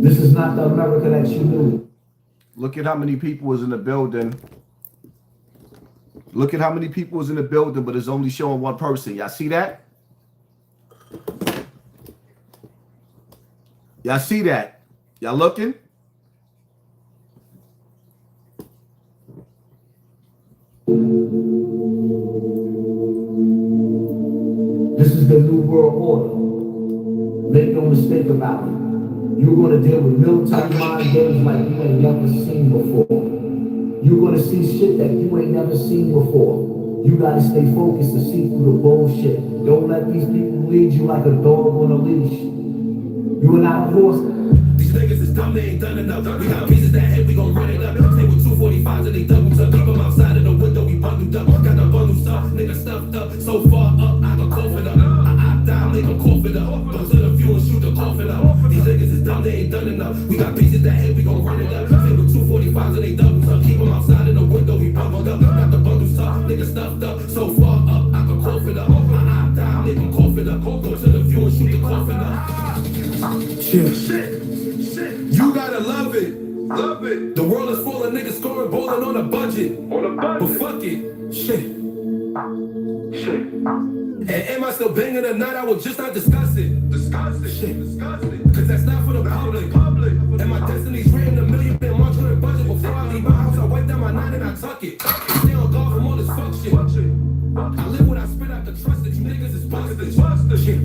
This is not the America that you knew. Look at how many people was in the building. Look at how many people was in the building, but it's only showing one person. Y'all see that? Y'all see that? Y'all looking? This is the new world order. Make no mistake about it. You're going to deal with military mind games like you ain't never seen before. You're going to see shit that you ain't never seen before. You got to stay focused to see through the bullshit. Don't let these people lead you like a dog on a leash. You are not a horse. These niggas is dumb, they ain't done enough. We got pieces that hit, we gon' run it up. Stay with 245s and they doubles up. Keep them outside of the window, we bundled up. Got the bundle stuff, nigga stuffed up. So far up, I can cough it up. I opt down, they gon' cough it up. Go to the view and shoot the coffin up. These niggas is dumb, they ain't done enough. We got pieces that hit, we gon' run it up. Stay with 245s and they doubles up. Keep them outside of the window, we bundled up. Got the bundle stuff, nigga stuffed up. So far up, I can cough it up. I opt down, they gon' cough it up. Go to the view and shoot the coffin up. Shit. You gotta love it. Love it. The world is full of niggas scoring, balling on a budget. But fuck it. Shit. And am I still banging or not? I will just not discuss it. Shit. Cause that's not for the public. And my destiny's written a million and march on a budget. Before I leave my house, I wipe down my 9 and I tuck it. Stay on guard from all this fuck shit. I live what I spit out the trust that you niggas is busted. Shit.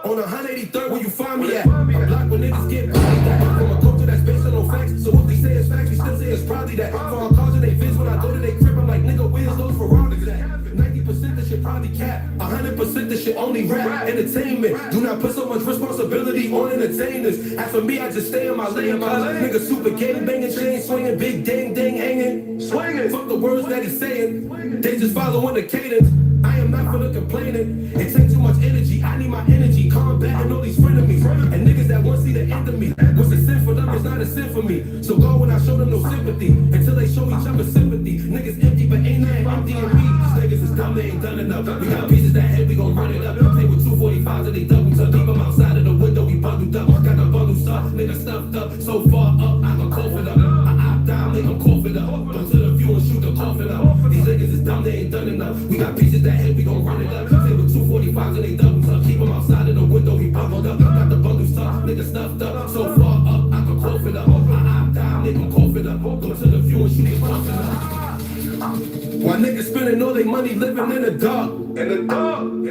On 183rd, where you find me at? I'm blocked when niggas get like that. From a culture that's based on no facts. So what we say is facts, we still say it's probably that. For our cars and they vids, when I go to their crib, I'm like, nigga, where's those Ferraris at? 90% this shit probably cap. 100% this shit only rap. Entertainment. Do not put so much responsibility on entertainers. As for me, I just stay in my lane. Nigga super gang banging, chain swinging, big dang hanging. Swinging. Fuck the words that he's saying. They just following the cadence. I am not for the complaining. It takes too much energy. I need my energy. Combating all these frenemies. And niggas that want to see the end of me. What's a sin for them is not a sin for me. So go when I show them no sympathy. Until they show each other sympathy. Niggas empty, but ain't nothing empty in me. These niggas is dumb, they ain't done enough. We got pieces that hit, we gon' run it up. Play with 245s and they doubles up. Keep them outside of the window, we bundled up. Got the bundle stuff, nigga stuffed up. So far up, I can cough it up. I opt down, they gon' cough it up. Go to the view and shoot the coffin up. These niggas is dumb, they ain't done enough. We got pieces that hit, we gon' run it up. Play with 245s and they doubles up. Keep them outside of the window, we bundled up. Got the bundle stuff, nigga stuffed up. So far up, I can cough it up. I opt down, they gon' cough it up. Go to the view and shoot the coffin up. Why niggas spending all their money living in the dark?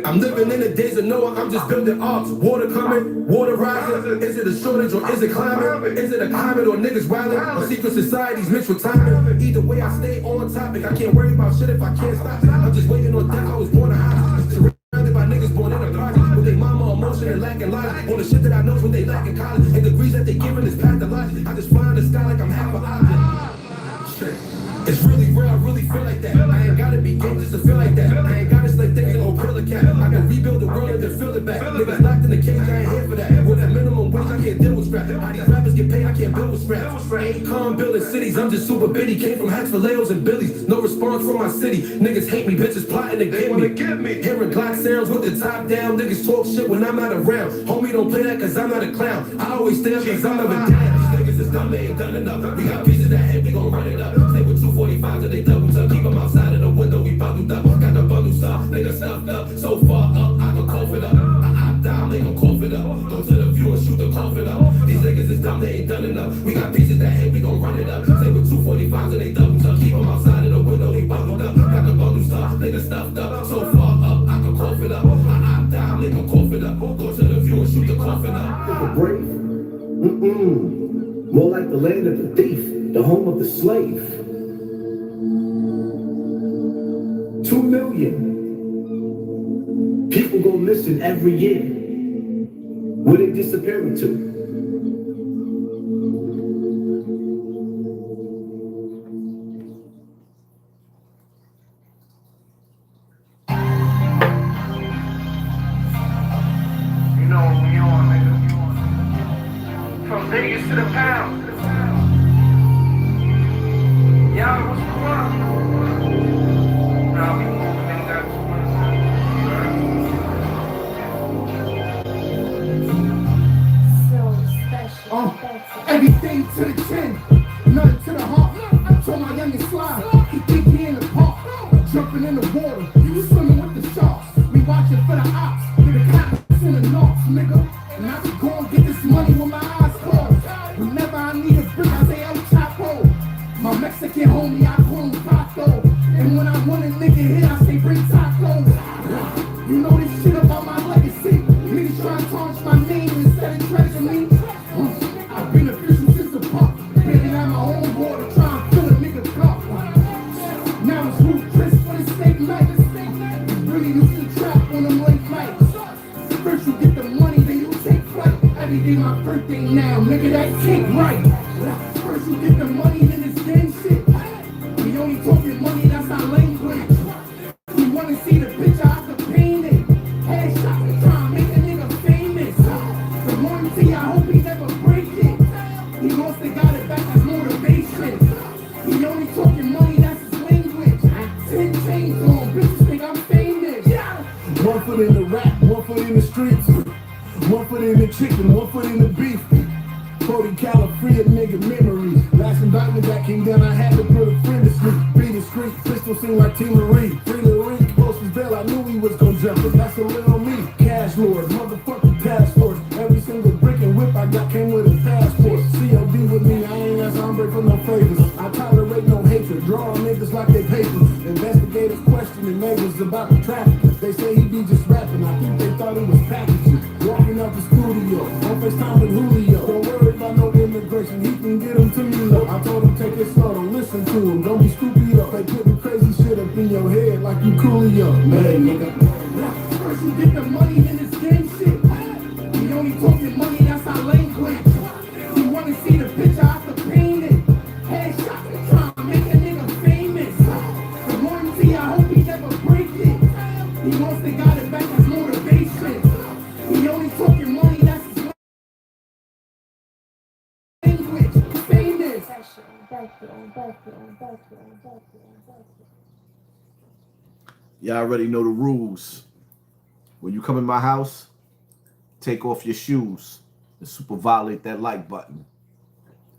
I'm living in the days of Noah, I'm just building arcs. Water coming, water rising. Is it a shortage or is it climbing? Is it a climate or niggas wildin'? Or secret societies mixed with timing? Either way, I stay on topic. I can't worry about shit if I can't stop it. I'm just waiting on death, I was born a house. Surrounded by niggas born in a project. With their mama emotion and lacking logic. All the shit that I know is what they lack in college. And degrees that they giving is pathologic. I just fly in the sky like I'm half an object. Shit. It's really real, I really feel like that. I ain't gotta be gay just to feel like that. I ain't gotta slay things in no pillar cap. I can rebuild the world and then fill it back. Niggas locked in the cage, I ain't here for that. With that minimum wage, I can't deal with scrap. How these rappers get paid, I can't build with scrap. Ain't calm building cities, I'm just super bitty. Came from hats for Leos and Billies. No response from my city. Niggas hate me, bitches plotting to get me. Hearing Glock sounds with the top down. Niggas talk shit when I'm not around. Homie, don't play that cause I'm not a clown. I always stay up cause I'm never down. These niggas is dumb, they ain't done enough. We got pieces that hit, we gon' run it up. Stay with 245s and they doubles up. Keep them outside of the window, we bundled up. Got the bundle stuff, nigga stuffed up. So far up, I can cough it up. I opt down, they gon' cough it up. Go to the view and shoot the coffin up. These niggas is dumb, they ain't done enough. We got pieces that hit, we gon' run it up. Stay with 245s and they doubles up. Keep them outside of the window, we bundled up. Got the bundle stuff, nigga stuffed up. So far up, I can cough it up. I opt down, they gon' cough it up. Go to the view and shoot the coffin up. Brave? More like the land of the thief, the home of the slave. 2 million people go missing every year. Where they disappearing to? You know what we on, nigga. Vegas to the pound. Y'all, what's the word? Nah, we ain't got too much time. Everything to the chin, nothing to the heart. Told my youngest slide, he think he in the park. Jumping in the water, he was swimming with the sharks. We watching for the ops, nigga cops in the north, nigga. And I be going get this money with my eyes closed. Whenever I need a brick, I say El Chapo. My Mexican homie, I call him Pato. And when I want a nigga hit, I say bring tacos. You know this shit about my legacy. Niggas try to tarnish my name instead of treasure me. I've been official since the pump. Baby, I'm my own water, trying to fill a nigga cup. Now it's Ruth Chris for the steak night. Really used to trap on them late nights. First you get the money, then you take flight. Every day my birthday now, nigga, that cake right. First you get the money, then it's gang shit. We only talking money, that's our language. We wanna see the picture, I can paint it. Headshot, we try to make a nigga famous. The loyalty, I hope he never break it. He wants to got it back as motivation. He only talking money, that's his language. 10 chains on, bitches think I'm famous. 1 foot in the rap, 1 foot in the streets. 1 foot in the chicken, 1 foot in the beef. 40 California nigga memories. Last indictment that came down, I had to put a friend to sleep. Be discreet, pistol seemed like T. Marie. Free Lorraine, close as Bell, I knew he was gon' jump it. That's a little me. Cash lord, motherfucking task force. Every single brick and whip I got came with a passport. CLD with me, I ain't ask hombre for no favors. I tolerate no hatred, drawing niggas like they papers. Investigators questioning neighbors about the traffic. They say he be just rapping, I think they thought it was packaging. Walking out the studio, on FaceTime with Julio. Don't worry about no immigration, he can get him to me low. I told him take it slow, don't listen to him, don't be stupid up. They putting crazy shit up in your head like you Coolio. Man, nigga. First you get the money, then it's gang shit. We only talking money, that's our language. We wanna see the picture, I can paint it. Headshot, we try to make a nigga famous. The loyalty, I hope he never break it. He wants to got it back as motivation. He only talking money, that's his language. Famous. Y'all already know the rules. When you come in my house, take off your shoes and super violate that like button.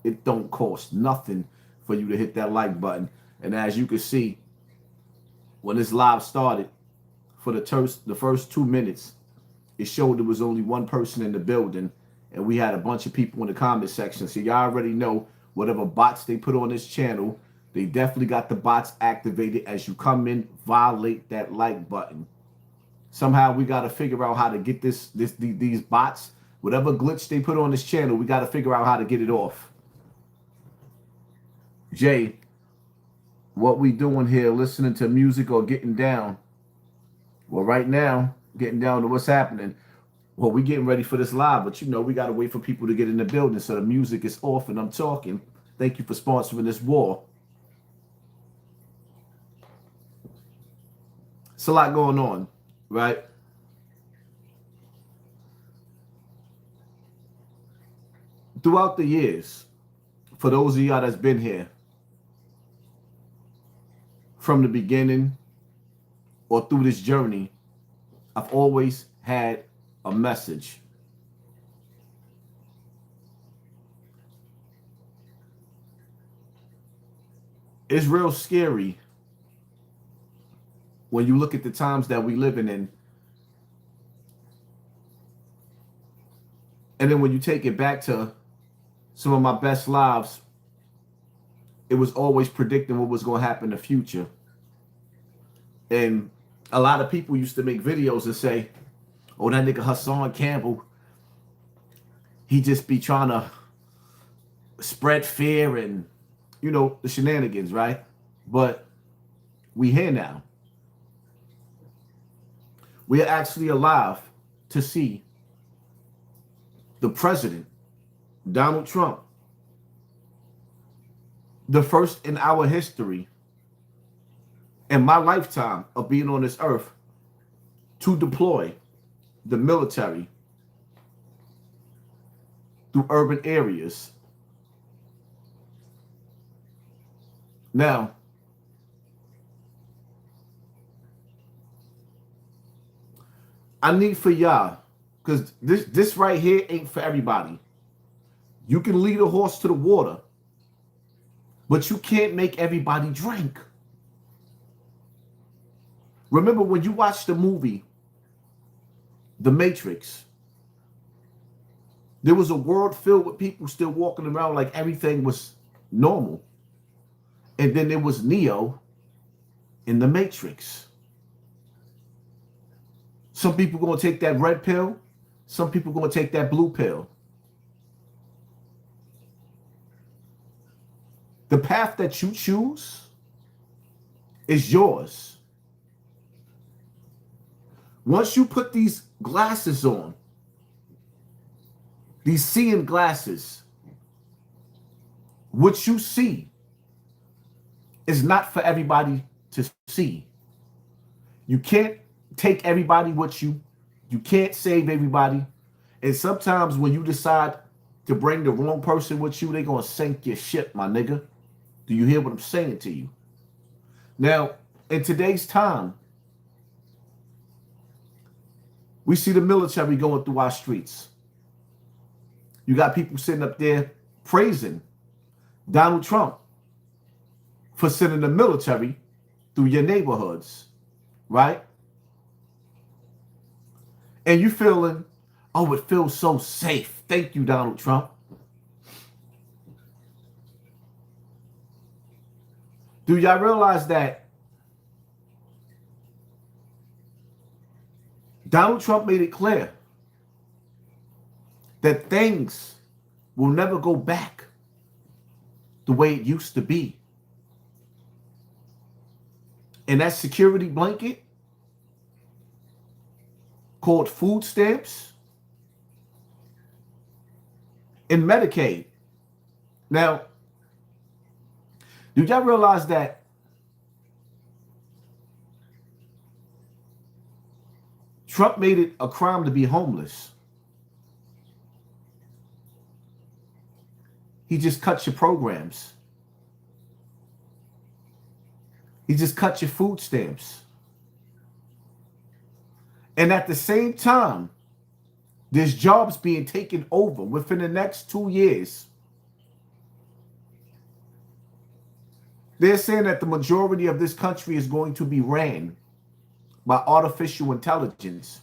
It don't cost nothing for you to hit that like button. And as you can see, when this live started, for the first 2 minutes, it showed there was only one person in the building, and we had a bunch of people in the comment section. So y'all already know whatever bots they put on this channel, they definitely got the bots activated. As you come in, violate that like button. Somehow we got to figure out how to get these bots, whatever glitch they put on this channel, we got to figure out how to get it off. Jay, what we doing here, listening to music or getting down? Well, right now, getting down to what's happening. Well, we getting ready for this live, but you know, we got to wait for people to get in the building. So the music is off and I'm talking. Thank you for sponsoring this war. It's a lot going on, right? Throughout the years, for those of y'all that's been here from the beginning or through this journey, I've always had a message. It's real scary when you look at the times that we living in. And then when you take it back to some of my best lives, it was always predicting what was going to happen in the future. And a lot of people used to make videos and say, oh, that nigga Hassan Campbell, he just be trying to spread fear and, you know, the shenanigans, right? But we here now. We are actually alive to see the president, Donald Trump, the first in our history, in my lifetime of being on this earth, to deploy the military through urban areas. Now, I need for y'all, because this right here ain't for everybody. You can lead a horse to the water, but you can't make everybody drink. Remember when you watched the movie The Matrix, there was a world filled with people still walking around like everything was normal. And then there was Neo in the Matrix. Some people going to take that red pill. Some people going to take that blue pill. The path that you choose is yours. Once you put these glasses on, these seeing glasses, what you see is not for everybody to see. You can't take everybody with you. You can't save everybody. And sometimes when you decide to bring the wrong person with you, they're going to sink your ship, my nigga. Do you hear what I'm saying to you? Now, in today's time, we see the military going through our streets. You got people sitting up there praising Donald Trump for sending the military through your neighborhoods, right? And you feeling, oh, it feels so safe. Thank you, Donald Trump. Do y'all realize that Donald Trump made it clear that things will never go back the way it used to be? And that security blanket called food stamps and Medicaid. Now, do y'all realize that Trump made it a crime to be homeless? He just cut your programs. He just cut your food stamps. And at the same time, there's jobs being taken over within the next 2 years. They're saying that the majority of this country is going to be ran by artificial intelligence.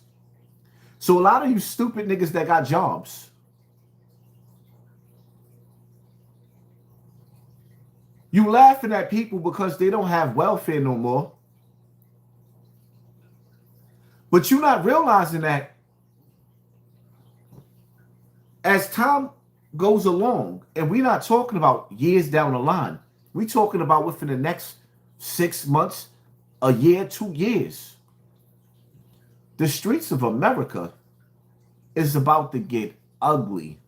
So a lot of you stupid niggas that got jobs, you laughing at people because they don't have welfare no more. But you're not realizing that as time goes along, and we're not talking about years down the line, we're talking about within the next 6 months, a year, 2 years, the streets of America is about to get ugly.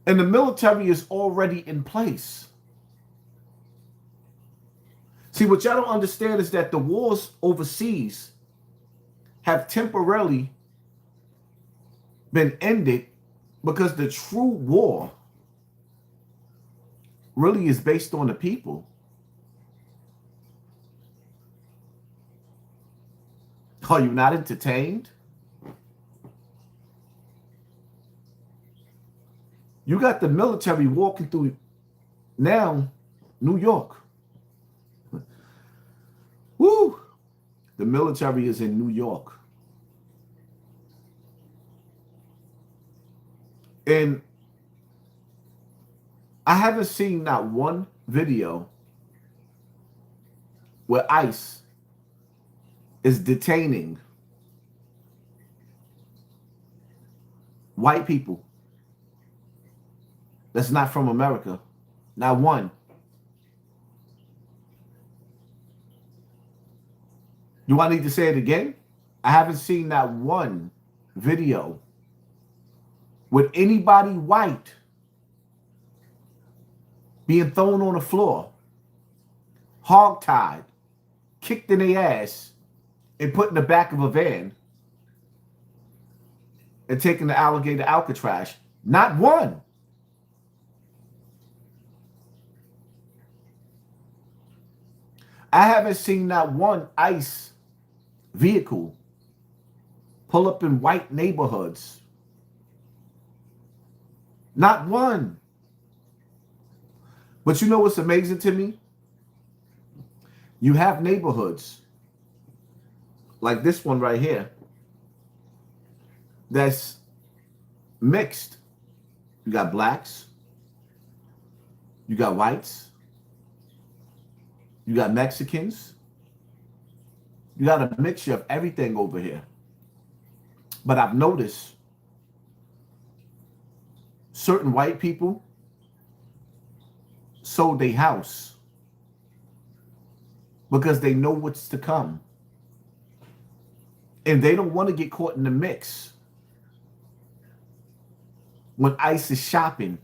And the military is already in place. See, what y'all don't understand is that the wars overseas have temporarily been ended because the true war really is based on the people. Are you not entertained? You got the military walking through now New York. Woo! The military is in New York. And I haven't seen not one video where ICE is detaining white people that's not from America. Not one. Do I need to say it again? I haven't seen that one video with anybody white being thrown on the floor, hogtied, kicked in the ass, and put in the back of a van and taking the alligator Alcatraz. Not one. I haven't seen not one ICE vehicle pull up in white neighborhoods. Not one. But you know what's amazing to me? You have neighborhoods like this one right here that's mixed. You got blacks, you got whites, you got Mexicans, you got a mixture of everything over here. But I've noticed certain white people sold their house because they know what's to come. And they don't want to get caught in the mix when ICE is shopping.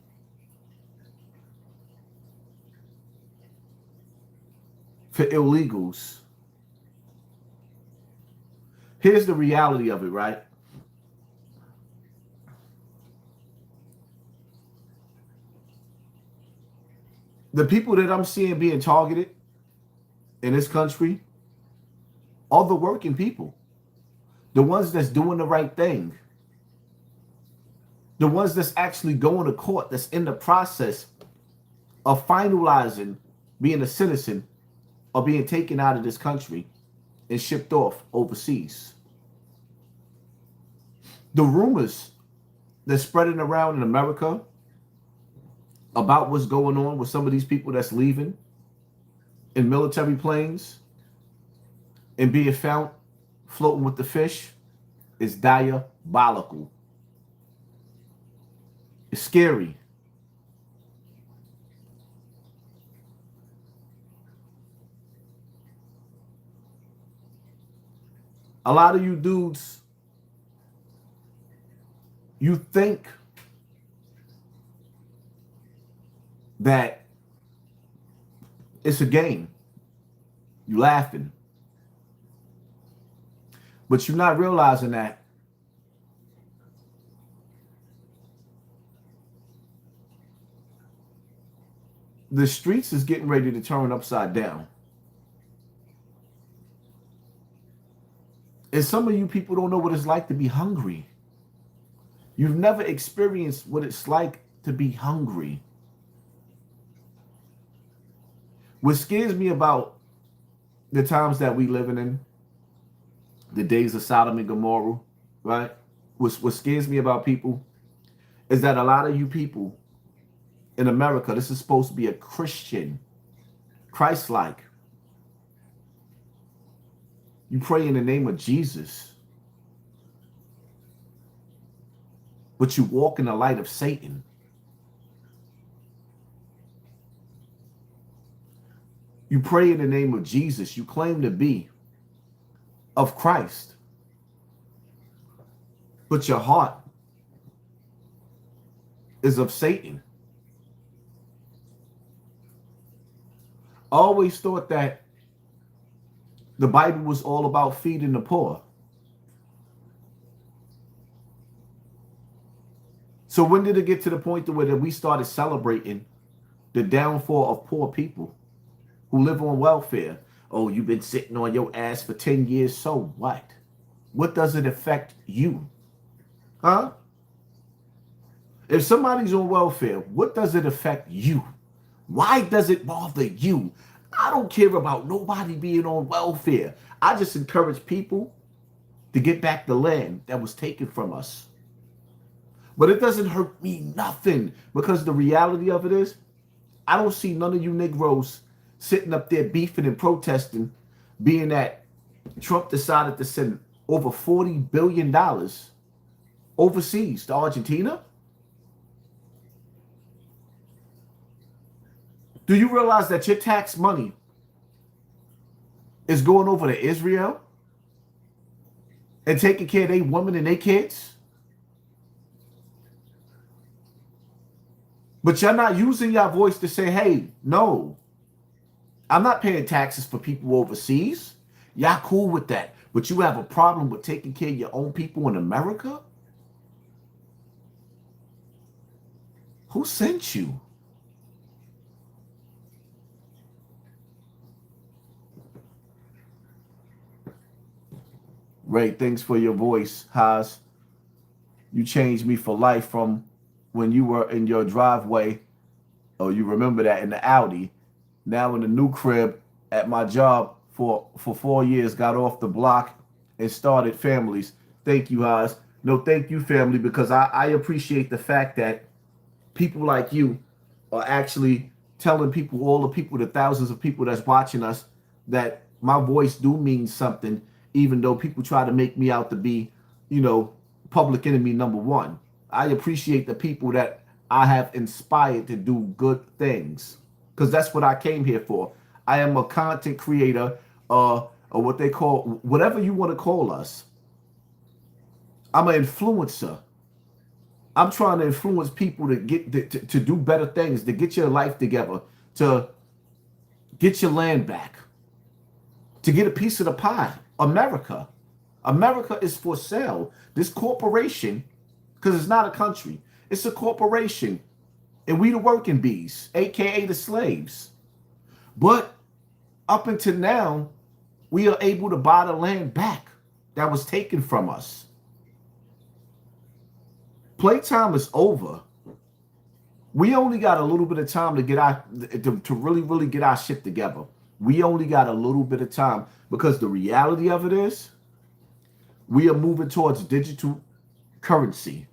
For illegals. Here's the reality of it, right? The people that I'm seeing being targeted in this country are the working people. The ones that's doing the right thing. The ones that's actually going to court, that's in the process of finalizing being a citizen or being taken out of this country and shipped off overseas. The rumors that's spreading around in America about what's going on with some of these people that's leaving in military planes and being found floating with the fish is diabolical. It's scary. A lot of you dudes, you think that it's a game. You laughing. But you're not realizing that the streets is getting ready to turn upside down. And some of you people don't know what it's like to be hungry. You've never experienced what it's like to be hungry. What scares me about the times that we living in, the days of Sodom and Gomorrah, right? What scares me about people is that a lot of you people in America, this is supposed to be a Christian, Christ-like. You pray in the name of Jesus, but you walk in the light of Satan. You pray in the name of Jesus. You claim to be of Christ, but your heart is of Satan. I always thought that the Bible was all about feeding the poor. So when did it get to the point where we started celebrating the downfall of poor people who live on welfare? Oh, you've been sitting on your ass for 10 years, so what? What does it affect you? Huh? If somebody's on welfare, what does it affect you? Why does it bother you? I don't care about nobody being on welfare. I just encourage people to get back the land that was taken from us. But it doesn't hurt me nothing, because the reality of it is, I don't see none of you Negroes sitting up there beefing and protesting, being that Trump decided to send over $40 billion overseas to Argentina. Do you realize that your tax money is going over to Israel and taking care of their women and their kids? But you're not using your voice to say, hey, no, I'm not paying taxes for people overseas. Y'all cool with that. But you have a problem with taking care of your own people in America? Who sent you? Ray, thanks for your voice, Haas. You changed me for life from when you were in your driveway. Oh, you remember that in the Audi. Now in the new crib at my job for 4 years, got off the block and started families. Thank you, Haas. No, thank you, family, because I appreciate the fact that people like you are actually telling people, all the people, the thousands of people that's watching us, that my voice do mean something, even though people try to make me out to be, you know, public enemy number one. I appreciate the people that I have inspired to do good things, because that's what I came here for. I am a content creator, or what they call, whatever you want to call us. I'm an influencer. I'm trying to influence people to get to do better things, to get your life together, to get your land back, to get a piece of the pie. America. America is for sale. This corporation, because it's not a country, it's a corporation. And we the working bees, aka the slaves. But up until now, we are able to buy the land back that was taken from us. Playtime is over. We only got a little bit of time to get our to really get our shit together. We only got a little bit of time, because the reality of it is we are moving towards digital currency.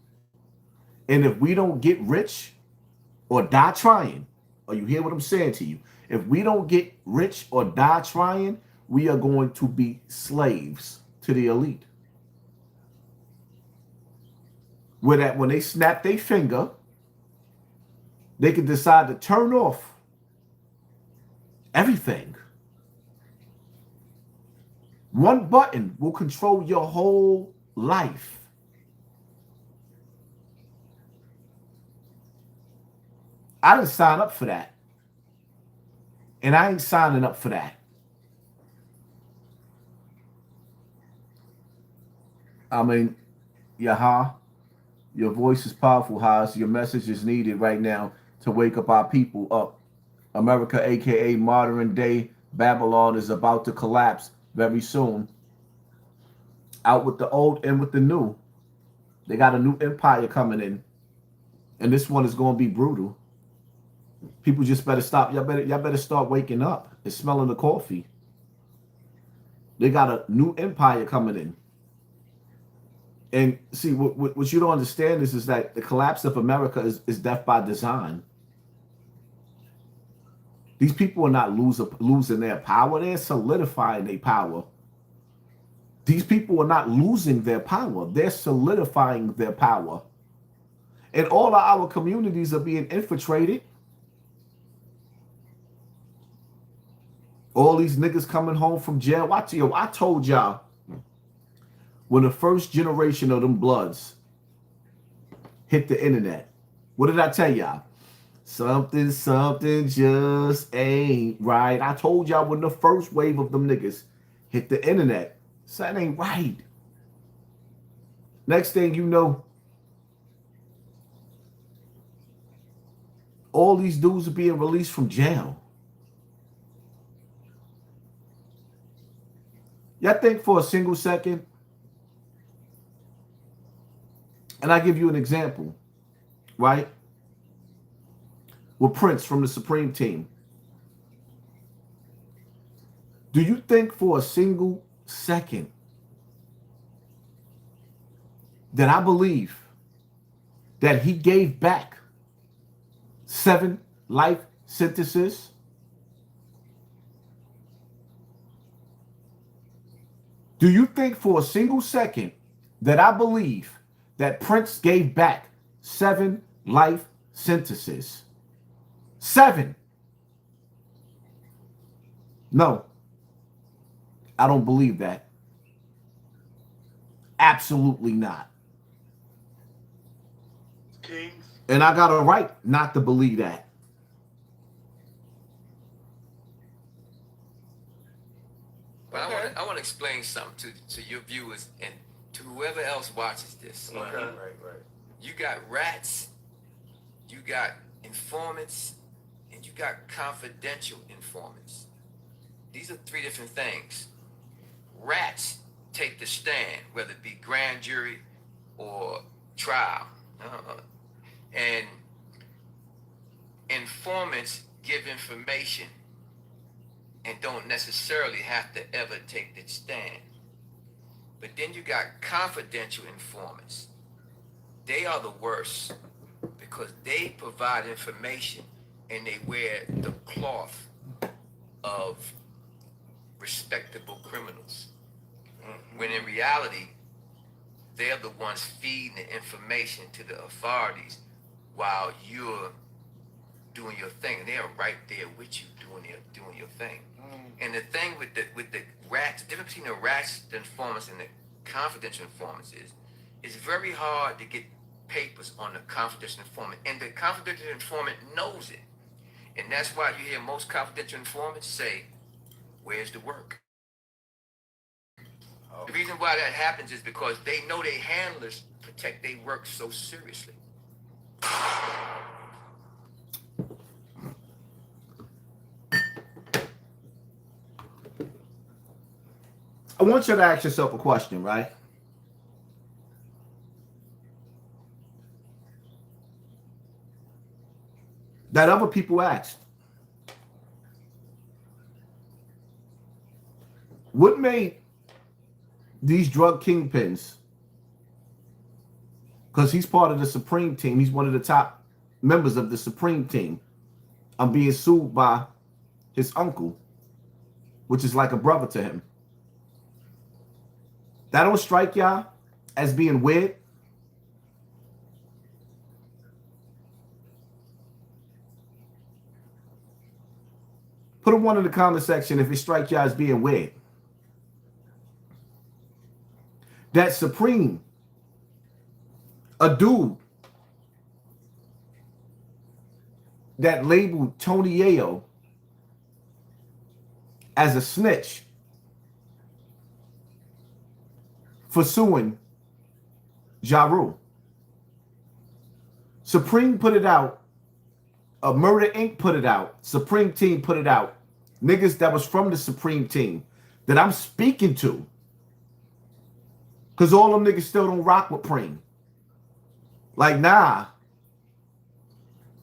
And if we don't get rich or die trying, or you hear what I'm saying to you, if we don't get rich or die trying, we are going to be slaves to the elite. Where that when they snap their finger, they can decide to turn off everything. One button will control your whole life. I didn't sign up for that. And I ain't signing up for that. I mean, Yaha, your voice is powerful, Haas. Your message is needed right now to wake up our people up. America, aka modern day Babylon, is about to collapse very soon. Out with the old and with the new. They got a new empire coming in. And this one is going to be brutal. People just better stop. Y'all better start waking up and smelling the coffee. They got a new empire coming in. And see, what you don't understand is that the collapse of America is death by design. These people are not losing their power. They're solidifying their power. These people are not losing their power. They're solidifying their power. And all of our communities are being infiltrated. All these niggas coming home from jail. I told y'all, when the first generation of them Bloods hit the internet, what did I tell y'all? Something just ain't right. I told y'all when the first wave of them niggas hit the internet, something ain't right. Next thing you know, all these dudes are being released from jail. Y'all think for a single second, and I give you an example, right? With Prince from the Supreme Team. Do you think for a single second that I believe that he gave back 7 life sentences? Do you think for a single second that I believe that Prince gave back 7 life sentences? 7. No, I don't believe that. Absolutely not. Kings. And I got a right not to believe that. But I want to explain something to your viewers and to whoever else watches this. Okay. Right. You got rats you got informants, and you got confidential informants. These are three different things. Rats take the stand, whether it be grand jury or trial. And informants give information and don't necessarily have to ever take the stand. But then you got confidential informants. They are the worst because they provide information and they wear the cloth of respectable criminals. When in reality, they're the ones feeding the information to the authorities while you're doing your thing. And they're right there with you doing your thing. And the thing with the rats, the difference between the rats, the informants, and the confidential informants is it's very hard to get papers on the confidential informant. And the confidential informant knows it. And that's why you hear most confidential informants say, where's the work? The reason why that happens is because they know their handlers protect their work so seriously. I want you to ask yourself a question, right? That other people asked. What made these drug kingpins, because he's part of the Supreme Team, he's one of the top members of the Supreme Team, I'm being sued by his uncle, which is like a brother to him. That don't strike y'all as being weird? Put a 1 in the comment section if it strikes y'all as being weird. That Supreme, a dude that labeled Tony Yayo as a snitch for suing Ja Rule. Supreme put it out. Murder Inc. put it out. Supreme Team put it out. Niggas that was from the Supreme Team that I'm speaking to. Because all them niggas still don't rock with Preem. Like, nah.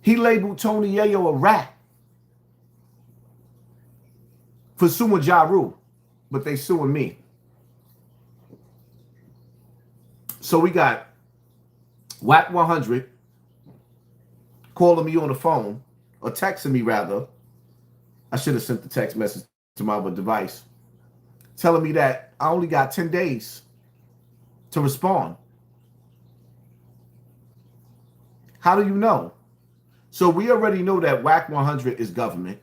He labeled Tony Yayo a rat for suing Ja Rule. But they suing me. So we got Wack 100 calling me on the phone, or texting me rather. I should have sent the text message to my other device, telling me that I only got 10 days to respond. How do you know? So we already know that Wack 100 is government.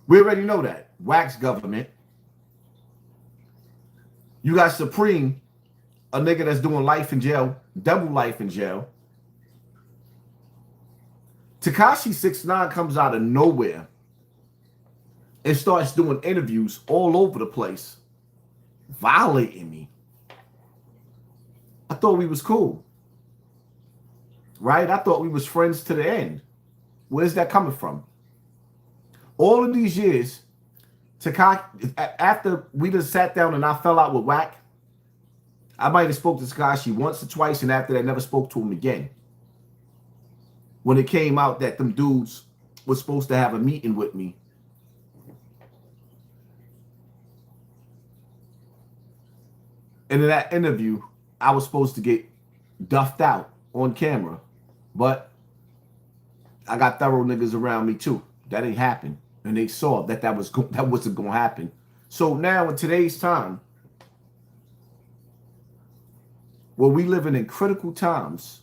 We already know that. Wack's government. You got Supreme, a nigga that's doing life in jail, double life in jail. Tekashi 6ix9ine comes out of nowhere and starts doing interviews all over the place, violating me. I thought we was cool, right? I thought we was friends to the end. Where's that coming from? All of these years, Tekashi, after we just sat down and I fell out with Wack, I might have spoke to Tekashi once or twice, and after that, never spoke to him again. When it came out that them dudes were supposed to have a meeting with me. And in that interview, I was supposed to get duffed out on camera. But I got thorough niggas around me too. That ain't happened. And they saw that that wasn't going to happen. So now in today's time, where we living in critical times,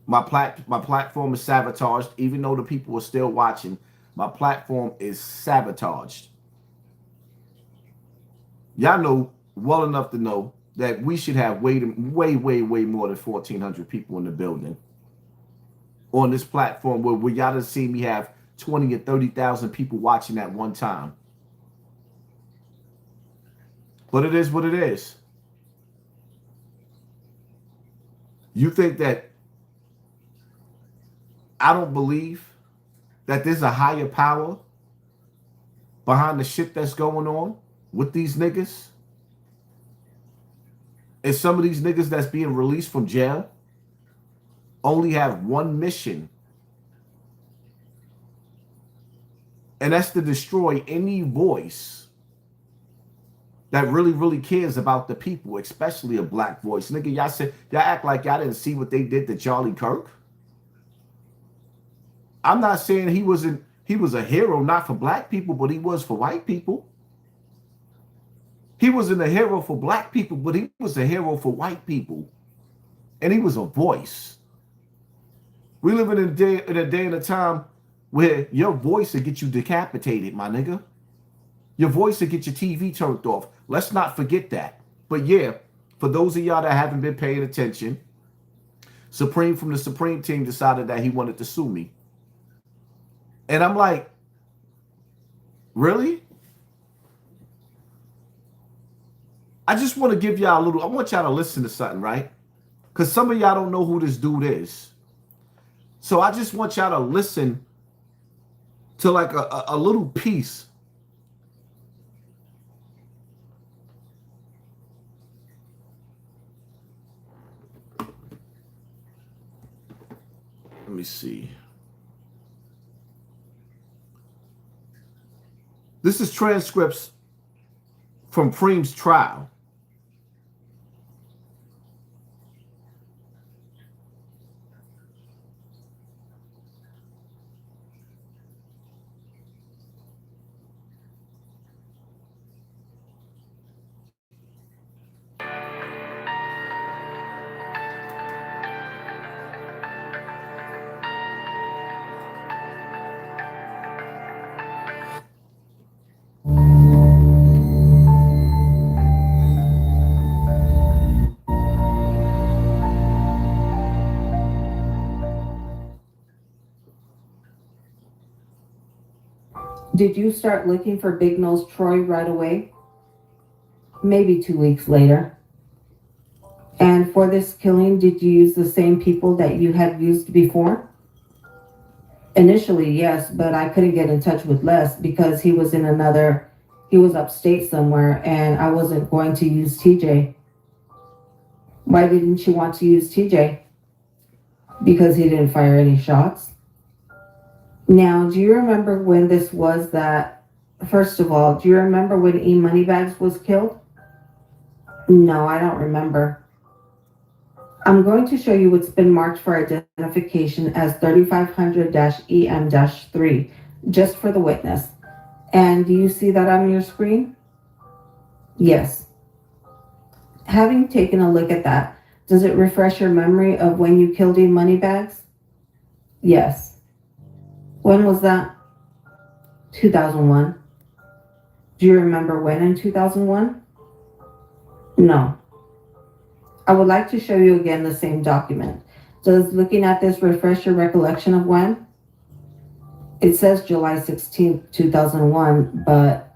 my platform is sabotaged. Even though the people are still watching, my platform is sabotaged. Y'all know well enough to know that we should have way more than 1,400 people in the building on this platform where y'all done see me have 20 or 30,000 people watching at one time. But it is what it is. You think that I don't believe that there's a higher power behind the shit that's going on with these niggas. And some of these niggas that's being released from jail only have one mission. And that's to destroy any voice that really, really cares about the people, especially a black voice. Nigga, y'all act like y'all didn't see what they did to Charlie Kirk. I'm not saying he was a hero, not for black people, but he was for white people. He wasn't a hero for black people, but he was a hero for white people. And he was a voice. We live in a day and a time where your voice will get you decapitated, my nigga. Your voice will get your TV turned off. Let's not forget that. But yeah, for those of y'all that haven't been paying attention, Supreme from the Supreme team decided that he wanted to sue me. And I'm like, really? I just want to give y'all I want y'all to listen to something, right? Because some of y'all don't know who this dude is. So I just want y'all to listen to like a little piece. Let me see. This is transcripts from Preem's trial. Did you start looking for Big Nose Troy right away? Maybe 2 weeks later. And for this killing, did you use the same people that you had used before? Initially, yes, but I couldn't get in touch with Les because he was upstate somewhere and I wasn't going to use TJ. Why didn't you want to use TJ? Because he didn't fire any shots. Now, do you remember when this was that, first of all, do you remember when E Moneybags was killed? No, I don't remember. I'm going to show you what's been marked for identification as 3500-EM-3, just for the witness. And do you see that on your screen? Yes. Having taken a look at that, does it refresh your memory of when you killed E Moneybags? Yes. When was that? 2001. Do you remember when in 2001? No. I would like to show you again the same document. Does looking at this refresh your recollection of when? It says July 16th, 2001, but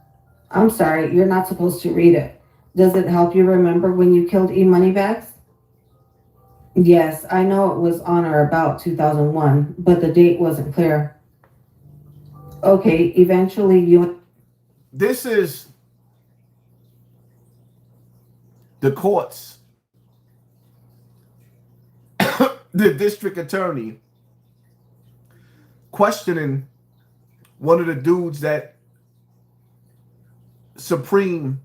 I'm sorry, you're not supposed to read it. Does it help you remember when you killed E Moneybags? Yes, I know it was on or about 2001, but the date wasn't clear. Okay, eventually you... This is the courts, the district attorney questioning one of the dudes that Supreme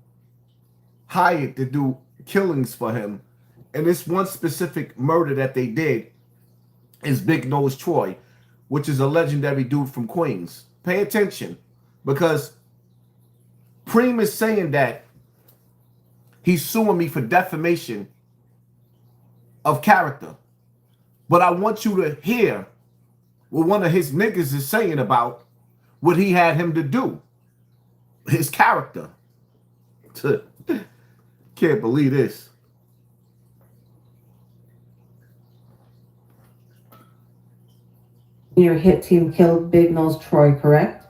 hired to do killings for him. And this one specific murder that they did is Big Nose Troy, which is a legendary dude from Queens. Pay attention, because Preem is saying that he's suing me for defamation of character. But I want you to hear what one of his niggas is saying about what he had him to do. His character. Can't believe this. Your hit team killed Big Nose Troy, correct?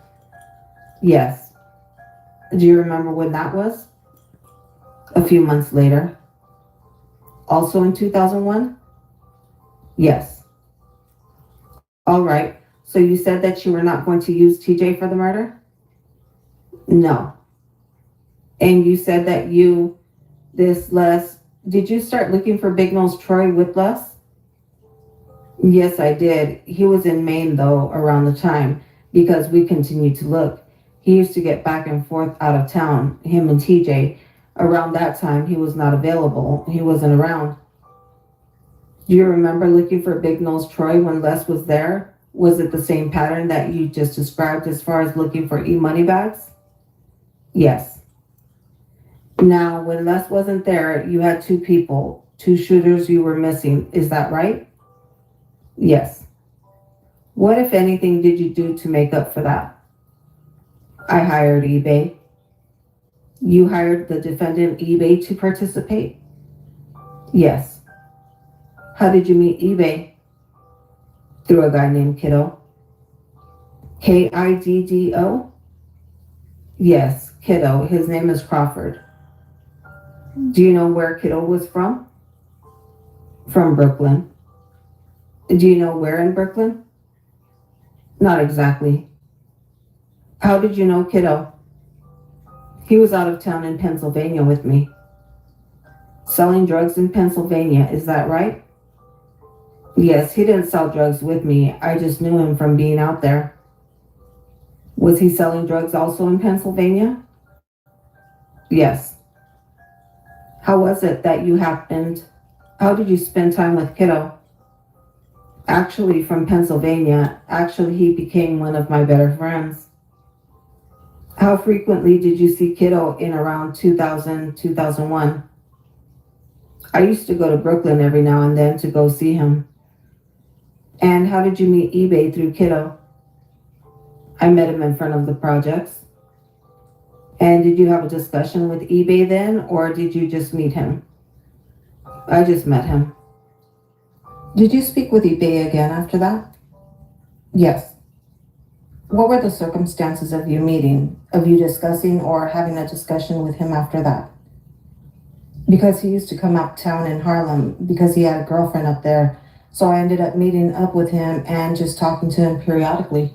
Yes. Do you remember when that was? A few months later. Also in 2001? Yes. All right. So you said that you were not going to use TJ for the murder? No. And you said that did you start looking for Big Nose Troy with Les? Yes, I did. He was in Maine, though, around the time, because we continued to look. He used to get back and forth out of town, him and TJ. Around that time, he was not available. He wasn't around. Do you remember looking for Big Nose Troy when Les was there? Was it the same pattern that you just described as far as looking for e-money bags? Yes. Now, when Les wasn't there, you had two people, two shooters you were missing. Is that right? Yes. What, if anything, did you do to make up for that? I hired eBay. You hired the defendant eBay to participate? Yes. How did you meet eBay? Through a guy named Kiddo. Kiddo? Yes, Kiddo. His name is Crawford. Do you know where Kiddo was from? From Brooklyn. Do you know where in Brooklyn? Not exactly. How did you know Kiddo? He was out of town in Pennsylvania with me. Selling drugs in Pennsylvania, is that right? Yes, he didn't sell drugs with me. I just knew him from being out there. Was he selling drugs also in Pennsylvania? Yes. How was it that how did you spend time with Kiddo? Actually, from Pennsylvania. Actually, he became one of my better friends. How frequently did you see Kiddo in around 2000, 2001? I used to go to Brooklyn every now and then to go see him. And how did you meet eBay through Kiddo? I met him in front of the projects. And did you have a discussion with eBay then, or did you just meet him? I just met him. Did you speak with eBay again after that? Yes. What were the circumstances of you meeting, of you discussing or having a discussion with him after that? Because he used to come uptown in Harlem because he had a girlfriend up there. So I ended up meeting up with him and just talking to him periodically.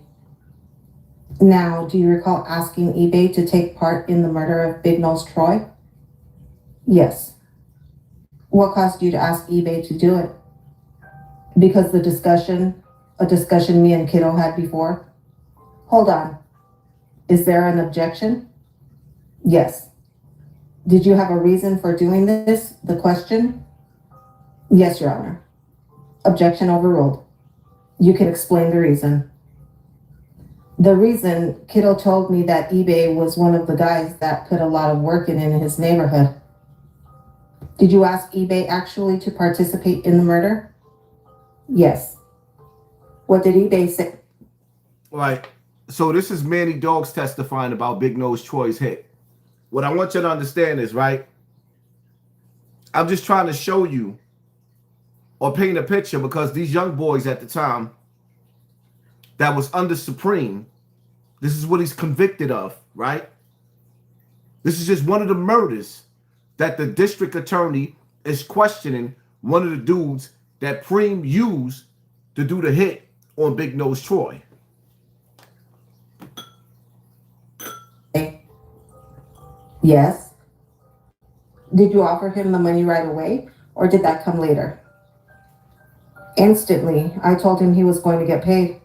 Now, do you recall asking eBay to take part in the murder of Big Nose Troy? Yes. What caused you to ask eBay to do it? Because a discussion me and Kiddo had before. Hold on. Is there an objection? Yes. Did you have a reason for doing this? The question? Yes, Your Honor. Objection overruled. You can explain the reason. The reason, Kiddo told me that eBay was one of the guys that put a lot of work in his neighborhood. Did you ask eBay actually to participate in the murder? Yes. What did eBay say? Right. So this is Manny Dogs testifying about Big Nose Troy's hit. What I want you to understand is, right, I'm just trying to show you or paint a picture, because these young boys at the time that was under Supreme, this is what he's convicted of, right? This is just one of the murders that the district attorney is questioning one of the dudes that Preem used to do the hit on Big Nose Troy. Yes. Did you offer him the money right away, or did that come later? Instantly. I told him he was going to get paid.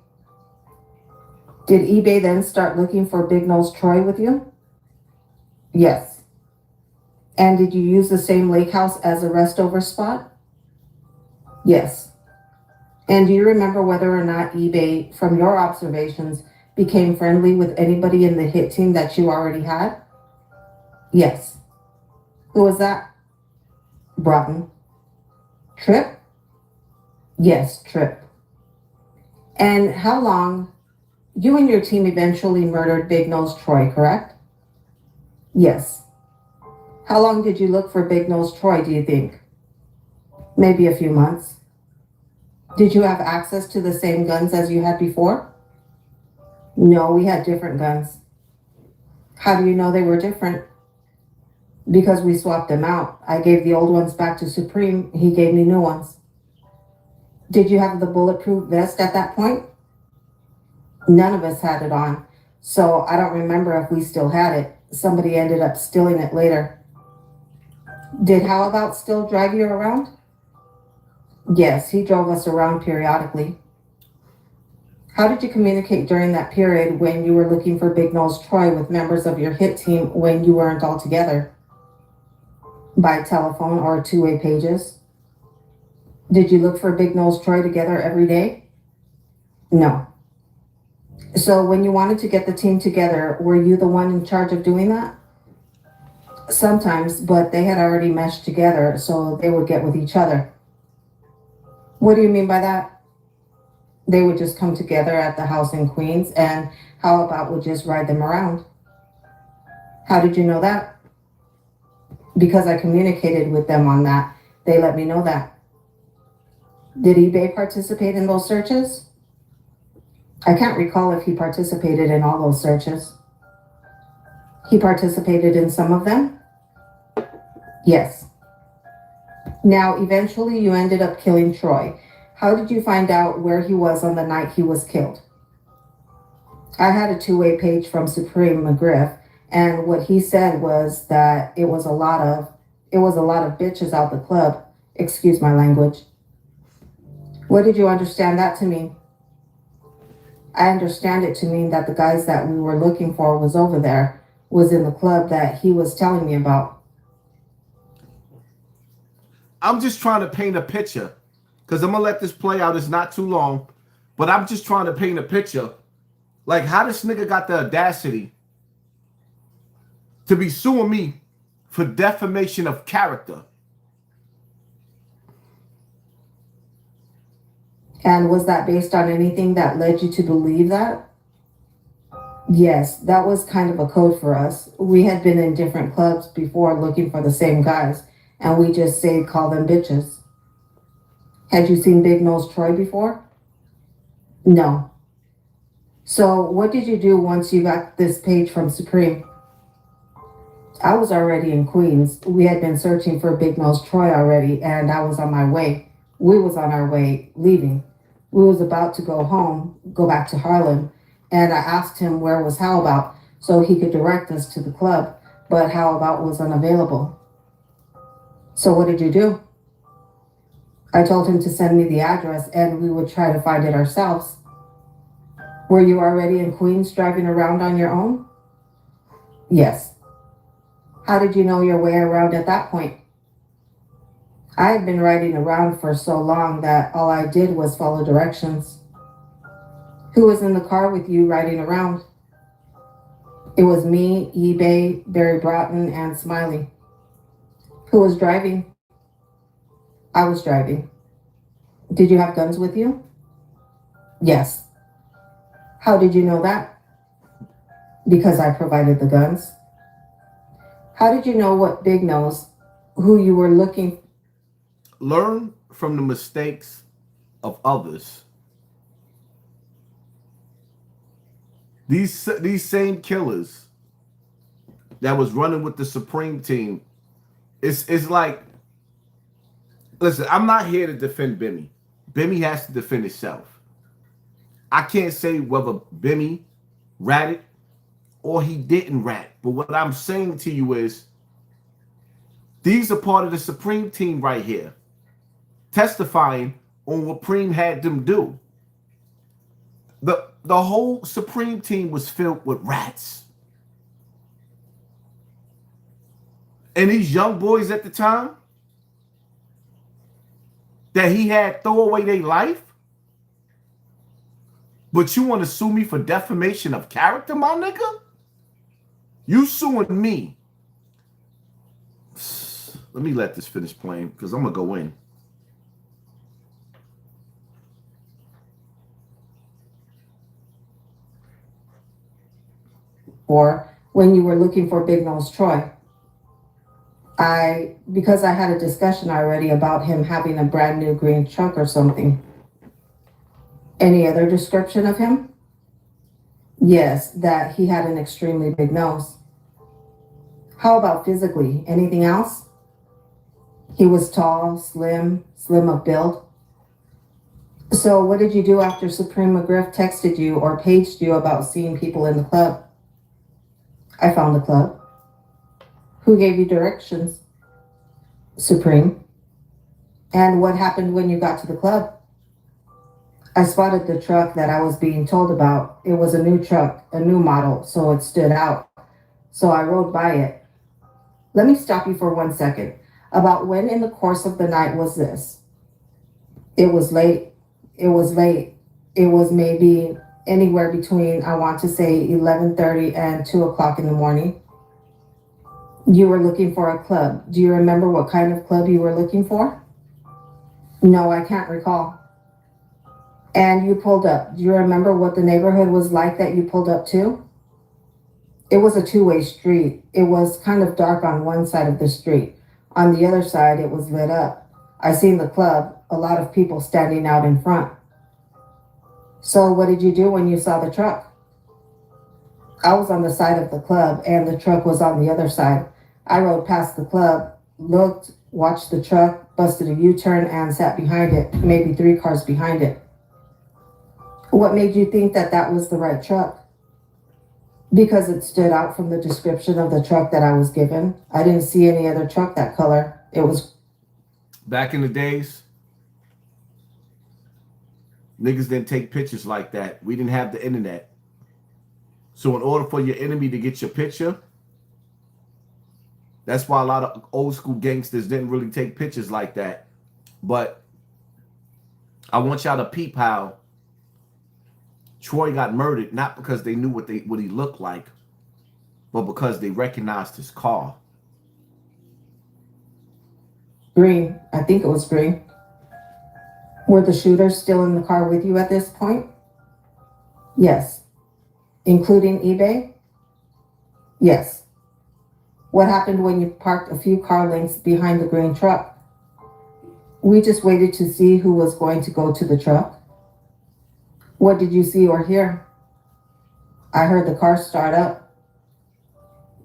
Did eBay then start looking for Big Nose Troy with you? Yes. And did you use the same lake house as a restover spot? Yes. And do you remember whether or not eBay, from your observations, became friendly with anybody in the hit team that you already had? Yes. Who was that? Broughton. Tripp? Yes, Tripp. And how long? You and your team eventually murdered Big Nose Troy, correct? Yes. How long did you look for Big Nose Troy, do you think? Maybe a few months. Did you have access to the same guns as you had before? No, we had different guns. How do you know they were different? Because we swapped them out. I gave the old ones back to Supreme. He gave me new ones. Did you have the bulletproof vest at that point? None of us had it on, so I don't remember if we still had it. Somebody ended up stealing it later. Did How About still drive you around? Yes, he drove us around periodically. How did you communicate during that period when you were looking for Big Nose Troy with members of your hit team when you weren't all together? By telephone or two-way pages? Did you look for Big Nose Troy together every day? No. So when you wanted to get the team together, were you the one in charge of doing that? Sometimes, but they had already meshed together, so they would get with each other. What do you mean by that? They would just come together at the house in Queens, and How About would just ride them around. How did you know that? Because I communicated with them on that. They let me know that. Did eBay participate in those searches? I can't recall if he participated in all those searches. He participated in some of them? Yes. Now, eventually you ended up killing Troy. How did you find out where he was on the night he was killed? I had a two-way page from Supreme Mcgriff, and what he said was that it was a lot of bitches out the club. Excuse my language. What did you understand that to mean? I understand it to mean that the guys that we were looking for was over there, was in the club that he was telling me about. I'm just trying to paint a picture, because I'm going to let this play out. It's not too long, but I'm just trying to paint a picture. Like, how this nigga got the audacity to be suing me for defamation of character. And was that based on anything that led you to believe that? Yes, that was kind of a code for us. We had been in different clubs before looking for the same guys, and we just call them bitches. Had you seen Big Nose Troy before? No. So what did you do once you got this page from Supreme? I was already in Queens. We had been searching for Big Nose Troy already, and I was on my way. We was on our way leaving. We was about to go home, go back to Harlem, and I asked him where was How About so he could direct us to the club, but How About was unavailable. So what did you do? I told him to send me the address and we would try to find it ourselves. Were you already in Queens driving around on your own? Yes. How did you know your way around at that point? I had been riding around for so long that all I did was follow directions. Who was in the car with you riding around? It was me, eBay, Barry Broughton, and Smiley. Who was driving? I was driving. Did you have guns with you? Yes. How did you know that? Because I provided the guns. How did you know what Big Nose, who you were looking? Learn from the mistakes of others. These same killers that was running with the Supreme team, it's like, listen, I'm not here to defend Bimmy. Bimmy has to defend himself. I can't say whether Bimmy ratted or he didn't rat. But what I'm saying to you is, these are part of the Supreme team right here, testifying on what Preem had them do. The whole Supreme team was filled with rats. And these young boys at the time that he had throw away their life. But you want to sue me for defamation of character, my nigga? You suing me. Let me let this finish playing because I'm going to go in. Or when you were looking for Big Nose Troy. Because I had a discussion already about him having a brand new green truck or something. Any other description of him? Yes, that he had an extremely big nose. How about physically? Anything else? He was tall, slim of build. So what did you do after Supreme Mcgriff texted you or paged you about seeing people in the club? I found the club. Who gave you directions? Supreme. And what happened when you got to the club? I spotted the truck that I was being told about. It was a new truck, a new model, so it stood out. So I rode by it. Let me stop you for 1 second. About when in the course of the night was this? It was late. It was late. It was maybe anywhere between, I want to say, 11:30 and 2 o'clock in the morning. You were looking for a club. Do you remember what kind of club you were looking for? No, I can't recall. And you pulled up. Do you remember what the neighborhood was like that you pulled up to? It was a two-way street. It was kind of dark on one side of the street. On the other side, it was lit up. I seen the club, a lot of people standing out in front. So what did you do when you saw the truck? I was on the side of the club and the truck was on the other side. I rode past the club, looked, watched the truck, busted a U-turn and sat behind it, maybe 3 cars behind it. What made you think that that was the right truck? Because it stood out from the description of the truck that I was given. I didn't see any other truck that color. It was... Back in the days, niggas didn't take pictures like that. We didn't have the internet. So in order for your enemy to get your picture, that's why a lot of old school gangsters didn't really take pictures like that. But I want y'all to peep how Troy got murdered, not because they knew what he looked like, but because they recognized his car. Green. I think it was green. Were the shooters still in the car with you at this point? Yes. Including eBay? Yes. What happened when you parked a few car lengths behind the green truck? We just waited to see who was going to go to the truck. What did you see or hear? I heard the car start up.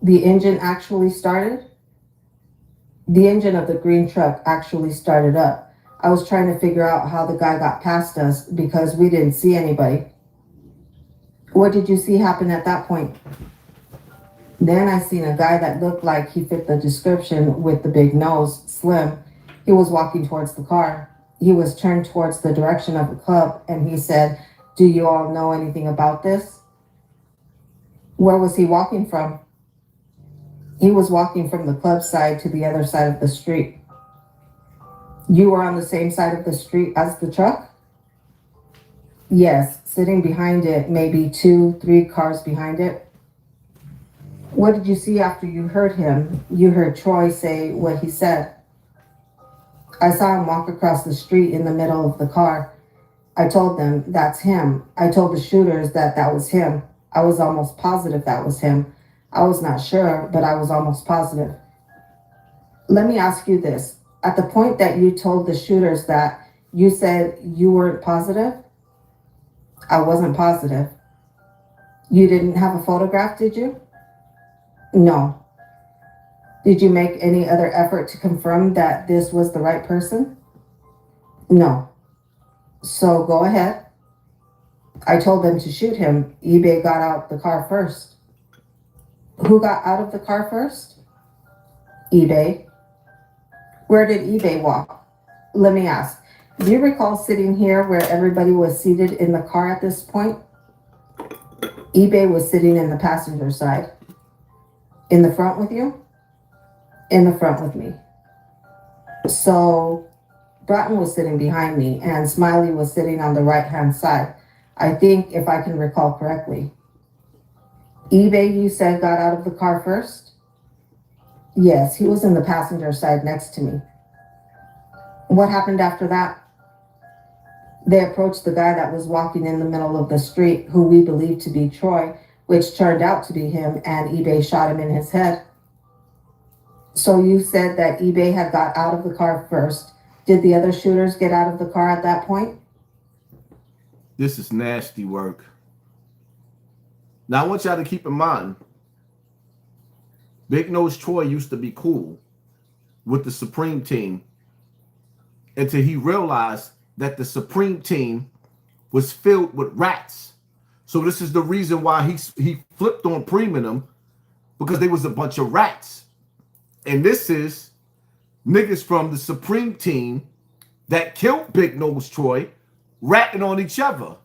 The engine actually started? The engine of the green truck actually started up. I was trying to figure out how the guy got past us because we didn't see anybody. What did you see happen at that point? Then I seen a guy that looked like he fit the description with the big nose, slim. He was walking towards the car. He was turned towards the direction of the club and he said, "Do you all know anything about this?" Where was he walking from? He was walking from the club side to the other side of the street. You were on the same side of the street as the truck? Yes, sitting behind it, maybe 2-3 cars behind it. What did you see after you heard him? You heard Troy say what he said. I saw him walk across the street in the middle of the car. I told them, that's him. I told the shooters that that was him. I was almost positive that was him. I was not sure, but I was almost positive. Let me ask you this. At the point that you told the shooters that, you said you weren't positive? I wasn't positive. You didn't have a photograph, did you? No. Did you make any other effort to confirm that this was the right person? No. So go ahead. I told them to shoot him. eBay got out the car first. Who got out of the car first? eBay. Where did eBay walk? Let me ask. Do you recall sitting here where everybody was seated in the car at this point? eBay was sitting in the passenger side. In the front with you? In the front with me. So Bratton was sitting behind me and Smiley was sitting on the right-hand side. I think, if I can recall correctly. eBay, you said, got out of the car first? Yes, he was in the passenger side next to me. What happened after that? They approached the guy that was walking in the middle of the street, who we believed to be Troy, which turned out to be him, and eBay shot him in his head. So you said that eBay had got out of the car first. Did the other shooters get out of the car at that point? This is nasty work. Now I want y'all to keep in mind, Big Nose Troy used to be cool with the Supreme team until he realized that the Supreme Team was filled with rats. So this is the reason why he flipped on Preem and them, because they was a bunch of rats. And this is niggas from the Supreme Team that killed Big Nose Troy ratting on each other.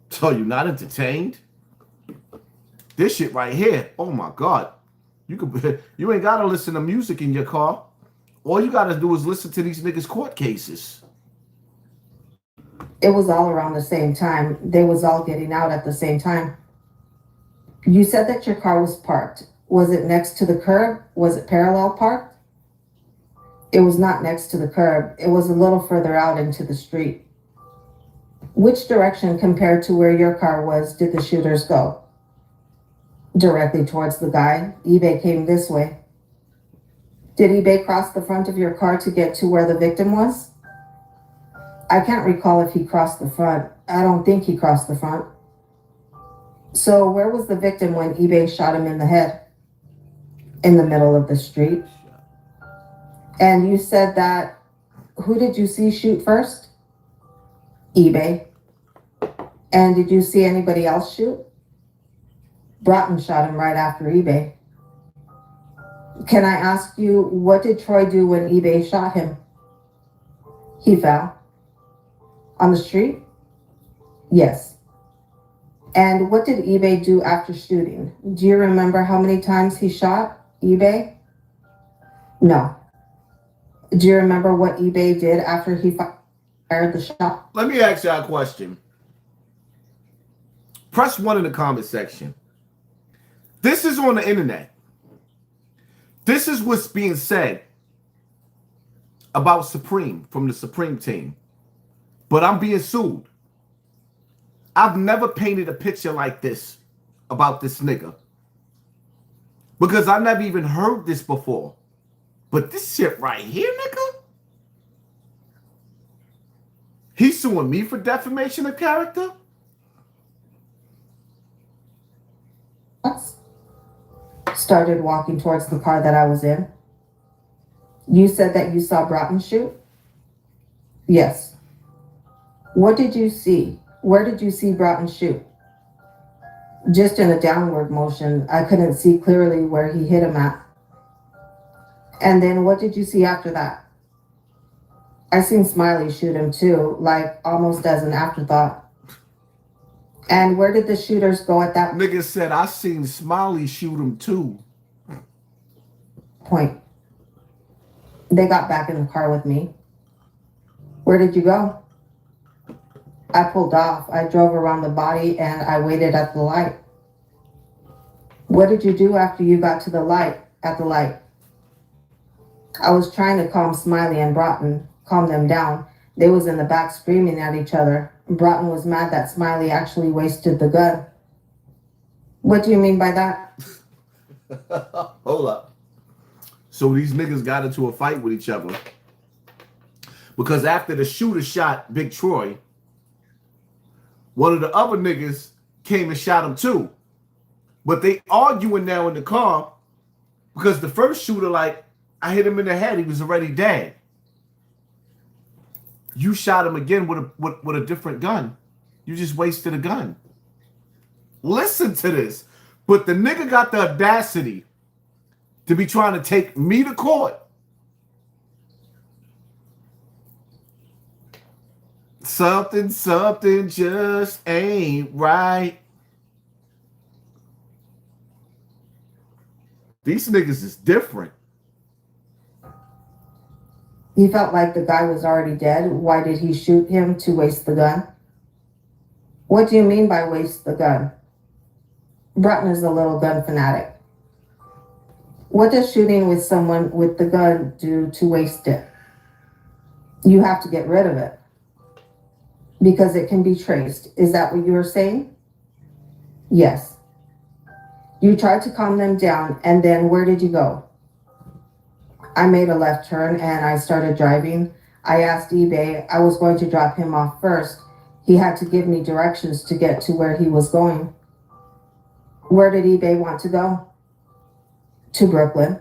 So you not entertained? This shit right here, oh my God. You ain't gotta listen to music in your car. All you gotta do is listen to these niggas' court cases. It was all around the same time. They was all getting out at the same time. You said that your car was parked. Was it next to the curb? Was it parallel parked? It was not next to the curb. It was a little further out into the street. Which direction compared to where your car was did the shooters go? Directly towards the guy. eBay came this way. Did eBay cross the front of your car to get to where the victim was? I can't recall if he crossed the front. I don't think he crossed the front. So where was the victim when eBay shot him in the head? In the middle of the street. And you said that, who did you see shoot first? eBay. And did you see anybody else shoot? Broughton shot him right after eBay. Can I ask you, what did Troy do when eBay shot him? He fell. On the street? Yes. And what did eBay do after shooting? Do you remember how many times he shot eBay? No. Do you remember what eBay did after he fired the shot? Let me ask y'all a question. Press 1 in the comment section. This is on the internet. This is what's being said about Supreme from the Supreme Team. But I'm being sued. I've never painted a picture like this about this nigga. Because I never even heard this before. But this shit right here, nigga? He's suing me for defamation of character? Started walking towards the car that I was in. You said that you saw Broughton shoot? Yes. What did you see? Where did you see Broughton shoot? Just in a downward motion. I couldn't see clearly where he hit him at. And then what did you see after that? I seen Smiley shoot him too, like almost as an afterthought. And where did the shooters go at that Nigga said, I seen Smiley shoot him too. point? They got back in the car with me. Where did you go? I pulled off. I drove around the body and I waited at the light. What did you do after you got to the light, at the light? I was trying to calm Smiley and Broughton, calm them down. They was in the back screaming at each other. Broughton was mad that Smiley actually wasted the gun. What do you mean by that? Hold up. So these niggas got into a fight with each other. Because after the shooter shot Big Troy, one of the other niggas came and shot him too. But they arguing now in the car because the first shooter, like, I hit him in the head. He was already dead. You shot him again with a different gun. You just wasted a gun. Listen to this. But the nigga got the audacity to be trying to take me to court. Something just ain't right. These niggas is different. He felt like the guy was already dead. Why did he shoot him to waste the gun? What do you mean by waste the gun? Broughton is a little gun fanatic. What does shooting with someone with the gun do to waste it? You have to get rid of it. Because it can be traced. Is that what you were saying? Yes. You tried to calm them down, and then where did you go? I made a left turn and I started driving. I asked eBay, I was going to drop him off first. He had to give me directions to get to where he was going. Where did eBay want to go? To Brooklyn.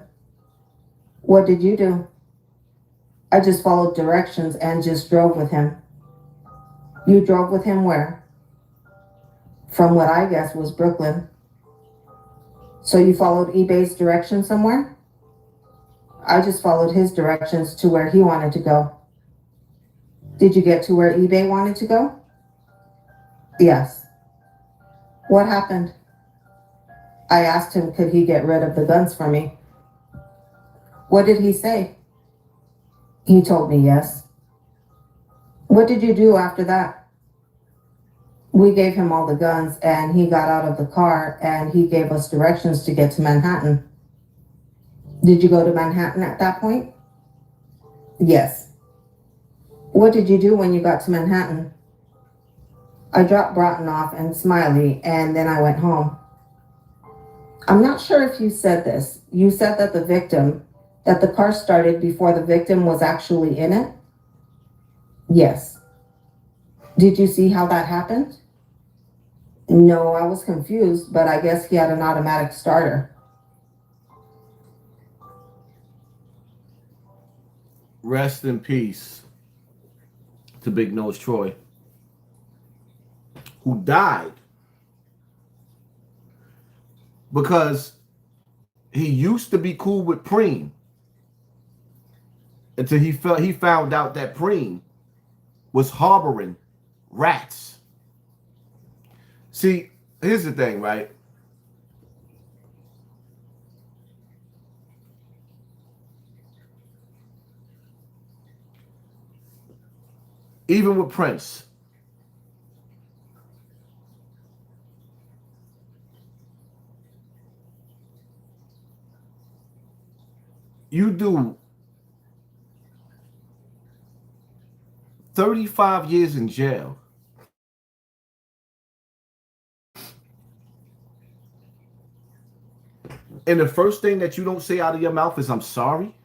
What did you do? I just followed directions and just drove with him. You drove with him where? From what I guess was Brooklyn. So you followed eBay's directions somewhere? I just followed his directions to where he wanted to go. Did you get to where eBay wanted to go? Yes. What happened? I asked him could he get rid of the guns for me. What did he say? He told me yes. What did you do after that? We gave him all the guns and he got out of the car and he gave us directions to get to Manhattan. Did you go to Manhattan at that point? Yes. What did you do when you got to Manhattan? I dropped Broughton off and Smiley and then I went home. I'm not sure if you said this. You said that the car started before the victim was actually in it? Yes. Did you see how that happened? No, I was confused, but I guess he had an automatic starter. Rest in peace to Big Nose Troy, who died because he used to be cool with Preem until he found out that Preem was harboring rats. See, here's the thing, right? Even with Prince, you do 35 years in jail. And the first thing that you don't say out of your mouth is, I'm sorry.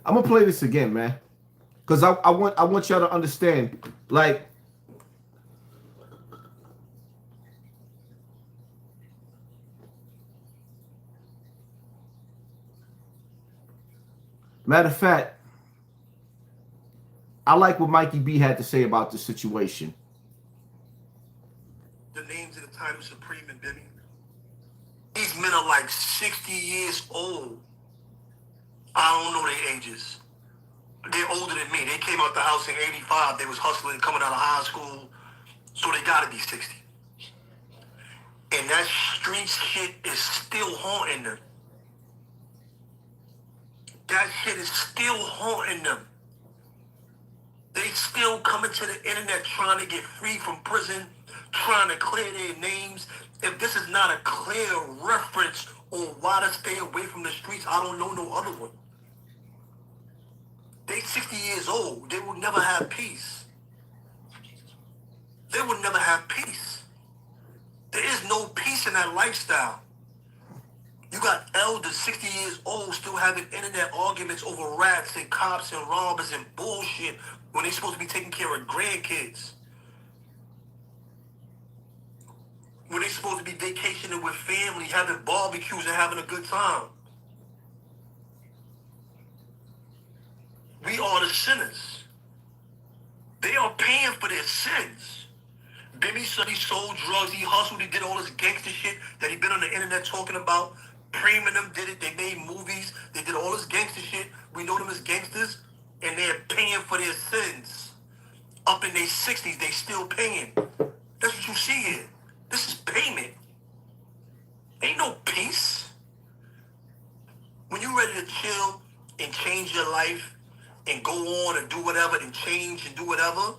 I'm going to play this again, man. Because I want y'all to understand, like, matter of fact, I like what Mikey B had to say about this situation. The names of the title Supreme and Bibby. These men are like 60 years old. I don't know their ages. They're older than me. They came out the house in 85. They was hustling, coming out of high school. So they gotta be 60. And that street shit is still haunting them. That shit is still haunting them. They still coming to the internet trying to get free from prison, trying to clear their names. If this is not a clear reference on why to stay away from the streets, I don't know no other one. They 60 years old. They will never have peace. They will never have peace. There is no peace in that lifestyle. You got elders, 60 years old, still having internet arguments over rats and cops and robbers and bullshit when they're supposed to be taking care of grandkids. When they're supposed to be vacationing with family, having barbecues and having a good time. We are the sinners. They are paying for their sins. Bimmy said he sold drugs, he hustled, he did all this gangster shit that he been on the internet talking about. Preem and them did it, they made movies, they did all this gangster shit. We know them as gangsters, and they're paying for their sins. Up in their 60s, they still paying. That's what you see here. This is payment. Ain't no peace. When you ready to chill and change your life and go on and do whatever and change and do whatever,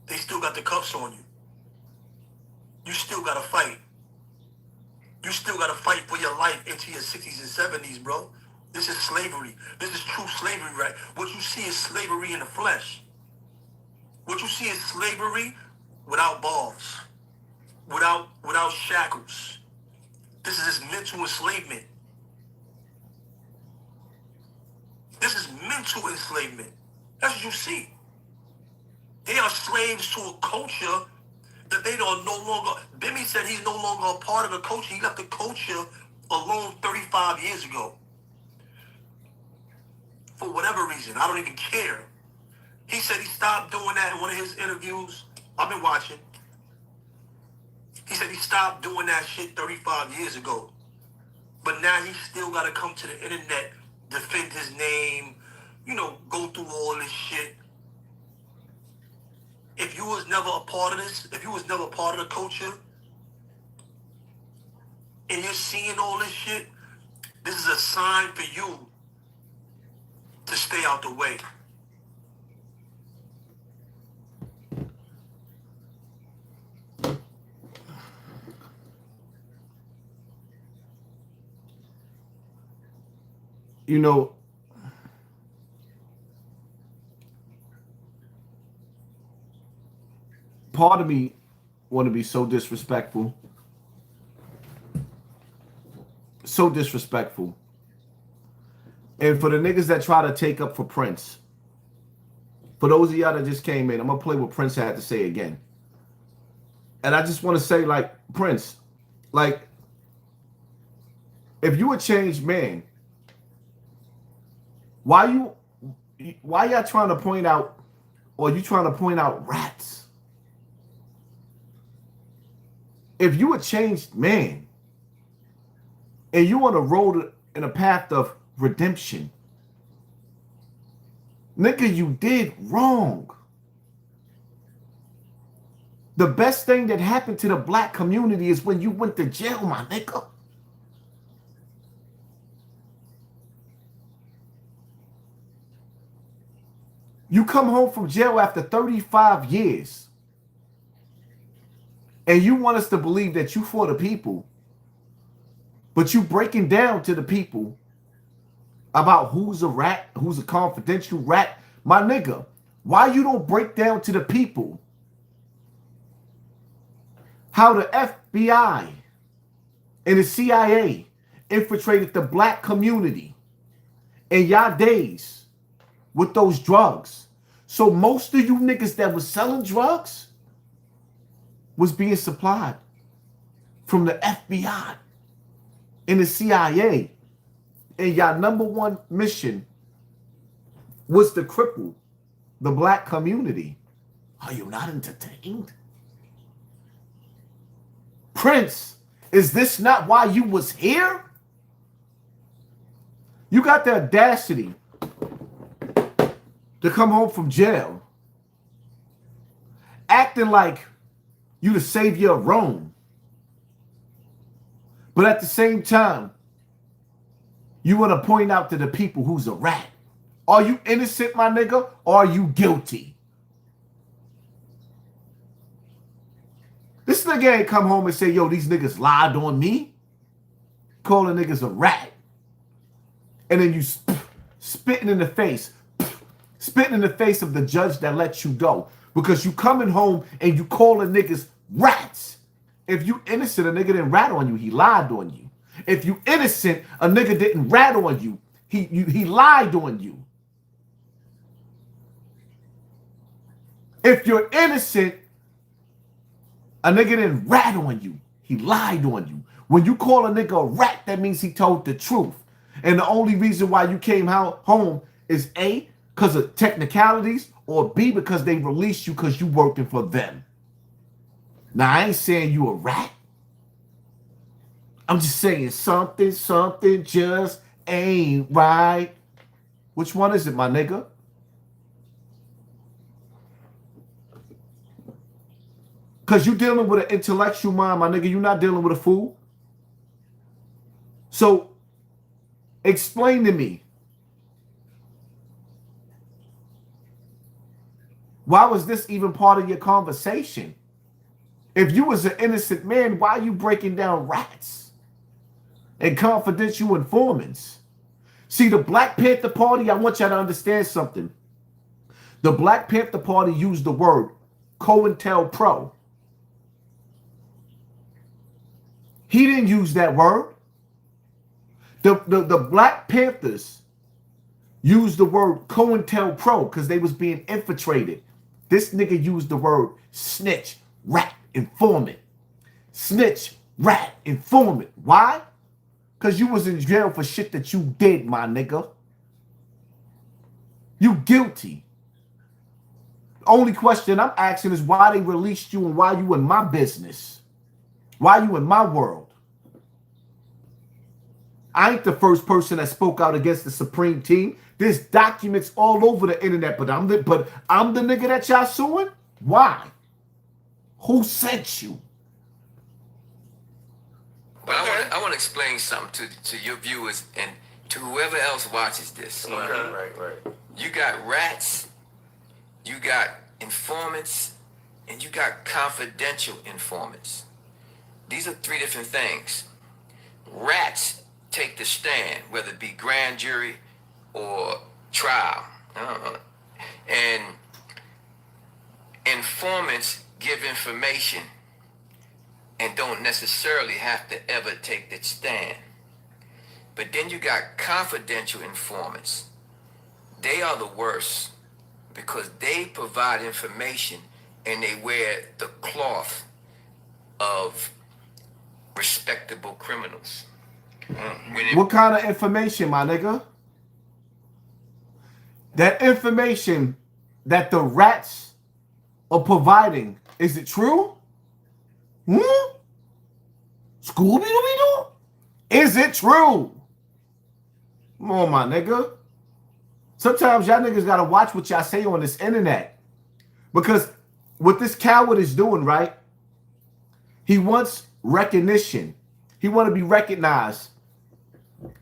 they still got the cuffs on you. You still got to fight. You still got to fight for your life into your 60s and 70s, bro. This is slavery. This is true slavery, right? What you see is slavery in the flesh. What you see is slavery without balls, without shackles. This is this mental enslavement. This is mental enslavement. That's what you see. They are slaves to a culture that they are no longer. Bimmy said he's no longer a part of the culture. He left the culture alone 35 years ago. for whatever reason. I don't even care. He said he stopped doing that in one of his interviews. I've been watching. He said he stopped doing that shit 35 years ago. But now he still got to come to the internet, defend his name, you know, go through all this shit. If you was never a part of this, if you was never a part of the culture, and you're seeing all this shit, this is a sign for you to stay out the way. You know, part of me want to be so disrespectful. So disrespectful. And for the niggas that try to take up for Prince, for those of y'all that just came in, I'm going to play what Prince had to say again. And I just want to say, like, Prince, like, if you a changed man, why y'all trying to point out, or you trying to point out rats? If you a changed man and you on a road in a path of redemption, nigga, you did wrong. The best thing that happened to the black community is when you went to jail, my nigga. You come home from jail after 35 years and you want us to believe that you for the people, but you breaking down to the people about who's a rat, who's a confidential rat. My nigga, why you don't break down to the people how the FBI and the CIA infiltrated the black community in y'all days with those drugs? So most of you niggas that was selling drugs was being supplied from the FBI and the CIA. And y'all number one mission was to cripple the black community. Are you not entertained? Prince, is this not why you was here? You got the audacity to come home from jail acting like you the savior of Rome. But at the same time, you want to point out to the people who's a rat. Are you innocent, my nigga, or are you guilty? This nigga ain't come home and say, yo, these niggas lied on me. Calling niggas a rat. And then you spitting in the face. Spitting in the face of the judge that let you go. Because you coming home and you calling niggas rats. If you innocent, a nigga didn't rat on you. He lied on you. If you innocent, a nigga didn't rat on you. He lied on you. If you're innocent, a nigga didn't rat on you. He lied on you. When you call a nigga a rat, that means he told the truth. And the only reason why you came home is A, because of technicalities, or B, because they released you because you working for them. Now, I ain't saying you a rat. I'm just saying something just ain't right. Which one is it, my nigga? Because you dealing with an intellectual mind, my nigga. You're not dealing with a fool. So, explain to me. Why was this even part of your conversation? If you was an innocent man, why are you breaking down rats and confidential informants? See, the Black Panther Party, I want y'all to understand something. The Black Panther Party used the word COINTELPRO. He didn't use that word. The Black Panthers used the word COINTELPRO because they was being infiltrated. This nigga used the word snitch, rat, informant. Snitch, rat, informant. Why? Because you was in jail for shit that you did, my nigga. You guilty. Only question I'm asking is why they released you and why you in my business. Why you in my world. I ain't the first person that spoke out against the Supreme Team. There's documents all over the internet, but I'm the nigga that y'all suing? Why? Who sent you? But I want to explain something to your viewers and to whoever else watches this. Right. You got rats, you got informants, and you got confidential informants. These are three different things. Rats take the stand, whether it be grand jury or trial. And informants give information and don't necessarily have to ever take the stand. But then you got confidential informants. They are the worst because they provide information and they wear the cloth of respectable criminals. What kind of information, my nigga? That information that the rats are providing, is it true? Scooby-Doo? Is it true? Come on, my nigga. Sometimes y'all niggas gotta watch what y'all say on this internet. Because what this coward is doing, right? He wants recognition. He want to be recognized.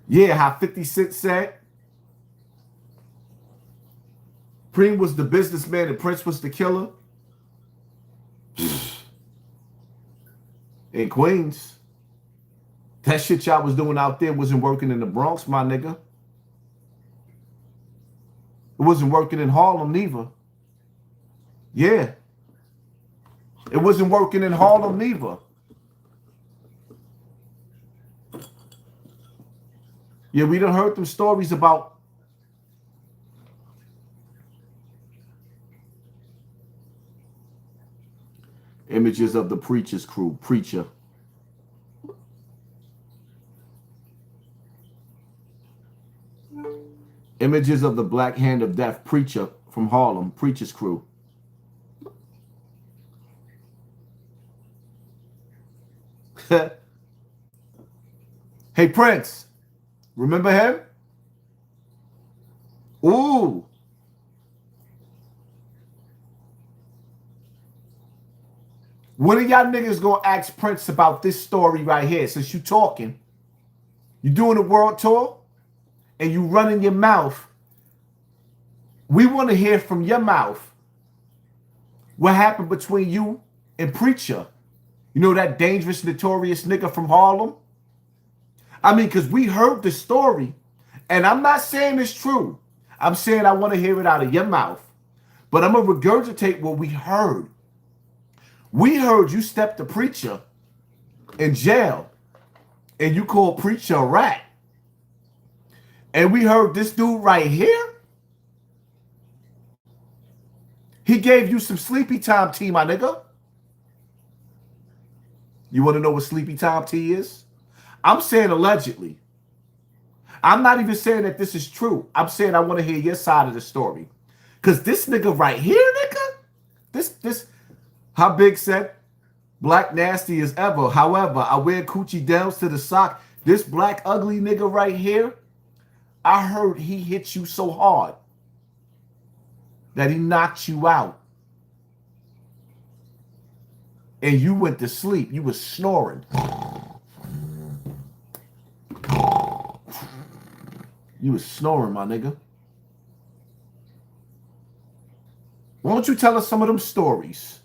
Yeah, how 50 Cent said. Preem was the businessman and Prince was the killer. In Queens. That shit y'all was doing out there wasn't working in the Bronx, my nigga. It wasn't working in Harlem neither. Yeah. It wasn't working in Harlem neither. Yeah, we done heard them stories about images of the preacher's crew. Preacher. Images of the Black Hand of Death. Preacher from Harlem. Preacher's crew. Hey, Prince. Remember him? Ooh. When are y'all niggas gonna ask Prince about this story right here? Since you talking, you doing a world tour, and you running your mouth. We want to hear from your mouth what happened between you and Preacher. You know that dangerous, notorious nigga from Harlem? I mean, because we heard the story, and I'm not saying it's true. I'm saying I want to hear it out of your mouth. But I'm going to regurgitate what we heard. We heard you stepped the Preacher in jail, and you called Preacher a rat. And we heard this dude right here. He gave you some sleepy time tea, my nigga. You want to know what sleepy time tea is? I'm saying allegedly. I'm not even saying that this is true. I'm saying I want to hear your side of the story. Because this nigga right here, nigga, this, how Big said, black nasty as ever. However, I wear coochie downs to the sock. This black ugly nigga right here, I heard he hit you so hard that he knocked you out. And you went to sleep. You was snoring. You was snoring, my nigga. Why don't you tell us some of them stories?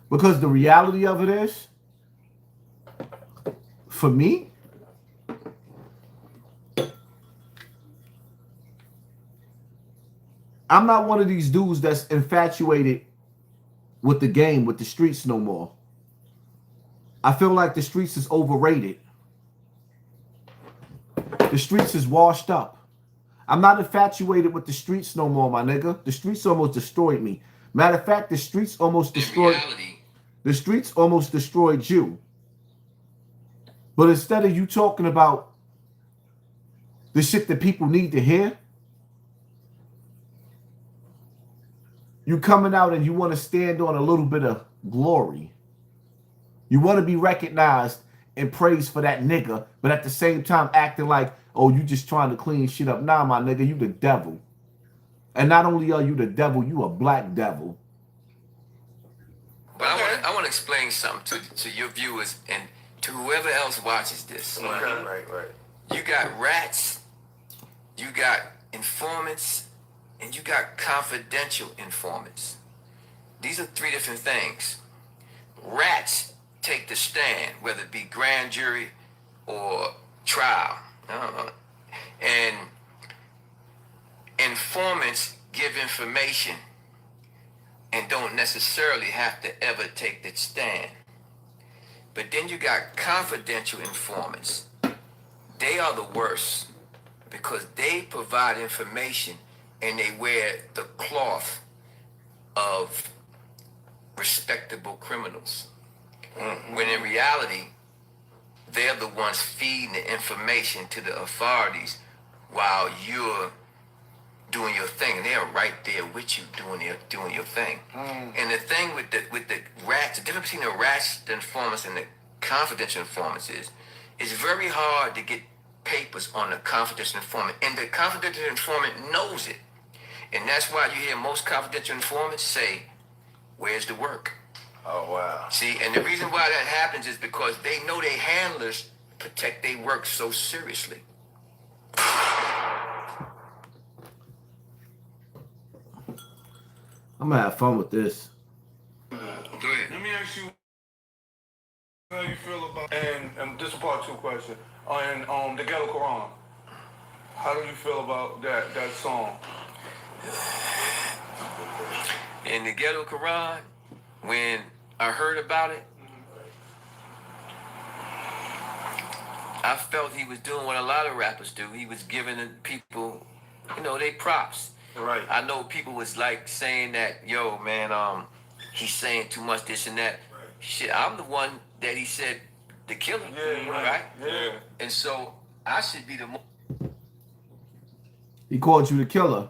Because the reality of it is, for me, I'm not one of these dudes that's infatuated with the game, with the streets no more. I feel like the streets is overrated. The streets is washed up. I'm not infatuated with the streets no more, my nigga. The streets almost destroyed me. Matter of fact, the streets almost destroyed. The streets almost destroyed you. But instead of you talking about The shit that people need to hear. You coming out and you want to stand on a little bit of glory. You want to be recognized and praised for that nigga, but at the same time acting like, oh, you just trying to clean shit up. Nah, my nigga, you the devil. And not only are you the devil, you a black devil. But I want to explain something to your viewers and to whoever else watches this. Right. You got rats, you got informants, and you got confidential informants. These are three different things. Rats take the stand, whether it be grand jury or trial. And informants give information and don't necessarily have to ever take the stand. But then you got confidential informants. They are the worst because they provide information and they wear the cloth of respectable criminals. When in reality, they're the ones feeding the information to the authorities while you're doing your thing, and they're right there with you doing your thing. And the thing with the rats, the difference between the rats, the informants, and the confidential informants is, it's very hard to get papers on the confidential informant, and the confidential informant knows it. And that's why you hear most confidential informants say, "Where's the work?" Oh, wow. See, and the reason why that happens is because they know their handlers protect their work so seriously. I'm gonna have fun with this. Go ahead. Let me ask you how you feel about, and this is part 2 question, and the Ghetto Quran. How do you feel about that song? In the Ghetto Quran, when I heard about it, I felt he was doing what a lot of rappers do. He was giving the people, they props. Right. I know people was like saying that, yo, man, he's saying too much this and that. Right. Shit, I'm the one that he said the killer, right? Yeah. And so I should be the more. He called you the killer.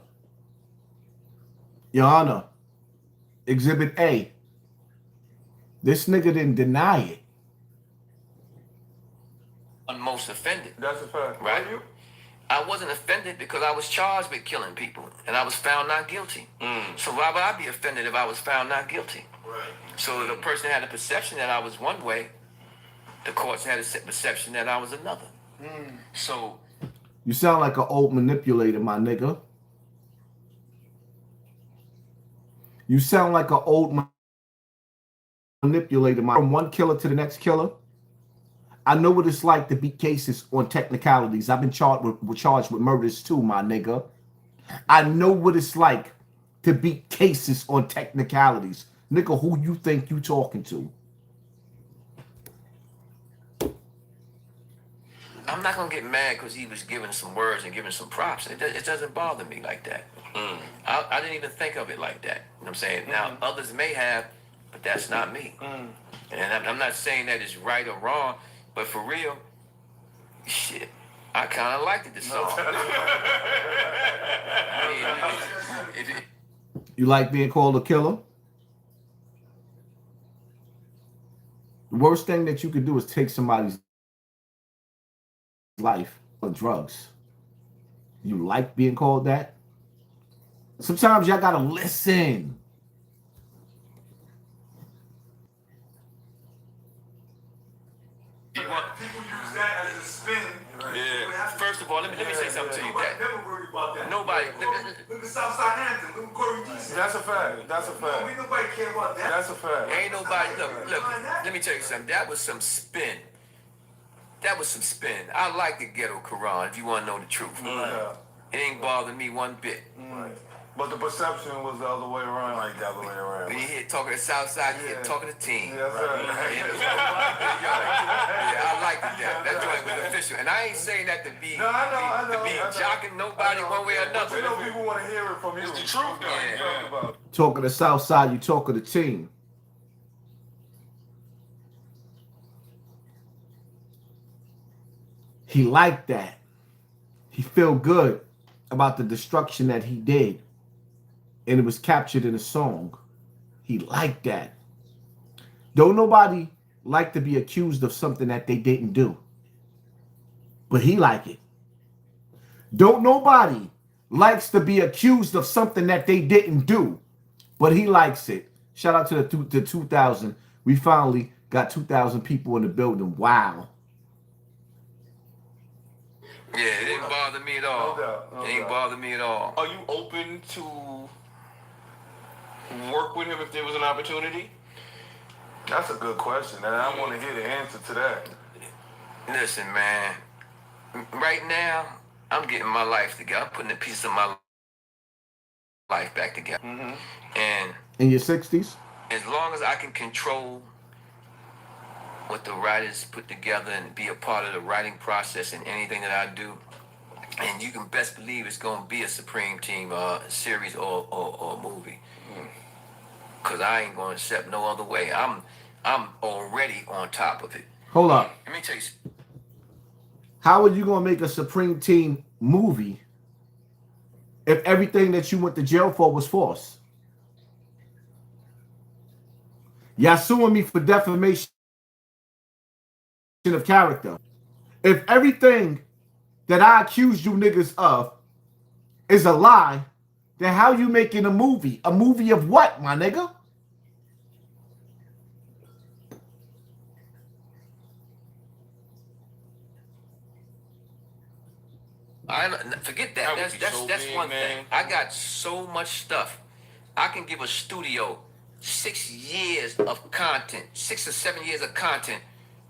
Your Honor, Exhibit A. This nigga didn't deny it. Most offended. That's a fact. Right? I wasn't offended because I was charged with killing people and I was found not guilty. So why would I be offended if I was found not guilty? Right. So the person had a perception that I was one way, the courts had a perception that I was another. So you sound like an old manipulator, my nigga. You sound like an old manipulator, from one killer to the next killer. I know what it's like to beat cases on technicalities. I've been charged with murders too, my nigga. I know what it's like to beat cases on technicalities. Nigga, who you think you talking to? I'm not gonna get mad because he was giving some words and giving some props. It doesn't bother me like that. I didn't even think of it like that. You know what I'm saying? Now, others may have, but that's not me. And I'm not saying that it's right or wrong, but for real, shit, I kind of liked the song. You like being called a killer? The worst thing that you could do is take somebody's life or drugs. You like being called that? Sometimes y'all gotta listen. People use that as a spin. Yeah. First of all, let me say something to you. Nobody never worried about that. Nobody. Look at Southside Hampton. Look at Corey Deason. That's a fact. That's a fact. Ain't nobody care about that. That's a fact. Ain't nobody. Look. Let me tell you something. That was some spin. That was some spin. I like the Ghetto Quran. If you want to know the truth, it ain't bothering me one bit. But the perception was the other way around. Like the other way around. When you hear talking to Southside, you hear talking to team. Yes, sir. Yeah, I like that. That joint was official, and I ain't saying that to be jocking nobody one way or another. But you know people want to hear it from you. It's the truth, though. Yeah. Talking to Southside, you talking to team. He liked that. He felt good about the destruction that he did, and it was captured in a song. He liked that. Don't nobody like to be accused of something that they didn't do, but he like it. Don't nobody likes to be accused of something that they didn't do, but he likes it. Shout out to the 2,000. We finally got 2,000 people in the building. Wow. Yeah, it didn't bother me at all. No doubt, no It ain't doubt. bother me at all. Are you open to work with him if there was an opportunity? That's a good question, and I want to hear the answer to that. Listen, man. Right now, I'm getting my life together. I'm putting a piece of my life back together. And In your 60s? as long as I can control what the writers put together and be a part of the writing process in anything that I do, and you can best believe it's going to be a Supreme Team series or movie. Because I ain't going to accept no other way. I'm already on top of it. Hold up. Let me tell you something. How are you going to make a Supreme Team movie if everything that you went to jail for was false? Y'all suing me for defamation of character. If everything that I accused you niggas of is a lie, then how you making a movie? A movie of what, my nigga? Forget that. That would be That's so big, one man. thing. I got so much stuff. I can give a studio 6 years of content, 6 or 7 years of content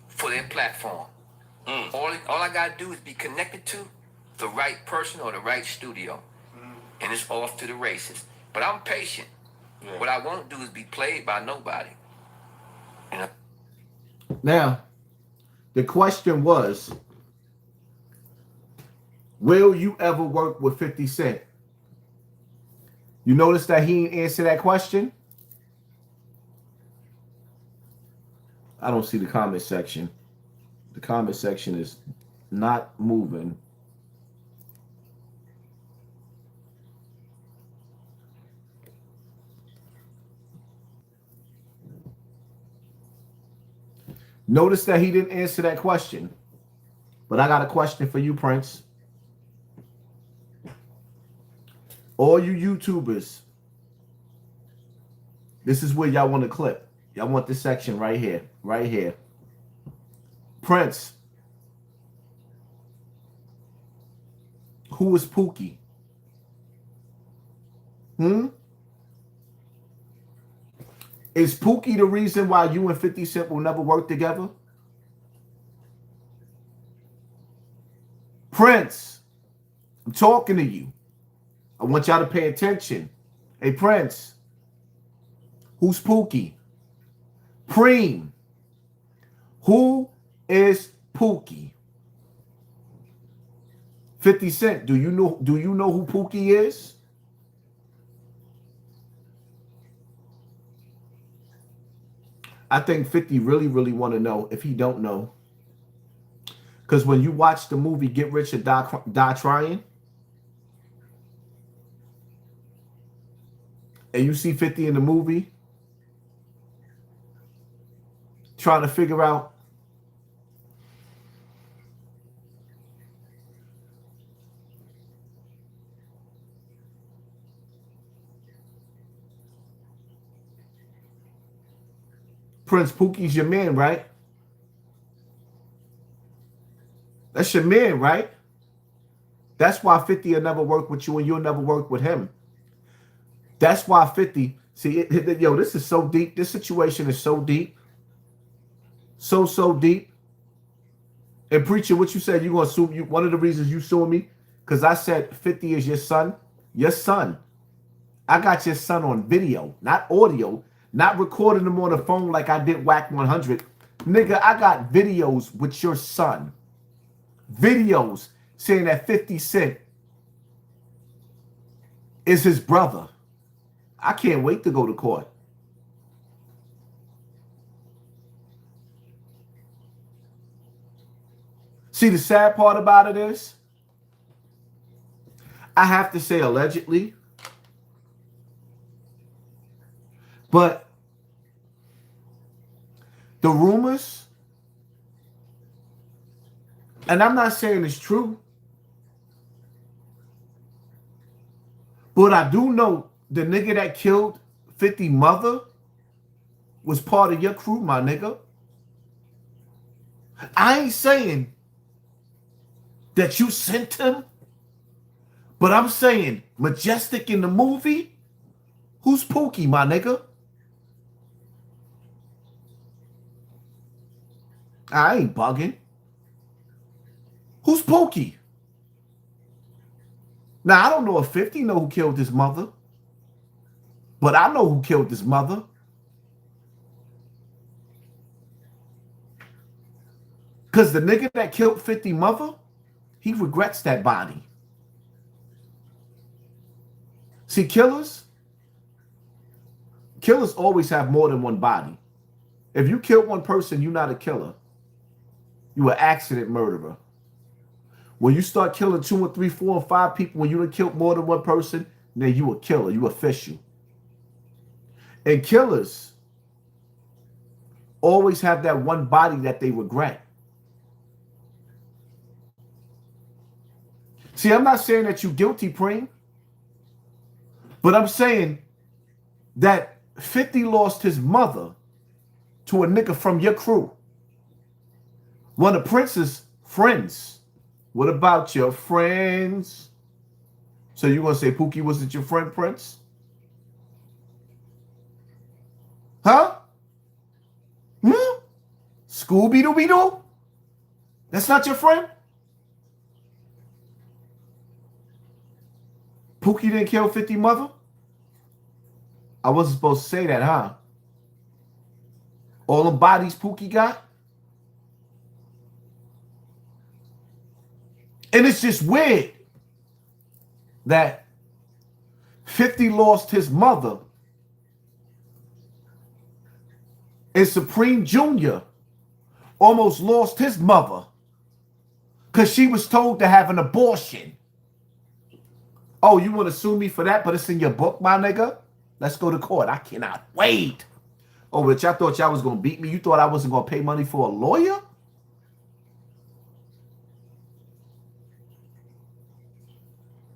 for their platform. All I gotta do is be connected to the right person or the right studio, and it's off to the races. But I'm patient. Yeah. What I won't do is be played by nobody. You know? Now, the question was, will you ever work with 50 Cent? You notice that he didn't answer that question? I don't see the comment section. The comment section is not moving. Notice that he didn't answer that question. But I got a question for you, Prince. All you YouTubers, this is where y'all want to clip. Y'all want this section right here. Right here. Prince. Who is Pookie? Is Pookie the reason why you and 50 Cent will never work together? Prince, I'm talking to you. I want y'all to pay attention. Hey, Prince, who's Pookie? Preem, who is Pookie? 50 Cent, do you know who Pookie is? I think 50 really want to know if he don't know. Because when you watch the movie Get Rich or Die Trying, and you see 50 in the movie trying to figure out Prince, Pookie's your man, right? That's your man, right? That's why 50 will never work with you and you'll never work with him. That's why 50, see, yo, this is so deep. This situation is so deep. So deep. And Preacher, what you said, you going to sue you. One of the reasons you suing me, because I said 50 is your son. Your son. I got your son on video, not audio, not recording him on the phone like I did Wack 100. Nigga, I got videos with your son. Videos saying that 50 Cent is his brother. I can't wait to go to court. See, the sad part about it is I have to say allegedly. But the rumors, and I'm not saying it's true, but I do know the nigga that killed 50 mother was part of your crew, my nigga. I ain't saying that you sent him, but I'm saying Majestic in the movie, who's Pookie, my nigga? I ain't bugging. Who's Pookie? Now, I don't know if 50 know who killed his mother, but I know who killed his mother. Because the nigga that killed 50 mother, he regrets that body. See, killers always have more than one body. If you kill one person, you're not a killer. You're an accident murderer. When you start killing 2 or 3, 4, and 5 people, when you done killed more than one person, then you a killer. You official. And killers always have that one body that they regret. See, I'm not saying that you guilty, Preem, but I'm saying that 50 lost his mother to a nigga from your crew. One of Prince's friends. What about your friends? So you gonna say Pookie wasn't your friend, Prince? Huh? Scooby-Dooby-Doo? That's not your friend? Pookie didn't kill 50 mother? I wasn't supposed to say that, huh? All them bodies Pookie got? And it's just weird that 50 lost his mother and Supreme Jr. almost lost his mother because she was told to have an abortion. Oh, you want to sue me for that, but it's in your book, my nigga? Let's go to court. I cannot wait. Oh, but y'all thought y'all was going to beat me? You thought I wasn't going to pay money for a lawyer?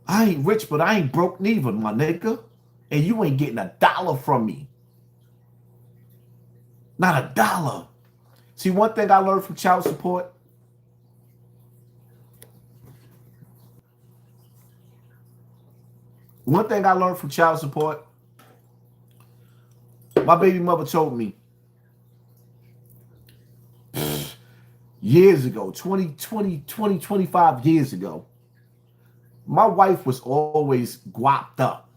I ain't rich, but I ain't broke neither, my nigga. And you ain't getting $1 from me. Not $1. See, one thing I learned from child support. One thing I learned from child support. My baby mother told me years ago, 25 years ago, my wife was always guapped up.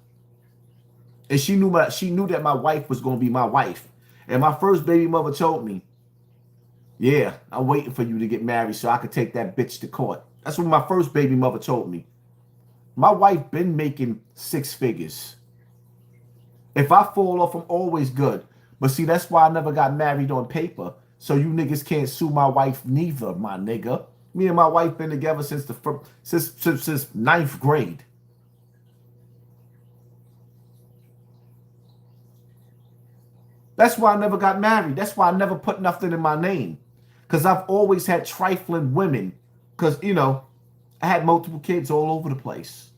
And she knew that my wife was going to be my wife. And my first baby mother told me, yeah, I'm waiting for you to get married so I could take that bitch to court. That's what my first baby mother told me. My wife been making 6 figures. If I fall off, I'm always good. But see, that's why I never got married on paper. So you niggas can't sue my wife neither, my nigga. Me and my wife been together since since 9th grade. That's why I never got married. That's why I never put nothing in my name. Because I've always had trifling women. Because, you know, I had multiple kids all over the place.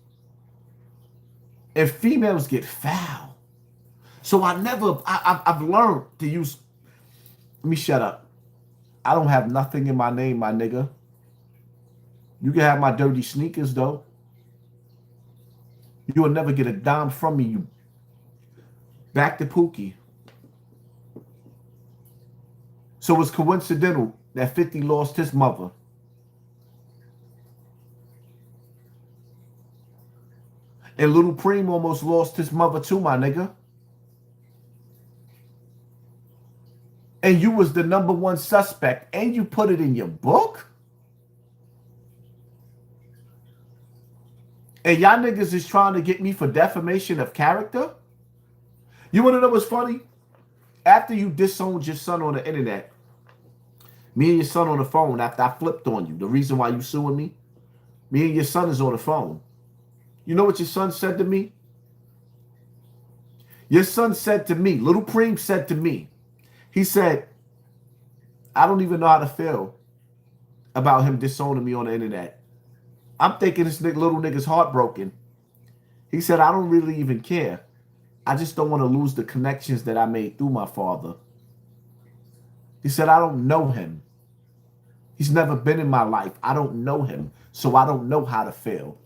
And females get foul. So I've learned to use, let me shut up. I don't have nothing in my name, my nigga. You can have my dirty sneakers, though. You will never get a dime from me, you. Back to Pookie. So it's coincidental that 50 lost his mother. And Little Preem almost lost his mother too, my nigga. And you was the #1 suspect, and you put it in your book? And y'all niggas is trying to get me for defamation of character? You want to know what's funny? After you disowned your son on the internet, me and your son on the phone after I flipped on you, the reason why you suing me, me and your son is on the phone. You know what your son said to me? Your son said to me, Little Preem said to me, he said, I don't even know how to feel about him disowning me on the internet. I'm thinking this little nigga's heartbroken. He said, I don't really even care. I just don't want to lose the connections that I made through my father. He said, I don't know him. He's never been in my life. I don't know him, so I don't know how to feel.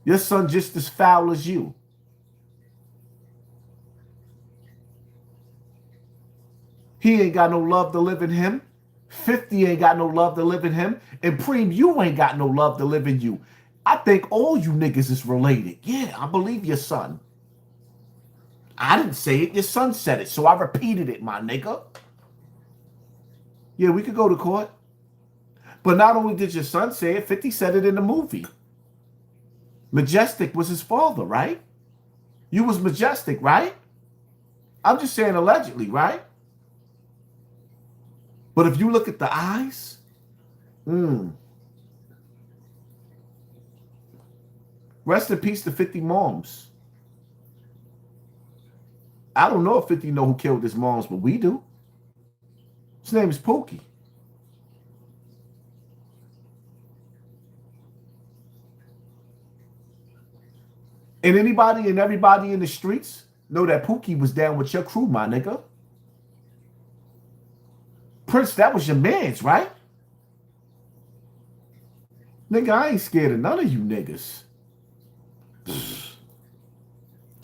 Your son just as foul as you. He ain't got no love to live in him. 50 ain't got no love to live in him. And Preem, you ain't got no love to live in you. I think all you niggas is related. Yeah, I believe your son. I didn't say it. Your son said it, so I repeated it, my nigga. Yeah, we could go to court. But not only did your son say it, 50 said it in the movie. Majestic was his father, right? You was Majestic, right? I'm just saying allegedly, right? But if you look at the eyes, rest in peace to 50 moms. I don't know if 50 know who killed his moms, but we do. His name is Pookie. And anybody and everybody in the streets know that Pookie was down with your crew, my nigga. Prince, that was your mans, right? Nigga, I ain't scared of none of you niggas.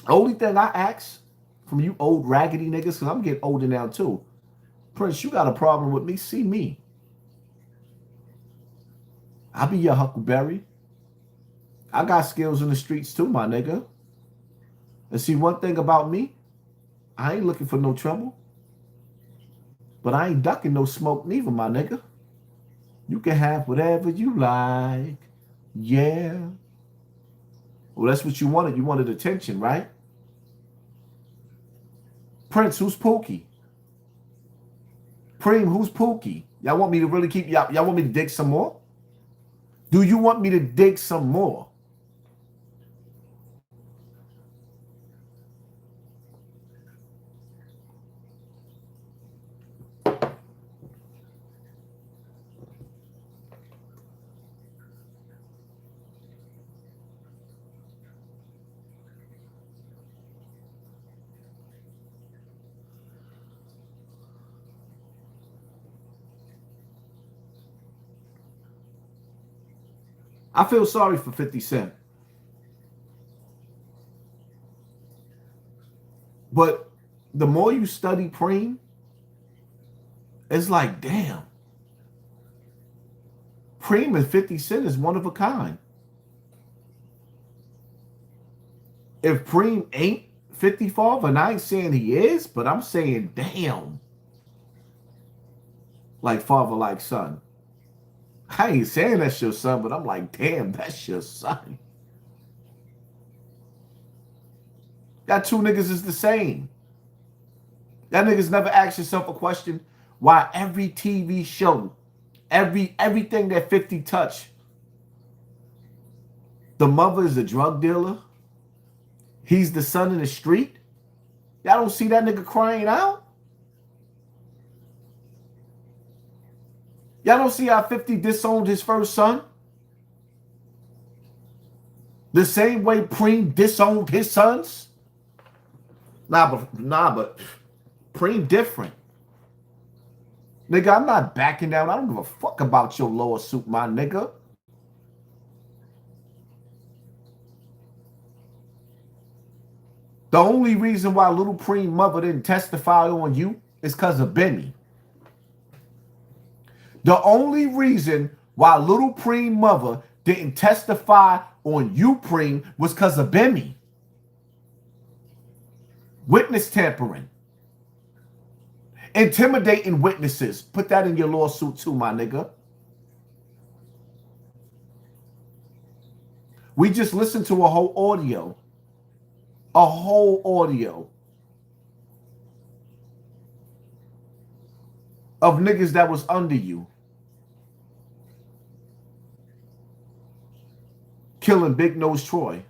Only thing I ask from you old raggedy niggas, because I'm getting older now too. Prince, you got a problem with me? See me. I'll be your Huckleberry. I got skills in the streets too, my nigga. And see, one thing about me, I ain't looking for no trouble. But I ain't ducking no smoke neither, my nigga. You can have whatever you like. Yeah. Well, that's what you wanted. You wanted attention, right? Prince, who's Pookie? Preem, who's Pookie? Y'all want me to really keep y'all want me to dig some more? Do you want me to dig some more? I feel sorry for 50 Cent. But the more you study Preem, it's like, damn. Preem and 50 Cent is one of a kind. If Preem ain't 50 father, and I ain't saying he is, but I'm saying, damn. Like father, like son. I ain't saying that's your son, but I'm like, damn, that's your son. Y'all two niggas is the same. Y'all niggas never ask yourself a question why every TV show, everything that 50 touch, the mother is a drug dealer. He's the son in the street. Y'all don't see that nigga crying out? Y'all don't see how 50 disowned his first son? The same way Preem disowned his sons? Nah, but Preem different. Nigga, I'm not backing down. I don't give a fuck about your lawsuit, my nigga. The only reason why little Preem mother didn't testify on you is because of Benny. The only reason why little Preem mother didn't testify on you, Preem, was because of Benny. Witness tampering. Intimidating witnesses. Put that in your lawsuit too, my nigga. We just listened to a whole audio. A whole audio of niggas that was under you. killing Big Nose Troy.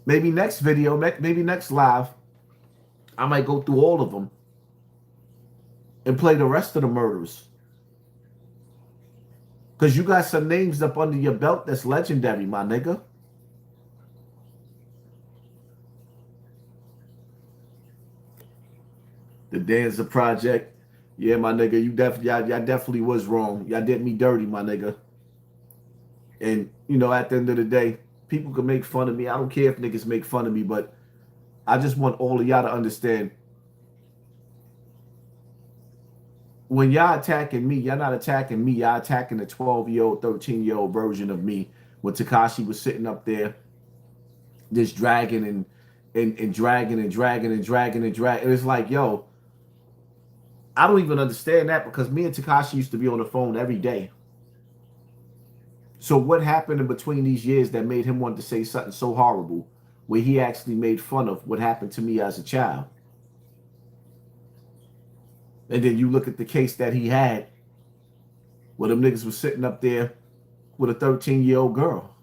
Maybe next video, maybe next live, I might go through all of them and play the rest of the murders. Because you got some names up under your belt that's legendary, my nigga. The Danza Project. Yeah, my nigga, y'all definitely was wrong. Y'all did me dirty, my nigga. And, you know, at the end of the day, people can make fun of me. I don't care if niggas make fun of me, but I just want all of y'all to understand. When y'all attacking me, y'all not attacking me. Y'all attacking the 12-year-old, 13-year-old version of me when Tekashi was sitting up there just dragging and dragging. And it's like, yo, I don't even understand that because me and Tekashi used to be on the phone every day. So what happened in between these years that made him want to say something so horrible where he actually made fun of what happened to me as a child? And then you look at the case that he had where them niggas was sitting up there with a 13-year-old girl.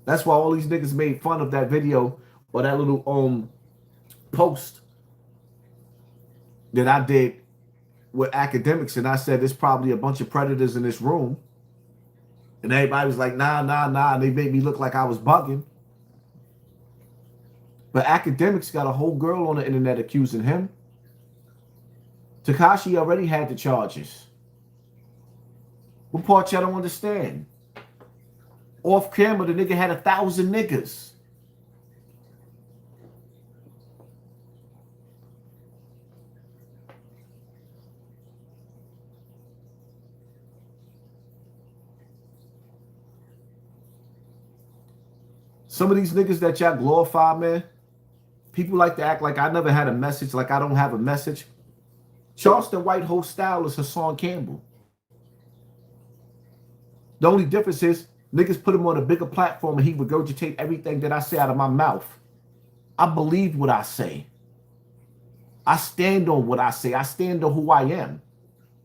That's why all these niggas made fun of that video or that little post that I did with academics, and I said there's probably a bunch of predators in this room. And everybody was like, nah. And they made me look like I was bugging. But academics got a whole girl on the internet accusing him. Tekashi already had the charges. What part y'all don't understand? Off camera, the nigga had 1,000 niggas. Some of these niggas that y'all glorify, man, people like to act like I never had a message, like I don't have a message. Charleston White whole style is Hassan Campbell. The only difference is niggas put him on a bigger platform and he regurgitate everything that I say out of my mouth. I believe what I say. I stand on what I say. I stand on who I am.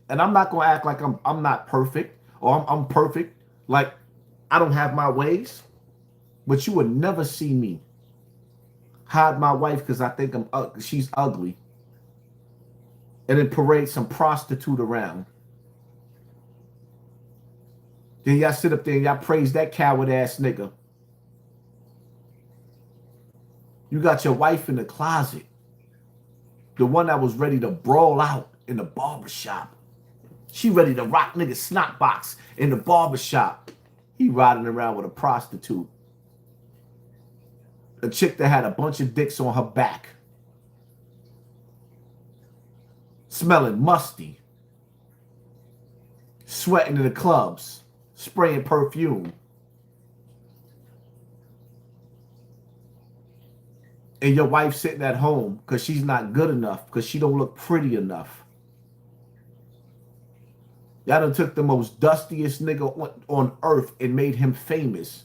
And I'm not going to act like I'm not perfect or I'm perfect. Like I don't have my ways. But you would never see me hide my wife because I think she's ugly. And then parade some prostitute around. Then y'all sit up there and y'all praise that coward ass nigga. You got your wife in the closet. The one that was ready to brawl out in the barbershop. She ready to rock nigga snot box in the barbershop. He riding around with a prostitute. A chick that had a bunch of dicks on her back. Smelling musty. Sweating in the clubs. Spraying perfume. And your wife sitting at home because she's not good enough, because she don't look pretty enough. Y'all done took the most dustiest nigga on earth and made him famous.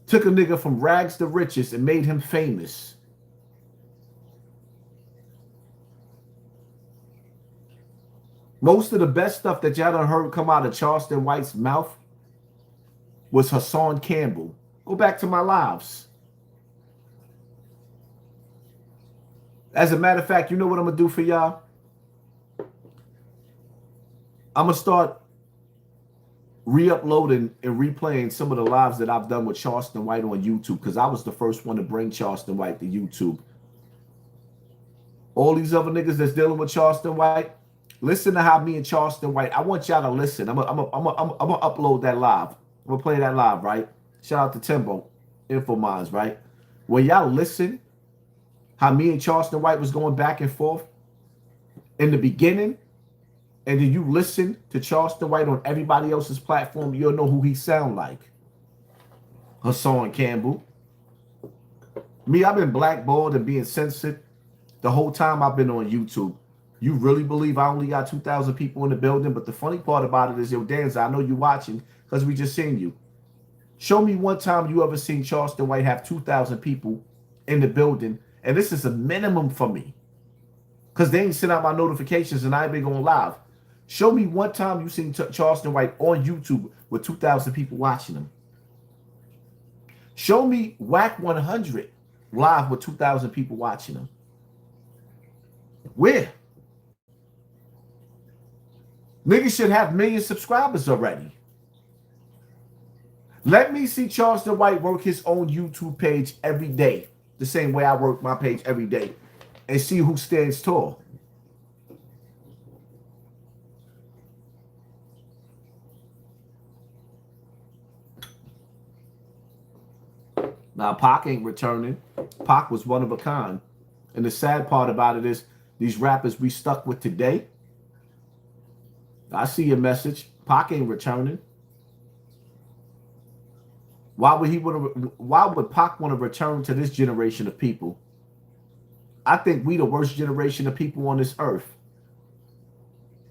Took a nigga from rags to riches and made him famous. Most of the best stuff that y'all done heard come out of Charleston White's mouth was Hassan Campbell. Go back to my lives. As a matter of fact, you know what I'm going to do for y'all? I'm going to start re-uploading and replaying some of the lives that I've done with Charleston White on YouTube, because I was the first one to bring Charleston White to YouTube. All these other niggas that's dealing with Charleston White, listen to how me and Charleston White, I want y'all to listen. I'm gonna upload that live. I'm gonna play that live, right? Shout out to Timbo, Infominds, right? When y'all listen, how me and Charleston White was going back and forth in the beginning, and then you listen to Charleston White on everybody else's platform, you'll know who he sound like. Hassan Campbell. Me, I've been blackballed and being censored the whole time I've been on YouTube. You really believe I only got 2,000 people in the building? But the funny part about it is, yo, Danza, I know you watching because we just seen you. Show me one time you ever seen Charleston White have 2,000 people in the building. And this is a minimum for me, because they ain't sent out my notifications and I ain't been going live. Show me one time you seen Charleston White on YouTube with 2,000 people watching him. Show me Wack 100 live with 2,000 people watching him. Where? Niggas should have million subscribers already. Let me see Charleston White work his own YouTube page every day, the same way I work my page every day, and see who stands tall. Now, Pac ain't returning. Pac was one of a kind. And the sad part about it is these rappers we stuck with today, I see your message. Pac ain't returning. Why would Pac want to return to this generation of people? I think we the worst generation of people on this earth.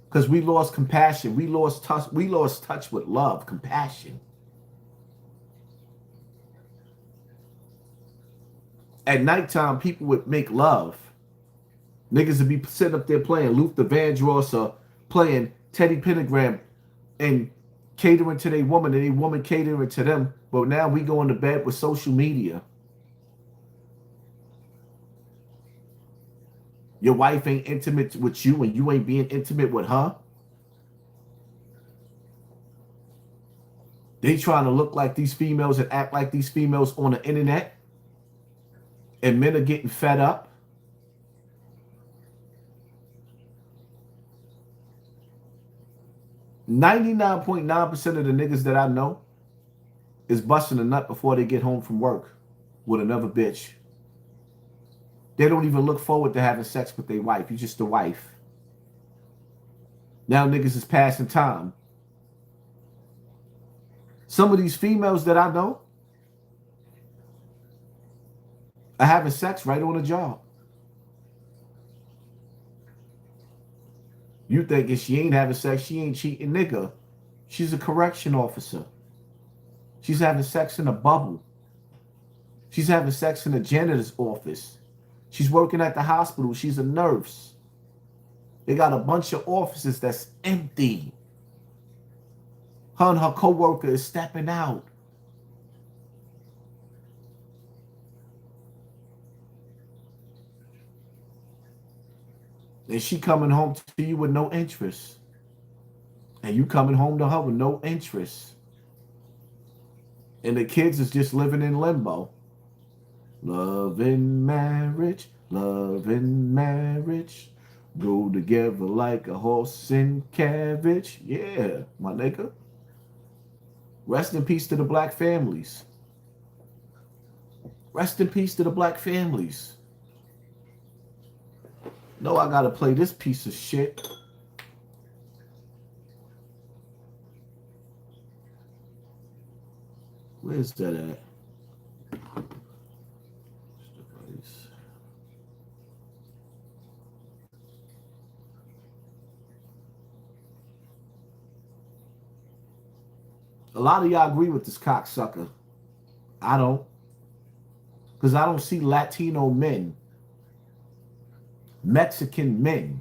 Because we lost compassion. We lost touch with love, compassion. At nighttime, people would make love. Niggas would be sitting up there playing Luther Vandross or playing Teddy Pendergram and catering to their woman and their woman catering to them. But now we going to bed with social media. Your wife ain't intimate with you and you ain't being intimate with her. They trying to look like these females and act like these females on the internet. And men are getting fed up. .9% of the niggas that I know is busting a nut before they get home from work with another bitch. They don't even look forward to having sex with their wife. You're just a wife. Now niggas is passing time. Some of these females that I know are having sex right on the job. You thinking she ain't having sex, she ain't cheating, nigga. She's a correction officer. She's having sex in a bubble. She's having sex in the janitor's office. She's working at the hospital. She's a nurse. They got a bunch of offices that's empty. Her and her co-worker is stepping out. And she coming home to you with no interest. And you coming home to her with no interest. And the kids is just living in limbo. Love and marriage, love and marriage. Go together like a horse and carriage. Yeah, my nigga. Rest in peace to the black families. Rest in peace to the black families. No, I gotta play this piece of shit. Where's that at? A lot of y'all agree with this cocksucker. I don't. Because I don't see Latino men, Mexican men,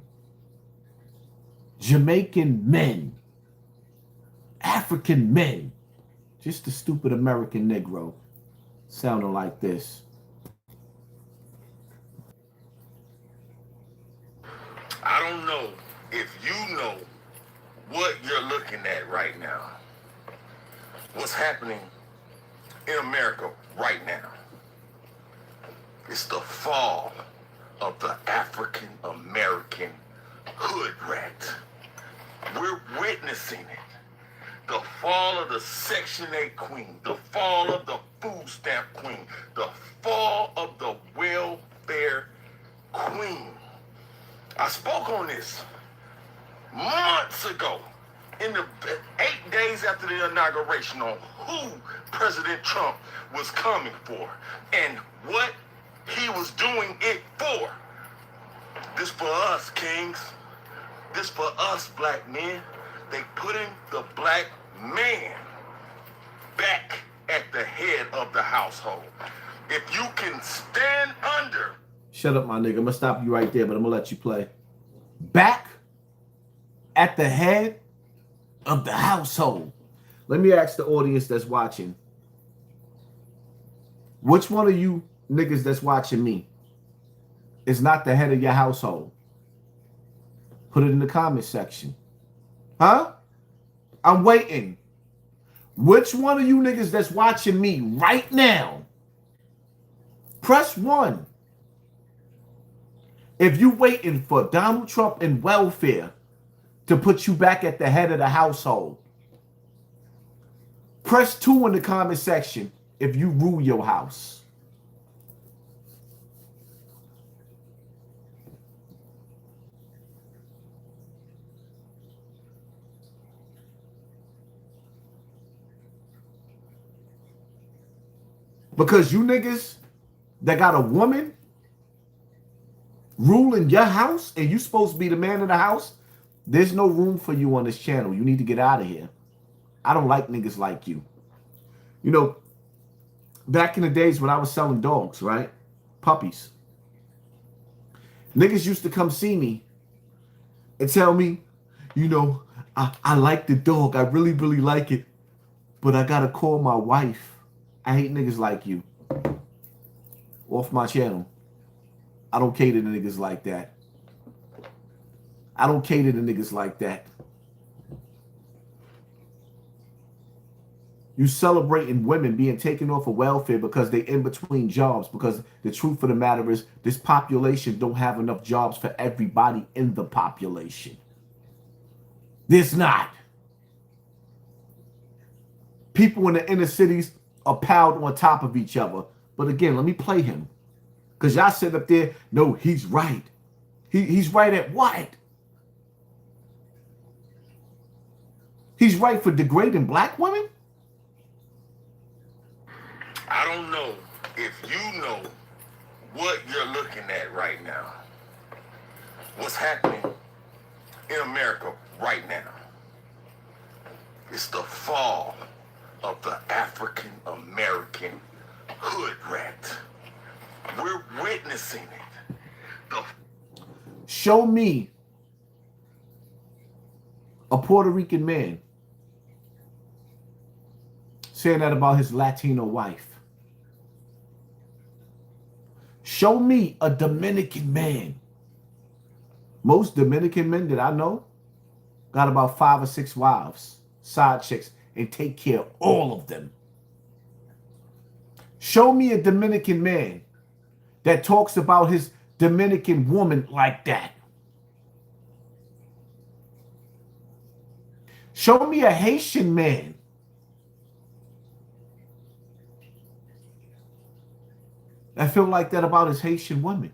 Jamaican men, African men. Just a stupid American Negro sounding like this. I don't know if you know what you're looking at right now. What's happening in America right now? It's the fall of the African American hood rat. We're witnessing it. The fall of the Section 8 queen, the fall of the food stamp queen, the fall of the welfare queen. I spoke on this months ago, in the 8 days after the inauguration, on who President Trump was coming for and what he was doing it for. This for us, kings. This for us, black men. They putting the black man back at the head of the household. If you can stand under. Shut up, my nigga. I'm gonna stop you right there, but I'm gonna let you play. Back at the head of the household. Let me ask the audience that's watching. Which one of you niggas that's watching me is not the head of your household? Put it in the comment section. Huh? I'm waiting. Which one of you niggas that's watching me right now? Press 1. If you waiting for Donald Trump and welfare to put you back at the head of the household. Press 2 in the comment section if you rule your house. Because you niggas that got a woman ruling your house and you supposed to be the man of the house, there's no room for you on this channel. You need to get out of here. I don't like niggas like you. You know, back in the days when I was selling dogs, right? Puppies. Niggas used to come see me and tell me, you know, I like the dog. I really, really like it. But I got to call my wife. I hate niggas like you. Off my channel. I don't cater to niggas like that. I don't cater to niggas like that. You celebrating women being taken off of welfare because they in between jobs, because the truth of the matter is this population don't have enough jobs for everybody in the population. There's not. People in the inner cities are piled on top of each other. But again, let me play him. Because y'all sit up there, no, he's right. He's right at what? He's right for degrading black women? I don't know if you know what you're looking at right now. What's happening in America right now. It's the fall of the African American hood rat. We're witnessing it. Show me a Puerto Rican man saying that about his Latino wife. Show me a Dominican man. Most Dominican men that I know got about 5 or 6 wives, side chicks, and take care of all of them. Show me a Dominican man that talks about his Dominican woman like that. Show me a Haitian man that feel like that about his Haitian woman.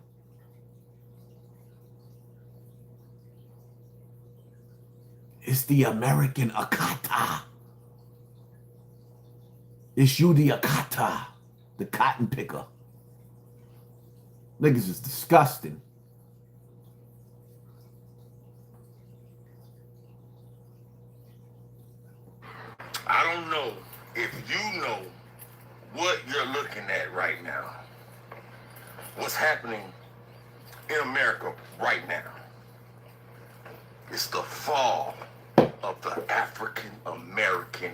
It's the American Akata. It's you, the Akata, the cotton picker. Niggas is disgusting. I don't know if you know what you're looking at right now. What's happening in America right now. It's the fall of the African American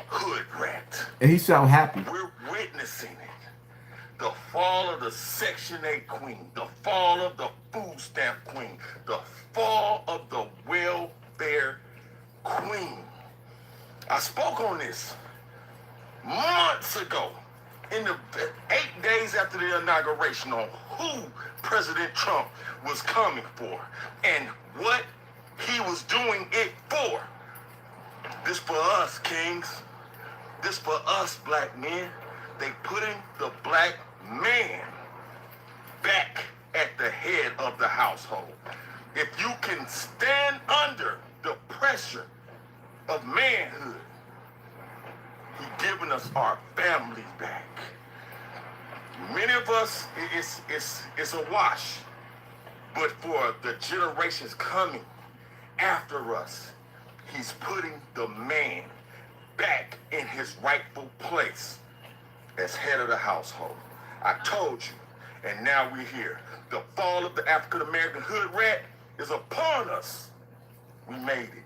hood rat. And he sound happy. We're witnessing it. The fall of the Section 8 queen, the fall of the food stamp queen, the fall of the welfare queen. I spoke on this months ago, in the 8 days after the inauguration, on who President Trump was coming for and what he was doing it for. This for us, kings. This for us, black men. They putting the black man back at the head of the household. If you can stand under the pressure of manhood, he's giving us our families back. Many of us, it's a wash. But for the generations coming after us, he's putting the man back in his rightful place as head of the household. I told you, and now we're here. The fall of the African American hood rat is upon us. We made it.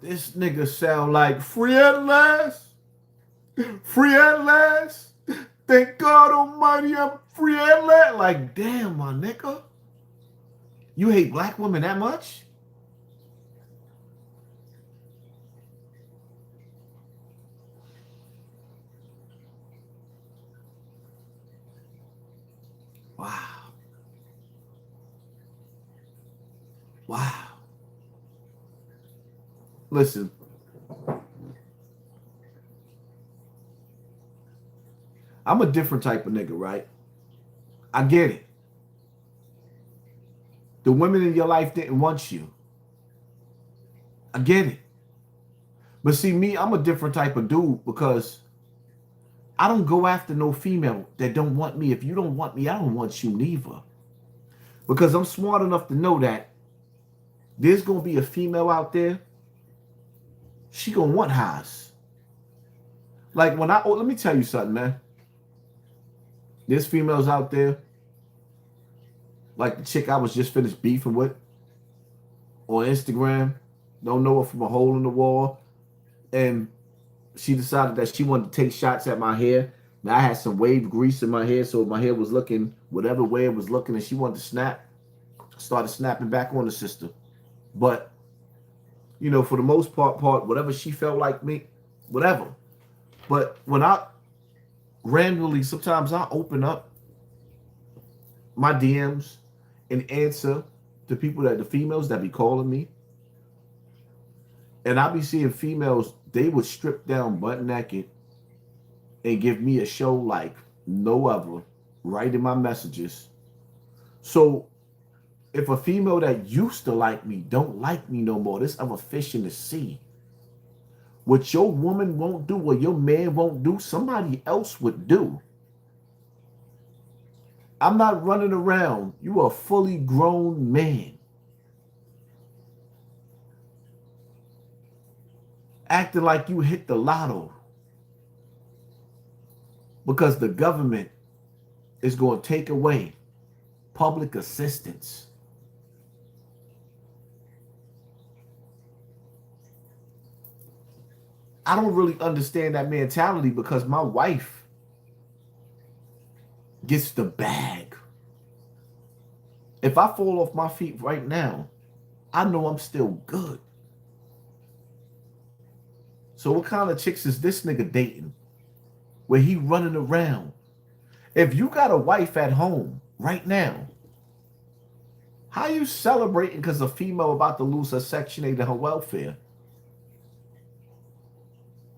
This nigga sound like free at last. Free at last. Thank God Almighty, I'm free at last. Like, damn, my nigga. You hate black women that much? Wow. Wow. Listen. I'm a different type of nigga, right? I get it. The women in your life didn't want you. I get it. But see, me, I'm a different type of dude because I don't go after no female that don't want me. If you don't want me, I don't want you neither. Because I'm smart enough to know that there's going to be a female out there, she going to want highs. Like when let me tell you something, man. There's females out there, like the chick I was just finished beefing with on Instagram, don't know her from a hole in the wall, and she decided that she wanted to take shots at my hair. Now I had some wave grease in my hair, so my hair was looking whatever way it was looking, and she wanted to snap. Started snapping back on the sister. But, you know, for the most part, whatever she felt like me, whatever. But when I randomly, sometimes I open up my DMs and answer to people the females that be calling me. And I be seeing females, they would strip down butt naked and give me a show like no other, right in my messages. So if a female that used to like me don't like me no more, there's other fish in the sea. What your woman won't do, what your man won't do, somebody else would do. I'm not running around. You are a fully grown man, acting like you hit the lotto because the government is going to take away public assistance. I don't really understand that mentality because my wife gets the bag. If I fall off my feet right now, I know I'm still good. So what kind of chicks is this nigga dating where he running around? If you got a wife at home right now, how you celebrating because a female about to lose her Section 8 and her welfare?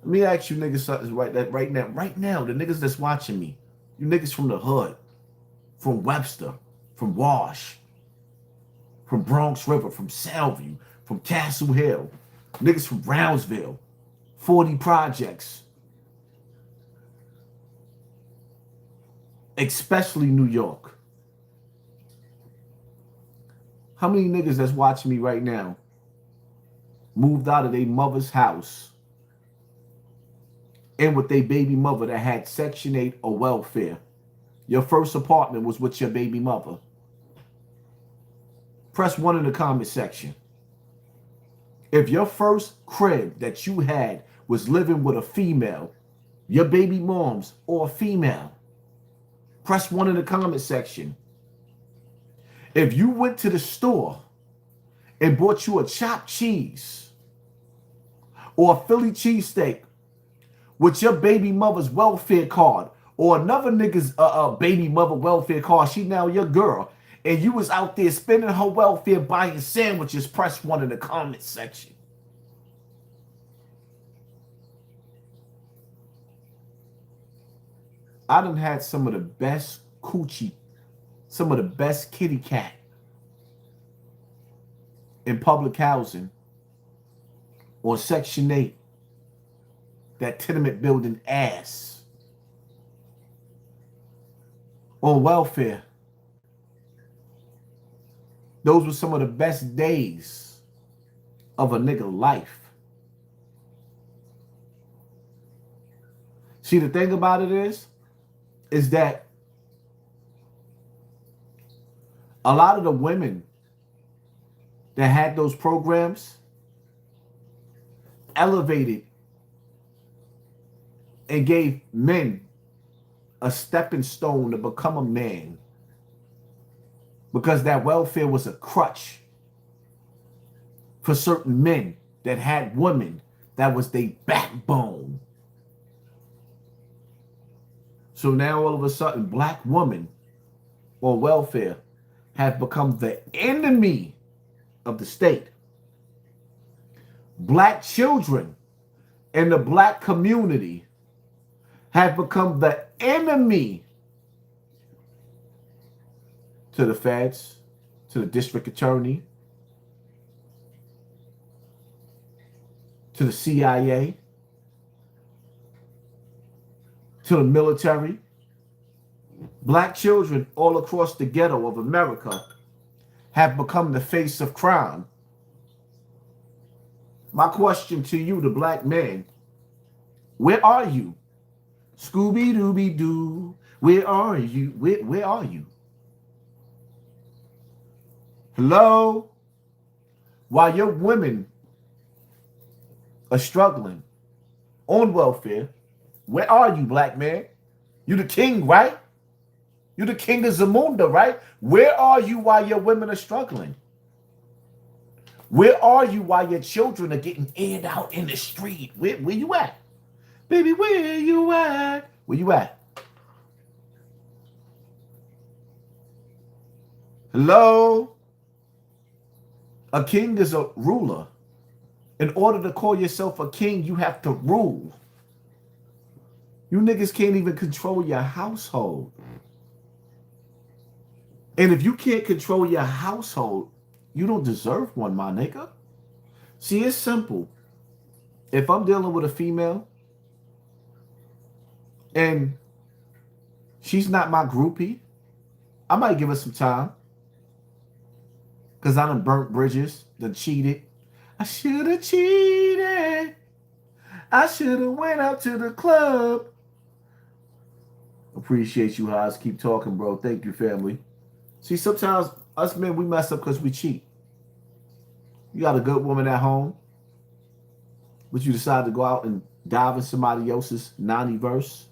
Let me ask you niggas something right now, the niggas that's watching me, you niggas from the hood, from Webster, from Wash, from Bronx River, from Salview, from Castle Hill, niggas from Brownsville, 40 projects, especially New York. How many niggas that's watching me right now moved out of their mother's house and with their baby mother that had Section 8 or welfare? Your first apartment was with your baby mother. Press 1 in the comment section. If your first crib that you had was living with a female, your baby mom's or a female, press 1 in the comment section. If you went to the store and bought you a chopped cheese or a Philly cheesesteak with your baby mother's welfare card or another nigga's baby mother welfare card, she now your girl, and you was out there spending her welfare buying sandwiches, press 1 in the comment section. I done had some of the best coochie, some of the best kitty cat in public housing on Section 8, that tenement building ass, on welfare. Those were some of the best days of a nigga life. See, the thing about it is that A lot of the women that had those programs elevated and gave men a stepping stone to become a man, because that welfare was a crutch for certain men that had women that was their backbone. So now all of a sudden, black women on welfare have become the enemy of the state. Black children in the black community have become the enemy to the feds, to the district attorney, to the CIA, to the military. Black children all across the ghetto of America have become the face of crime. My question to you, the black man, where are you? Scooby-Dooby-Doo, where are you? Where are you? Hello? While your women are struggling on welfare, where are you, black man? You the king, right? You the king of Zamunda, right? Where are you while your women are struggling? Where are you while your children are getting aired out in the street? Where you at? Baby, where you at? Where you at? Hello? A king is a ruler. In order to call yourself a king, you have to rule. You niggas can't even control your household. And if you can't control your household, you don't deserve one, my nigga. See, it's simple. If I'm dealing with a female and she's not my groupie, I might give her some time. Because I done burnt bridges, done cheated. I should have cheated. I should have went out to the club. Appreciate you, Haas. Keep talking, bro. Thank you, family. See, sometimes us men, we mess up because we cheat. You got a good woman at home, but you decide to go out and dive in somebody else's 90 verse.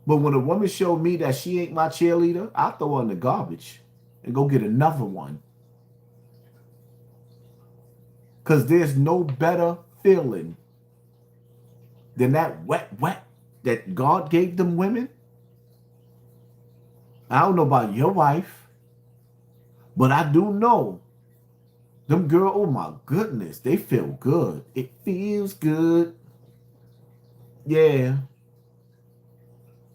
But when a woman showed me that she ain't my cheerleader, I throw her in the garbage and go get another one. Because there's no better feeling than that wet that God gave them women. I don't know about your wife, but I do know them girl, oh my goodness, they feel good. It feels good. Yeah.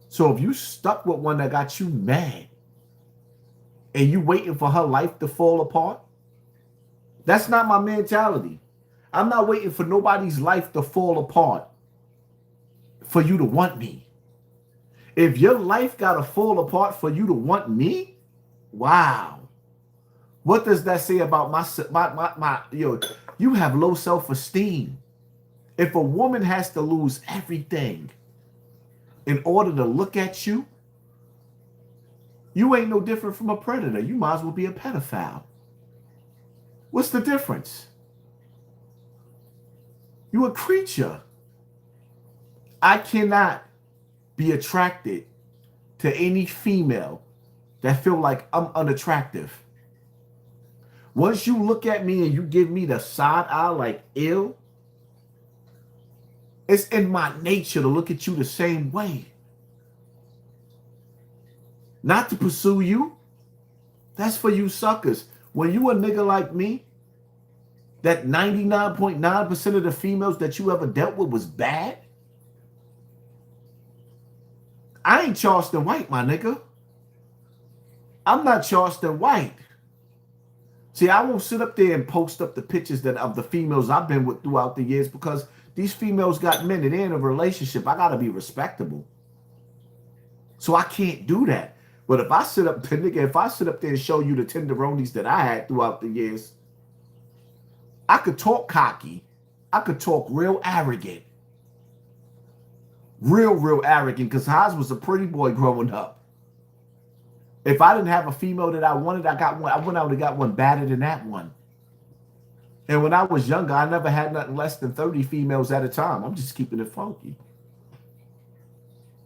So if you stuck with one that got you mad and you waiting for her life to fall apart, that's not my mentality. I'm not waiting for nobody's life to fall apart for you to want me. If your life got to fall apart for you to want me, wow. What does that say about my you have low self-esteem. If a woman has to lose everything in order to look at you, you ain't no different from a predator. You might as well be a pedophile. What's the difference? You a creature. I cannot be attracted to any female that feel like I'm unattractive. Once you look at me and you give me the side eye like ill, it's in my nature to look at you the same way. Not to pursue you. That's for you suckers. When you a nigga like me, that 99.9% of the females that you ever dealt with was bad, I ain't Charleston White, my nigga. I'm not Charleston White. See, I won't sit up there and post up the pictures of the females I've been with throughout the years, because these females got men and they're in a relationship. I got to be respectable. So I can't do that. But if I sit up there and show you the tenderonis that I had throughout the years, I could talk cocky. I could talk real arrogant. Real arrogant, because Haas was a pretty boy growing up. If I didn't have a female that I wanted, I got one. I went out and got one better than that one. And when I was younger, I never had nothing less than 30 females at a time. I'm just keeping it funky.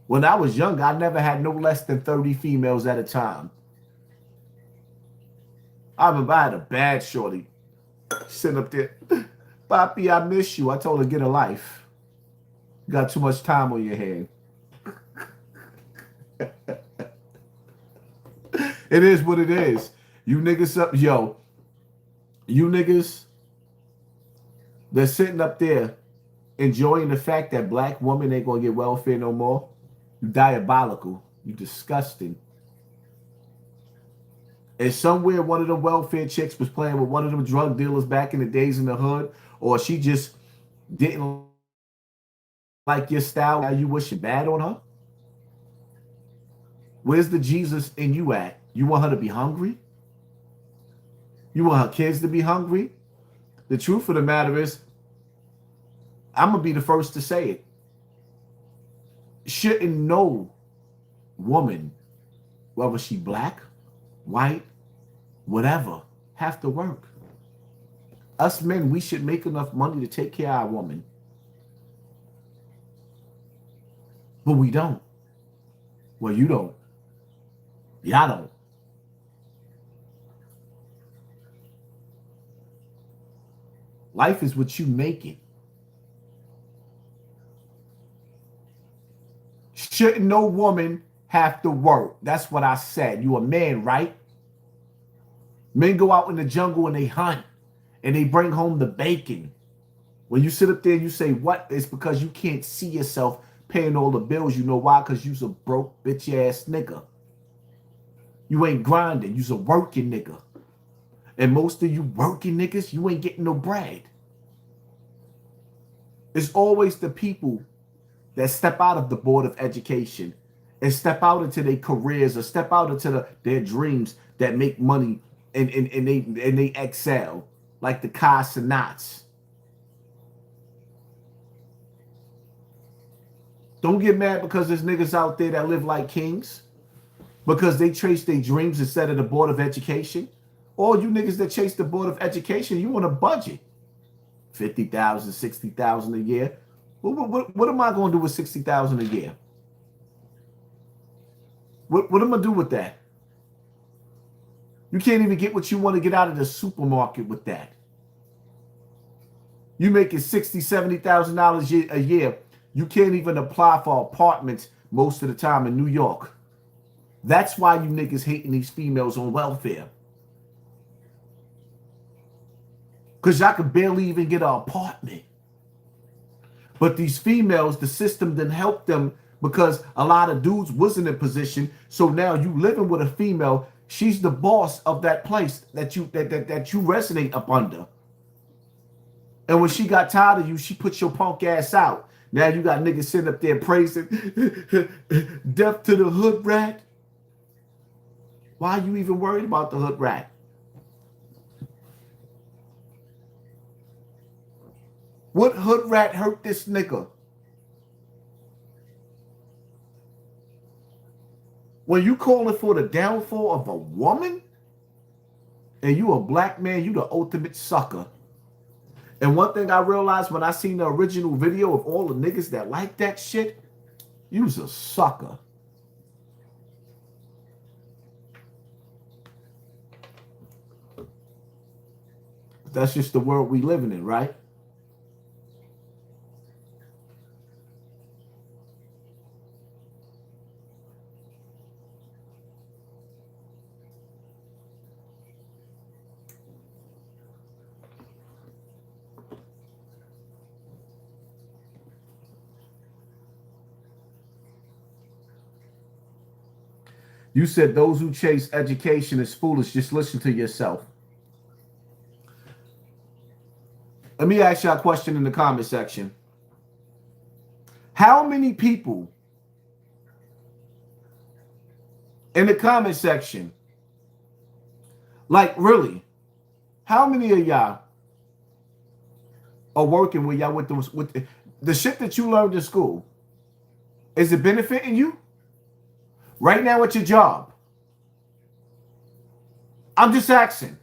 When I was younger, I never had no less than 30 females at a time. I remember I had a bad shorty sitting up there. Papi, I miss you. I told her, get a life. You got too much time on your hands. It is what it is. You niggas up, yo. You niggas that's sitting up there enjoying the fact that black women ain't gonna get welfare no more. You diabolical. You disgusting. And somewhere one of the welfare chicks was playing with one of them drug dealers back in the days in the hood, or she just didn't like your style. Now you wishing bad on her? Where's the Jesus in you at? You want her to be hungry? You want her kids to be hungry? The truth of the matter is, I'm going to be the first to say it. Shouldn't no woman, whether she black, white, whatever, have to work. Us men, we should make enough money to take care of our woman. But we don't. Well, you don't. Y'all don't. Life is what you make it. Shouldn't no woman have to work? That's what I said. You a man, right? Men go out in the jungle and they hunt and they bring home the bacon. When you sit up there and you say, what? It's because you can't see yourself paying all the bills. You know why? Because you's a broke bitch ass nigga. You ain't grinding. You's a working nigga. And most of you working niggas, you ain't getting no bread. It's always the people that step out of the board of education and step out into their careers or step out into their dreams that make money and they excel, like the Hassan. Don't get mad because there's niggas out there that live like kings because they chase their dreams instead of the board of education. All you niggas that chase the board of education, you want a budget. 50,000, 60,000 a year. What am I going to do with 60,000 a year? What am I going to do with that? You can't even get what you want to get out of the supermarket with that. You making $60,000, $70,000 a year. You can't even apply for apartments most of the time in New York. That's why you niggas hating these females on welfare. Because y'all can barely even get an apartment. But these females, the system didn't help them because a lot of dudes wasn't in position. So now you living with a female. She's the boss of that place that you resonate up under. And when she got tired of you, she put your punk ass out. Now you got niggas sitting up there praising death to the hood rat. Why are you even worried about the hood rat? What hood rat hurt this nigga? When you calling for the downfall of a woman and you a black man, you the ultimate sucker. And one thing I realized when I seen the original video of all the niggas that like that shit, you's a sucker. That's just the world we living in, right? You said those who chase education is foolish. Just listen to yourself. Let me ask you a question in the comment section. How many people in the comment section, like really, how many of y'all are working where y'all with the shit that you learned in school? Is it benefiting you? Right now at your job, I'm just asking.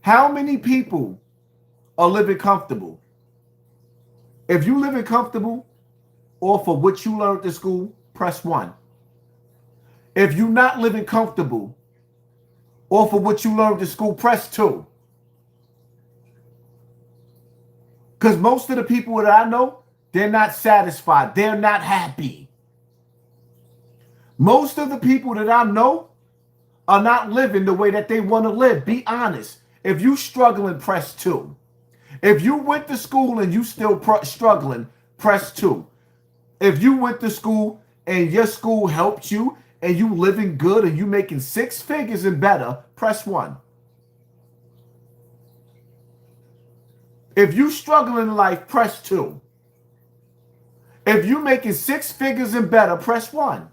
How many people are living comfortable? If you living comfortable off of what you learned in school, press 1. If you're not living comfortable off of what you learned in school, press 2. Because most of the people that I know, they're not satisfied. They're not happy. Most of the people that I know are not living the way that they want to live. Be honest. If you struggling, press 2. If you went to school and you still struggling, press 2. If you went to school and your school helped you and you living good and you making 6 figures and better, press 1. If you struggling in life, press 2. If you making 6 figures and better, press 1.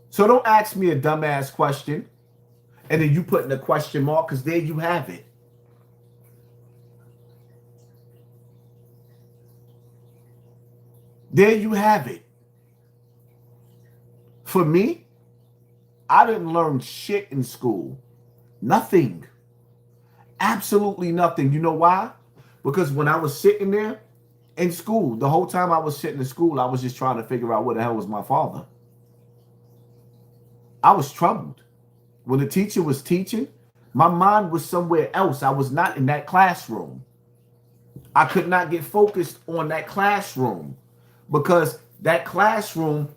So don't ask me a dumbass question and then you put in a question mark, because there you have it. There you have it. For me, I didn't learn shit in school. Nothing. Absolutely nothing. You know why? Because when I was sitting there in school, the whole time I was sitting in school, I was just trying to figure out what the hell was my father. I was troubled. When the teacher was teaching, my mind was somewhere else. I was not in that classroom. I could not get focused on that classroom because that classroom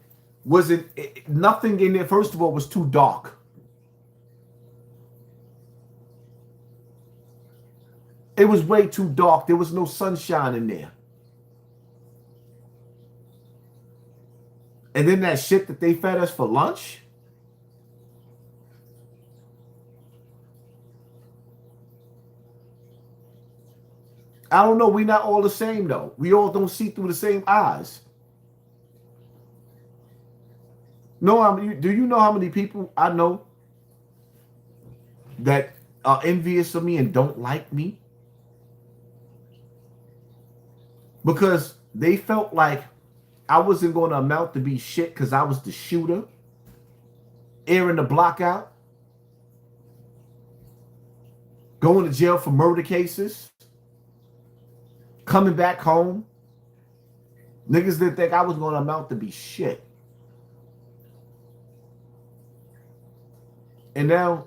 wasn't, nothing in there, first of all, was too dark. It was way too dark. There was no sunshine in there. And then that shit that they fed us for lunch. I don't know. We're not all the same, though. We all don't see through the same eyes. No, do you know how many people I know that are envious of me and don't like me? Because they felt like I wasn't going to amount to be shit because I was the shooter, airing the block out, going to jail for murder cases, coming back home. Niggas didn't think I was going to amount to be shit. And now,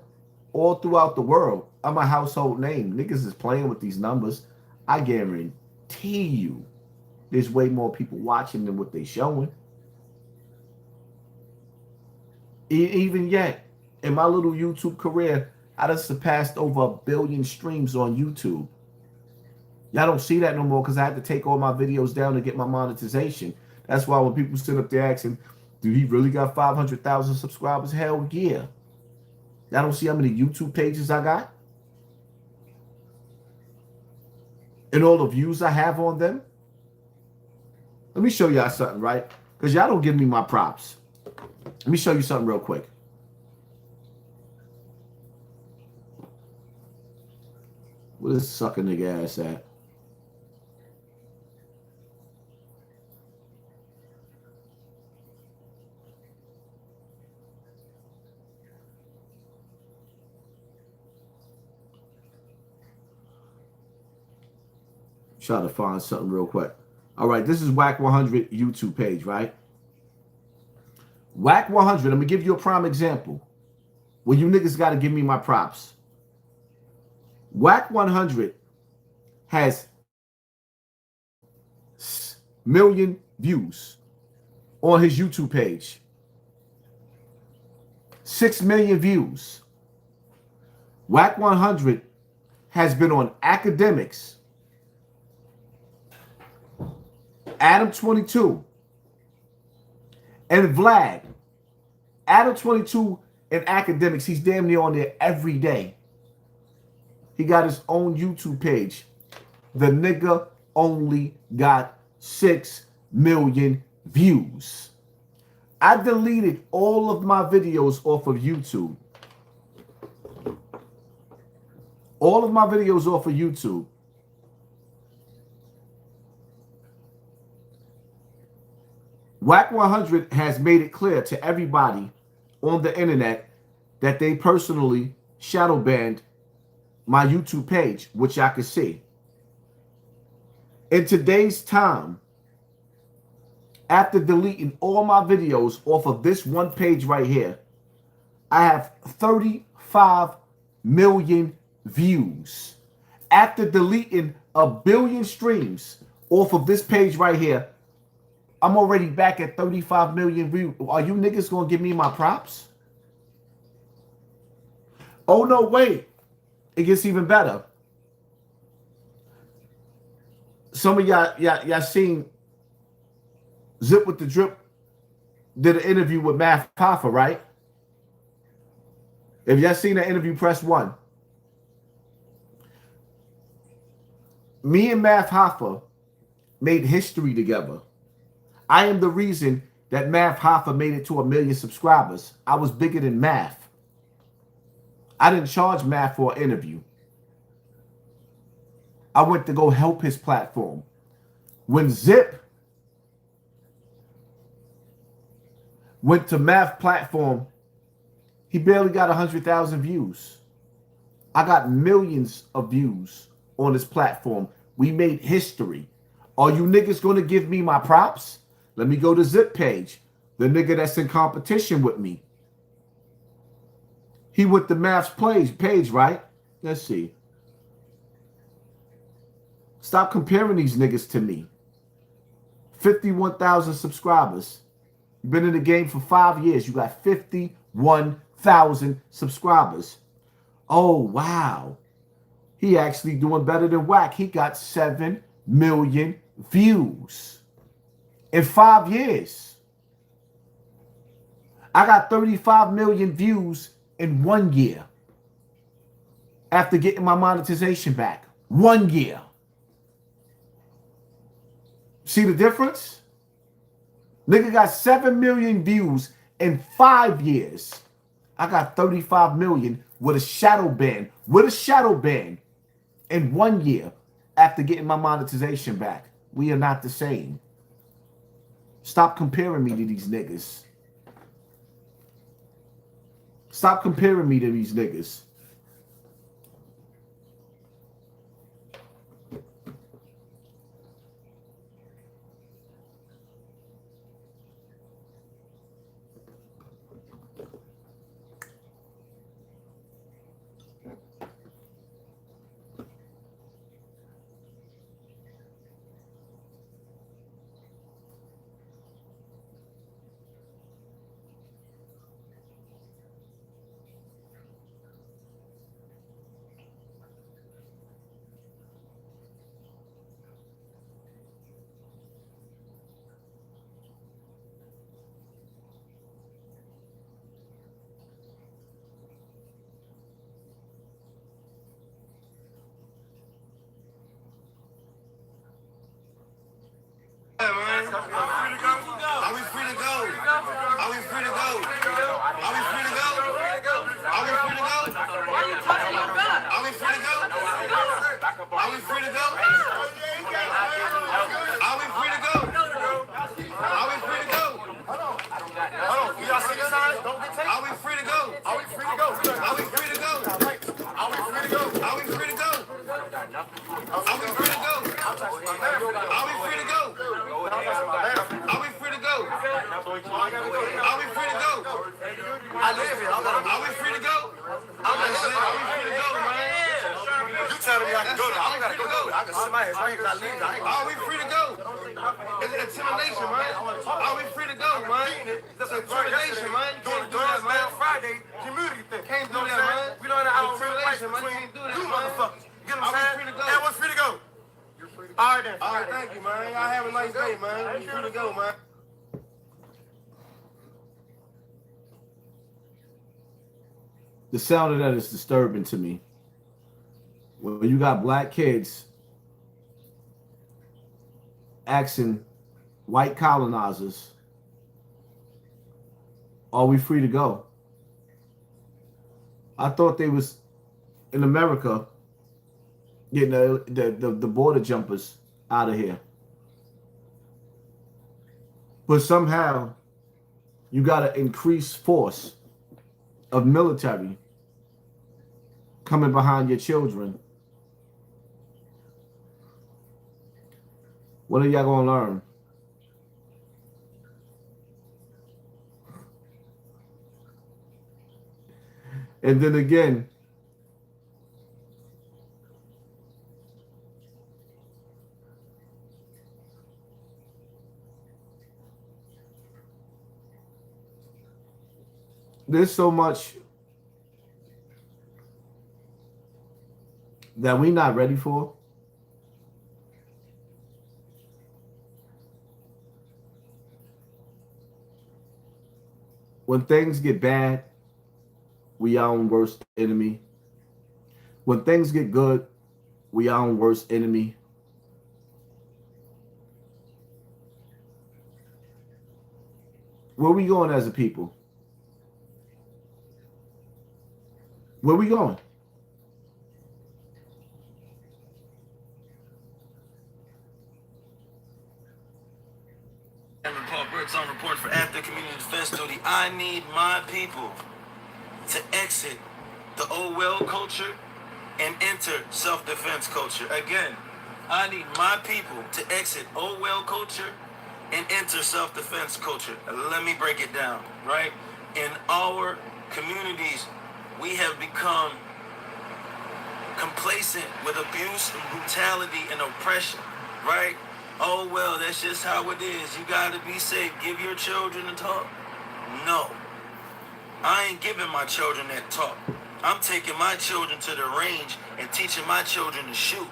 all throughout the world, I'm a household name. Niggas is playing with these numbers. I guarantee you, there's way more people watching than what they showing. Even yet, in my little YouTube career, I done surpassed over 1 billion streams on YouTube. Y'all don't see that no more because I had to take all my videos down to get my monetization. That's why when people sit up there asking, do he really got 500,000 subscribers? Hell yeah. Y'all don't see how many YouTube pages I got? And all the views I have on them? Let me show y'all something, right? Because y'all don't give me my props. Let me show you something real quick. Where this sucker nigga ass at? Try to find something real quick. All right, this is Wack 100 YouTube page, right? Wack 100, I'm going to give you a prime example. Well, you niggas got to give me my props. Wack 100 has million views on his YouTube page. 6 million views. Wack 100 has been on academics, Adam 22, and Vlad. Adam 22 and academics, he's damn near on there every day. He got his own YouTube page. The nigga only got 6 million views. I deleted all of my videos off of YouTube. All of my videos off of YouTube. Wack 100 has made it clear to everybody on the internet that they personally shadow banned my YouTube page, which I can see. In today's time, after deleting all my videos off of this one page right here, I have 35 million views. After deleting 1 billion streams off of this page right here, I'm already back at 35 million views. Are you niggas gonna give me my props? Oh no, wait. It gets even better. Some of y'all seen Zip with the Drip did an interview with Math Hoffa, right? If y'all seen that interview, press 1. Me and Math Hoffa made history together. I am the reason that Math Hoffa made it to 1 million subscribers. I was bigger than Math. I didn't charge Math for an interview. I went to go help his platform. When Zip went to Math platform, he barely got 100,000 views. I got millions of views on this platform. We made history. Are you niggas going to give me my props? Let me go to Zip page. The nigga that's in competition with me. He went to Math's page, right? Let's see. Stop comparing these niggas to me. 51,000 subscribers. You've been in the game for 5 years. You got 51,000 subscribers. Oh, wow. He actually doing better than Wack. He got 7 million views in 5 years. I got 35 million views in 1 year after getting my monetization back. 1 year. See the difference? Nigga got 7 million views in 5 years. I got 35 million with a shadow ban. With a shadow ban in 1 year after getting my monetization back. We are not the same. Stop comparing me to these niggas. Stop comparing me to these niggas. Are we free to go? Are we free to go? Are we free to go? Are we free to go? Are we free to go? Are we free to go? Are we free to go? Are we free to go? Are we free to go? Hold on. Y'all see this sign? Are we free to go? Are we free to go? Are we free to go? Are we free to go? Are we free to go? Are we free to go? Are we free to go? Are we free to go? Are we free to go? I live here. Are we free to go? Are we free to go, man? You telling me I can go there? I don't gotta go. I can sit my ass right here because I live here. Are we free to go? It's an intimidation, man. Are we free to go, man? That's an intimidation, man. You can't do that, man. Friday community thing. Can't do that, man. We don't have our intimidation, man. You can't do that, motherfuckers. You get what I'm saying? Everyone's free to go. All right, then. All right, thank you, man. Y'all have a nice day, man. You free to go, man. The sound of that is disturbing to me. When you got black kids asking white colonizers, are we free to go? I thought they was in America getting the border jumpers out of here. But somehow you got to increase force of military coming behind your children. What are y'all going to learn? And then again, there's so much that we're not ready for. When things get bad, we our own worst enemy. When things get good, we our own worst enemy. Where we going as a people? Where we going? Paul Burks on report for After Community Defense Duty. I need my people to exit the old well culture and enter self-defense culture. Again, I need my people to exit old well culture and enter self-defense culture. Let me break it down, right? In our communities, we have become complacent with abuse and brutality and oppression, right? Oh, well, that's just how it is. You got to be safe. Give your children a talk. No. I ain't giving my children that talk. I'm taking my children to the range and teaching my children to shoot.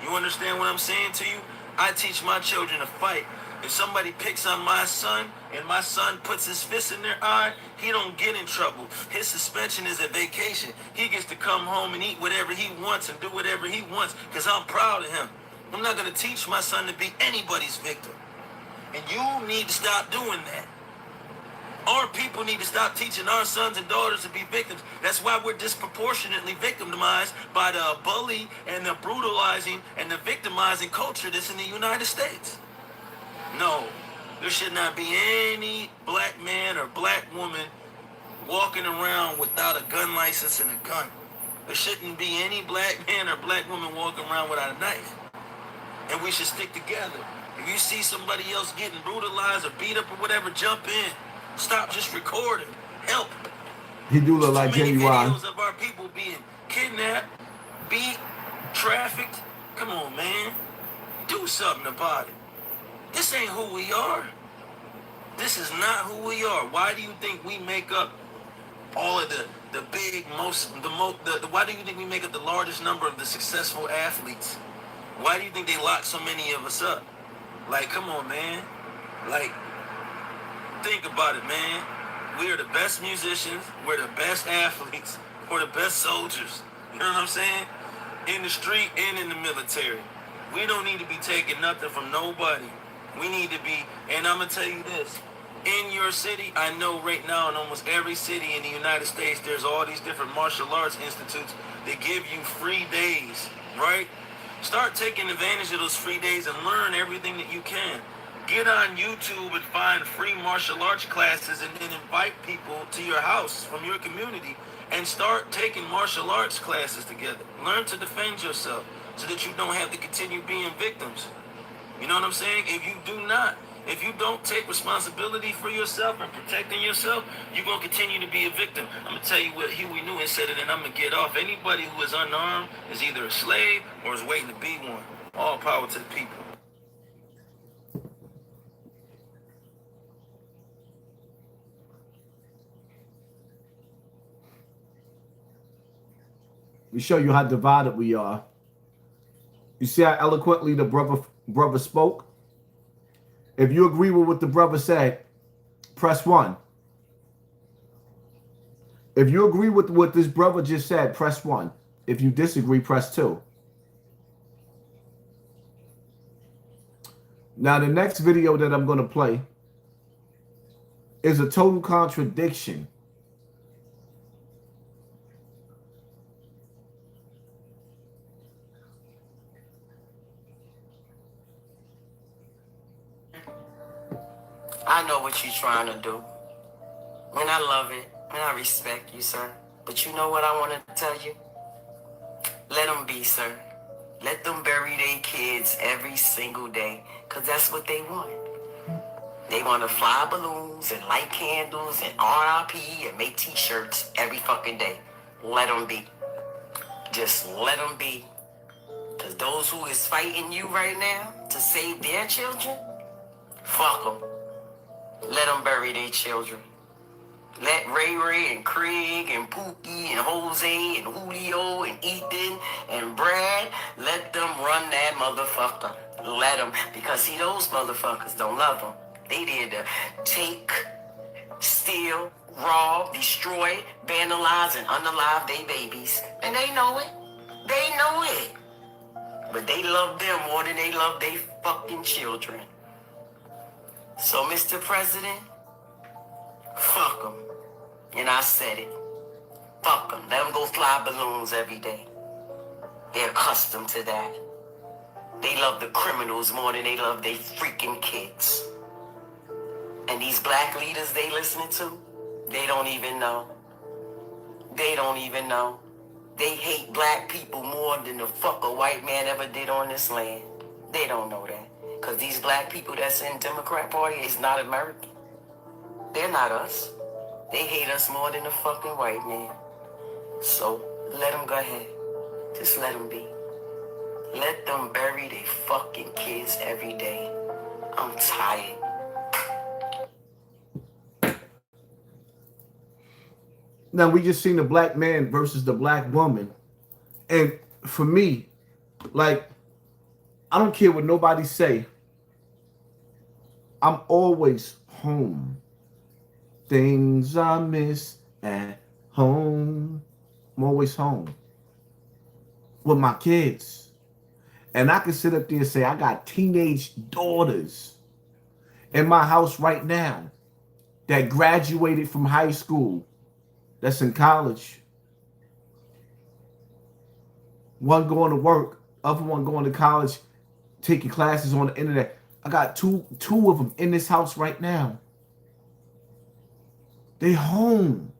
You understand what I'm saying to you? I teach my children to fight. If somebody picks on my son and my son puts his fist in their eye, he don't get in trouble. His suspension is a vacation. He gets to come home and eat whatever he wants and do whatever he wants because I'm proud of him. I'm not going to teach my son to be anybody's victim. And you need to stop doing that. Our people need to stop teaching our sons and daughters to be victims. That's why we're disproportionately victimized by the bully and the brutalizing and the victimizing culture that's in the United States. No, there should not be any black man or black woman walking around without a gun license and a gun. There shouldn't be any black man or black woman walking around without a knife. And we should stick together. If you see somebody else getting brutalized or beat up or whatever, jump in. Stop just recording. Help. He do look like Too many genuine. videos of our people being kidnapped, beat, trafficked. Come on, man. Do something about it. This ain't who we are. This is not who we are. Why do you think we make up all of the big, why do you think we make up the largest number of the successful athletes? Why do you think they lock so many of us up? Like, come on, man. Like, think about it, man. We are the best musicians. We're the best athletes. We're the best soldiers. You know what I'm saying? In the street and in the military. We don't need to be taking nothing from nobody. We need to be, and I'm going to tell you this. In your city, I know right now in almost every city in the United States, there's all these different martial arts institutes that give you free days, right? Start taking advantage of those free days and learn everything that you can. Get on YouTube and find free martial arts classes and then invite people to your house from your community and start taking martial arts classes together. Learn to defend yourself so that you don't have to continue being victims. You know what I'm saying? If you don't take responsibility for yourself and protecting yourself, you're going to continue to be a victim. I'm going to tell you what Huey Newton said it, and I'm going to get off. Anybody who is unarmed is either a slave or is waiting to be one. All power to the people. We show you how divided we are. You see how eloquently the brother spoke? If you agree with what the brother said, press 1. If you agree with what this brother just said, press 1. If you disagree, press 2. Now, the next video that I'm going to play is a total contradiction. I know what you're trying to do. And I love it. And I respect you, sir. But you know what I want to tell you? Let them be, sir. Let them bury their kids every single day. Because that's what they want. They want to fly balloons and light candles and RIP and make t-shirts every fucking day. Let them be. Just let them be. Because those who is fighting you right now to save their children, fuck them. Let them bury their children. Let Ray Ray and Craig and Pookie and Jose and Julio and Ethan and Brad, let them run that motherfucker. Let them. Because see, those motherfuckers don't love them. They there to take, steal, rob, destroy, vandalize, and unalive their babies. And they know it. They know it. But they love them more than they love their fucking children. So, Mr. President, fuck them. And I said it. Fuck them. Let them go fly balloons every day. They're accustomed to that. They love the criminals more than they love their freaking kids. And these black leaders they listening to, they don't even know. They don't even know. They hate black people more than the fuck a white man ever did on this land. They don't know that. Because these black people that's in Democrat Party is not American. They're not us. They hate us more than the fucking white man. So, let them go ahead. Just let them be. Let them bury their fucking kids every day. I'm tired. Now, we just seen the black man versus the black woman. And for me, like, I don't care what nobody say. I'm always home. Things I miss at home. I'm always home with my kids. And I can sit up there and say, I got teenage daughters in my house right now that graduated from high school, that's in college. One going to work, other one going to college, taking classes on the internet. I got two of them in this house right now. They home.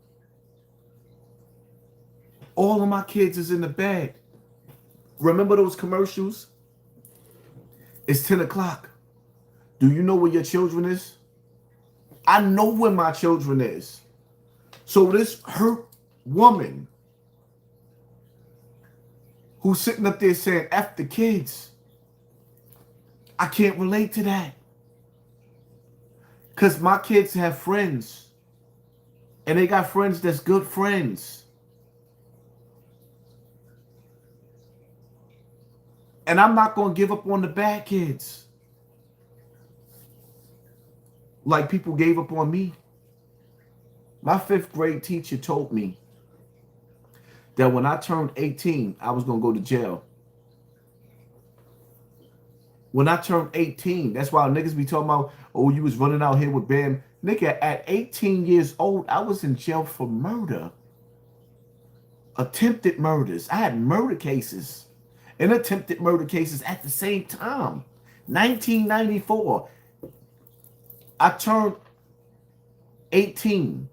All of my kids is in the bed. Remember those commercials? It's 10 o'clock. Do you know where your children is? I know where my children is. So this hurt woman who's sitting up there saying, F the kids, I can't relate to that. Because my kids have friends. And they got friends that's good friends. And I'm not going to give up on the bad kids. Like people gave up on me. My 5th grade teacher told me that when I turned 18, I was going to go to jail. When I turned 18, that's why niggas be talking about, oh, you was running out here with Bam. Nigga, at 18 years old, I was in jail for murder. Attempted murders. I had murder cases and attempted murder cases at the same time. 1994. I turned 18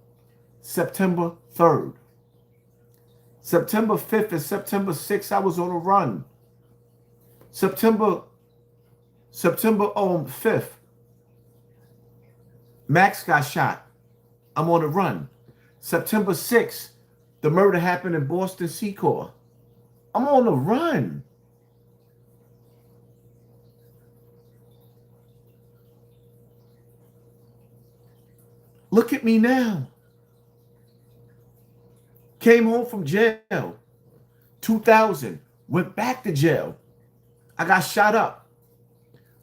September 3rd. September 5th and September 6th, I was on a run. September 5th, Max got shot. I'm on a run. September 6th, the murder happened in Boston Secor. I'm on a run. Look at me now. Came home from jail. 2000. Went back to jail. I got shot up.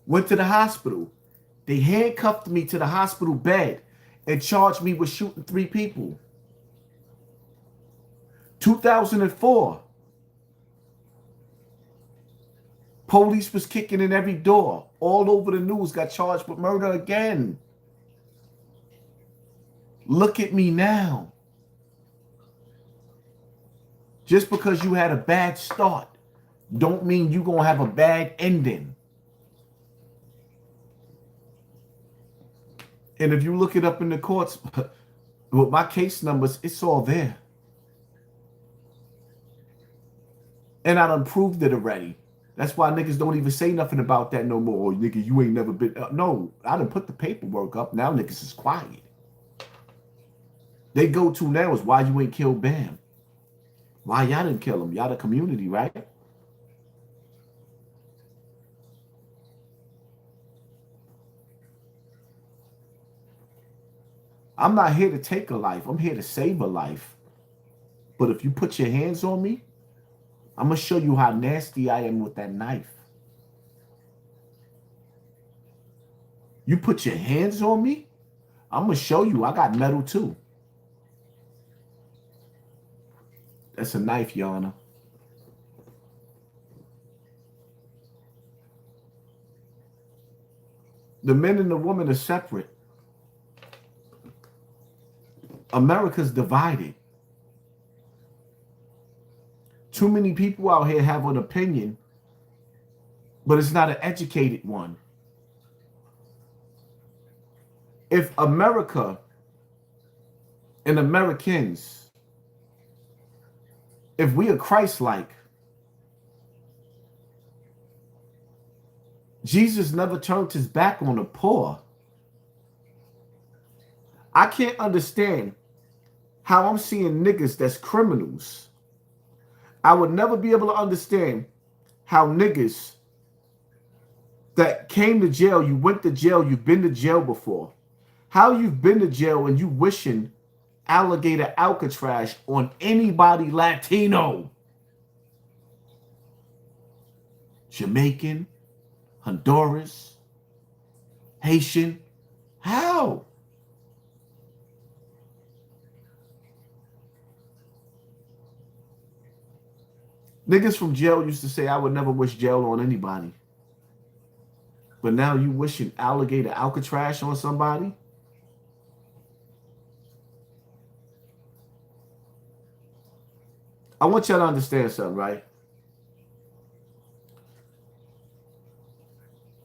Went to the hospital. They handcuffed me to the hospital bed and charged me with shooting 3 people. 2004. Police was kicking in every door. All over the news, got charged with murder again. Look at me now. Just because you had a bad start, don't mean you're going to have a bad ending. And if you look it up in the courts, with my case numbers, it's all there. And I done proved it already. That's why niggas don't even say nothing about that no more. Oh, nigga, you ain't never been. No, I done put the paperwork up. Now niggas is quiet. They go to now is why you ain't killed Bam. Why y'all didn't kill him? Y'all the community, right? I'm not here to take a life. I'm here to save a life. But if you put your hands on me, I'm going to show you how nasty I am with that knife. You put your hands on me, I'm going to show you I got metal too. That's a knife, Your Honor. The men and the women are separate. America's divided. Too many people out here have an opinion, but it's not an educated one. If America and Americans, if we are Christ-like, Jesus never turned his back on the poor. I can't understand how I'm seeing niggas that's criminals. I would never be able to understand how niggas that came to jail, you went to jail, you've been to jail before, how you've been to jail and you wishing alligator Alcatraz on anybody Latino, Jamaican, Honduras, Haitian. How? Niggas from jail used to say I would never wish jail on anybody. But now you wishing alligator Alcatraz on somebody? I want y'all to understand something, right?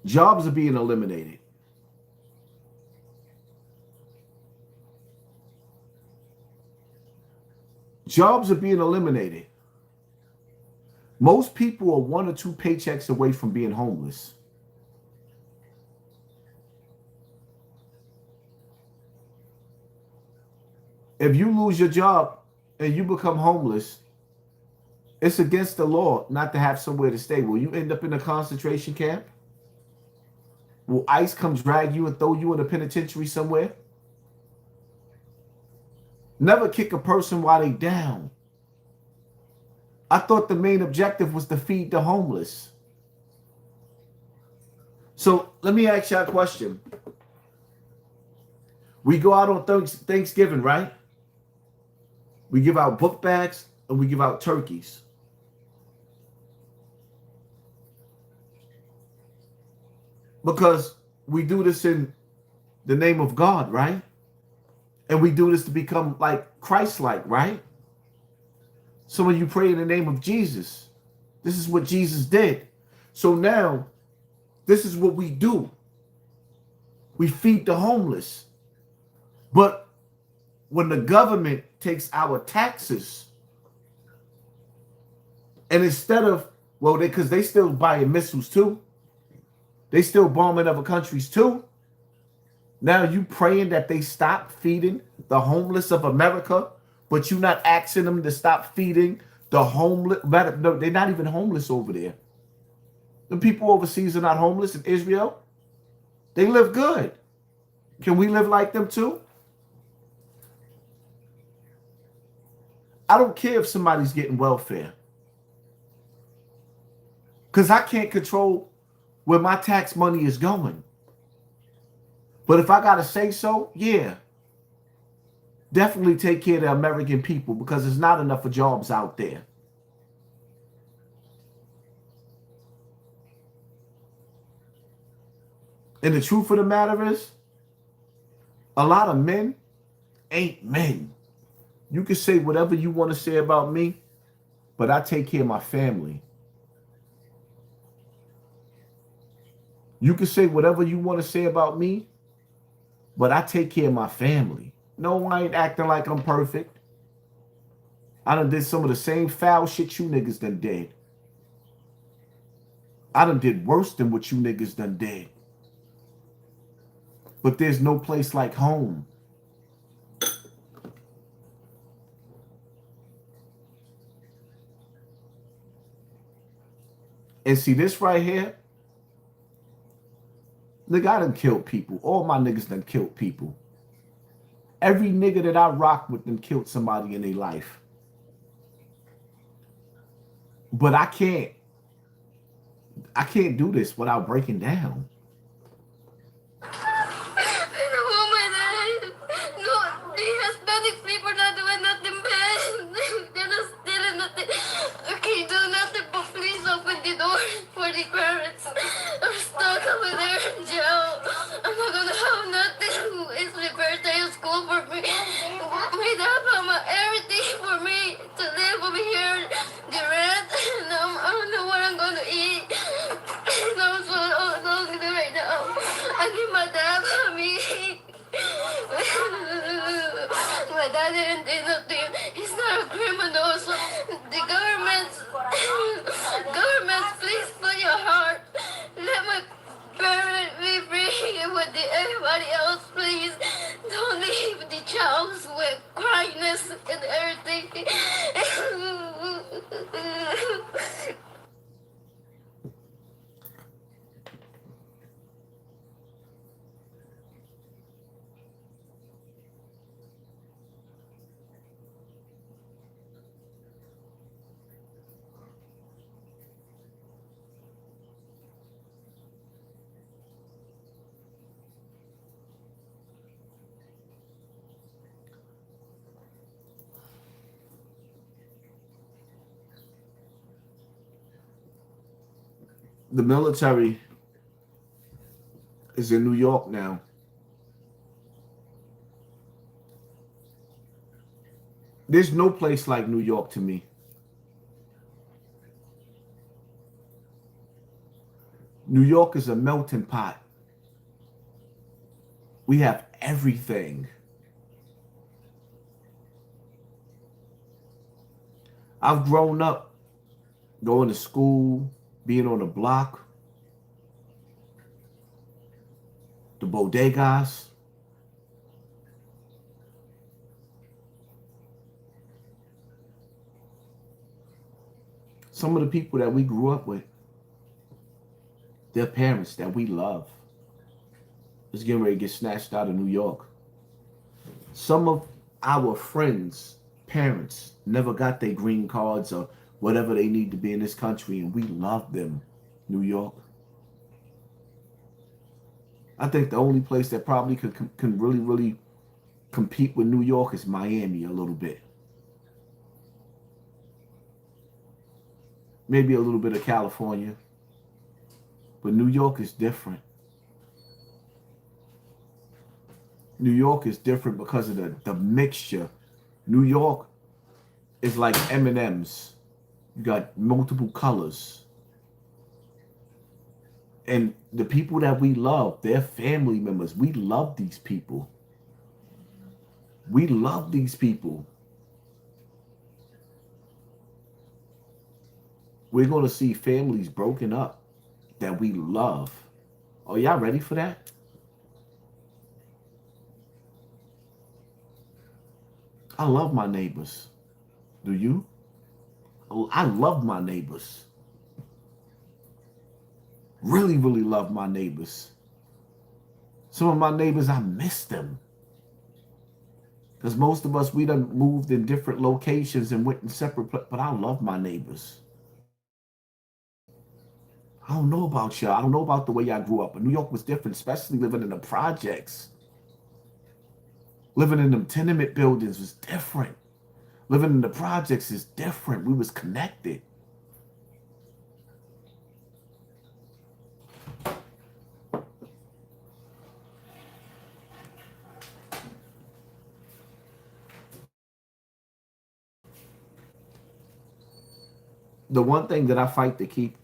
Jobs are being eliminated. Jobs are being eliminated. Most people are 1 or 2 paychecks away from being homeless. If you lose your job and you become homeless, it's against the law not to have somewhere to stay. Will you end up in a concentration camp? Will ICE come drag you and throw you in a penitentiary somewhere? Never kick a person while they down. I thought the main objective was to feed the homeless. So let me ask y'all a question. We go out on Thanksgiving, right? We give out book bags and we give out turkeys. Because we do this in the name of God, right? And we do this to become like Christ-like, right? Some of you pray in the name of Jesus. This is what Jesus did. So now, this is what we do. We feed the homeless. But when the government takes our taxes, and instead of, well, because they still buying missiles too. They still bombing other countries too. Now you praying that they stop feeding the homeless of America, but you not asking them to stop feeding the homeless. No, they're not even homeless over there. The people overseas are not homeless in Israel. They live good. Can we live like them too? I don't care if somebody's getting welfare. Because I can't control where my tax money is going. But if I got to say so, yeah. Definitely take care of the American people because there's not enough of jobs out there. And the truth of the matter is, a lot of men ain't men. You can say whatever you want to say about me, but I take care of my family. You can say whatever you want to say about me, But I take care of my family. No, I ain't acting like I'm perfect. I done did some of the same foul shit you niggas done did. I done did worse than what you niggas done did. But there's no place like home. And see this right here? Nigga, I done killed people. All my niggas done killed people. Every nigga that I rock with done killed somebody in their life. But I can't do this without breaking down. My dad didn't do nothing. He's not a criminal. So the government, please put your heart. Let my parents be free with everybody else, please. Don't leave the child with cryiness and everything. The military is in New York now. There's no place like New York to me. New York is a melting pot. We have everything. I've grown up going to school, being on the block, the bodegas. Some of the people that we grew up with, their parents that we love, is getting ready to get snatched out of New York. Some of our friends' parents never got their green cards or whatever they need to be in this country, and we love them, New York. I think the only place that probably can really compete with New York is Miami a little bit. Maybe a little bit of California. But New York is different. New York is different because of the mixture. New York is like M&Ms. You got multiple colors. And the people that we love, they're family members. We love these people. We love these people. We're going to see families broken up that we love. Are y'all ready for that? I love my neighbors. Do you? Oh, I love my neighbors. Really love my neighbors. Some of my neighbors, I miss them. Because most of us, we done moved in different locations and went in separate places. But I love my neighbors. I don't know about y'all. I don't know about the way y'all grew up. But New York was different, especially living in the projects. Living in them tenement buildings was different. Living in the projects is different. We was connected. The one thing that I fight to keep,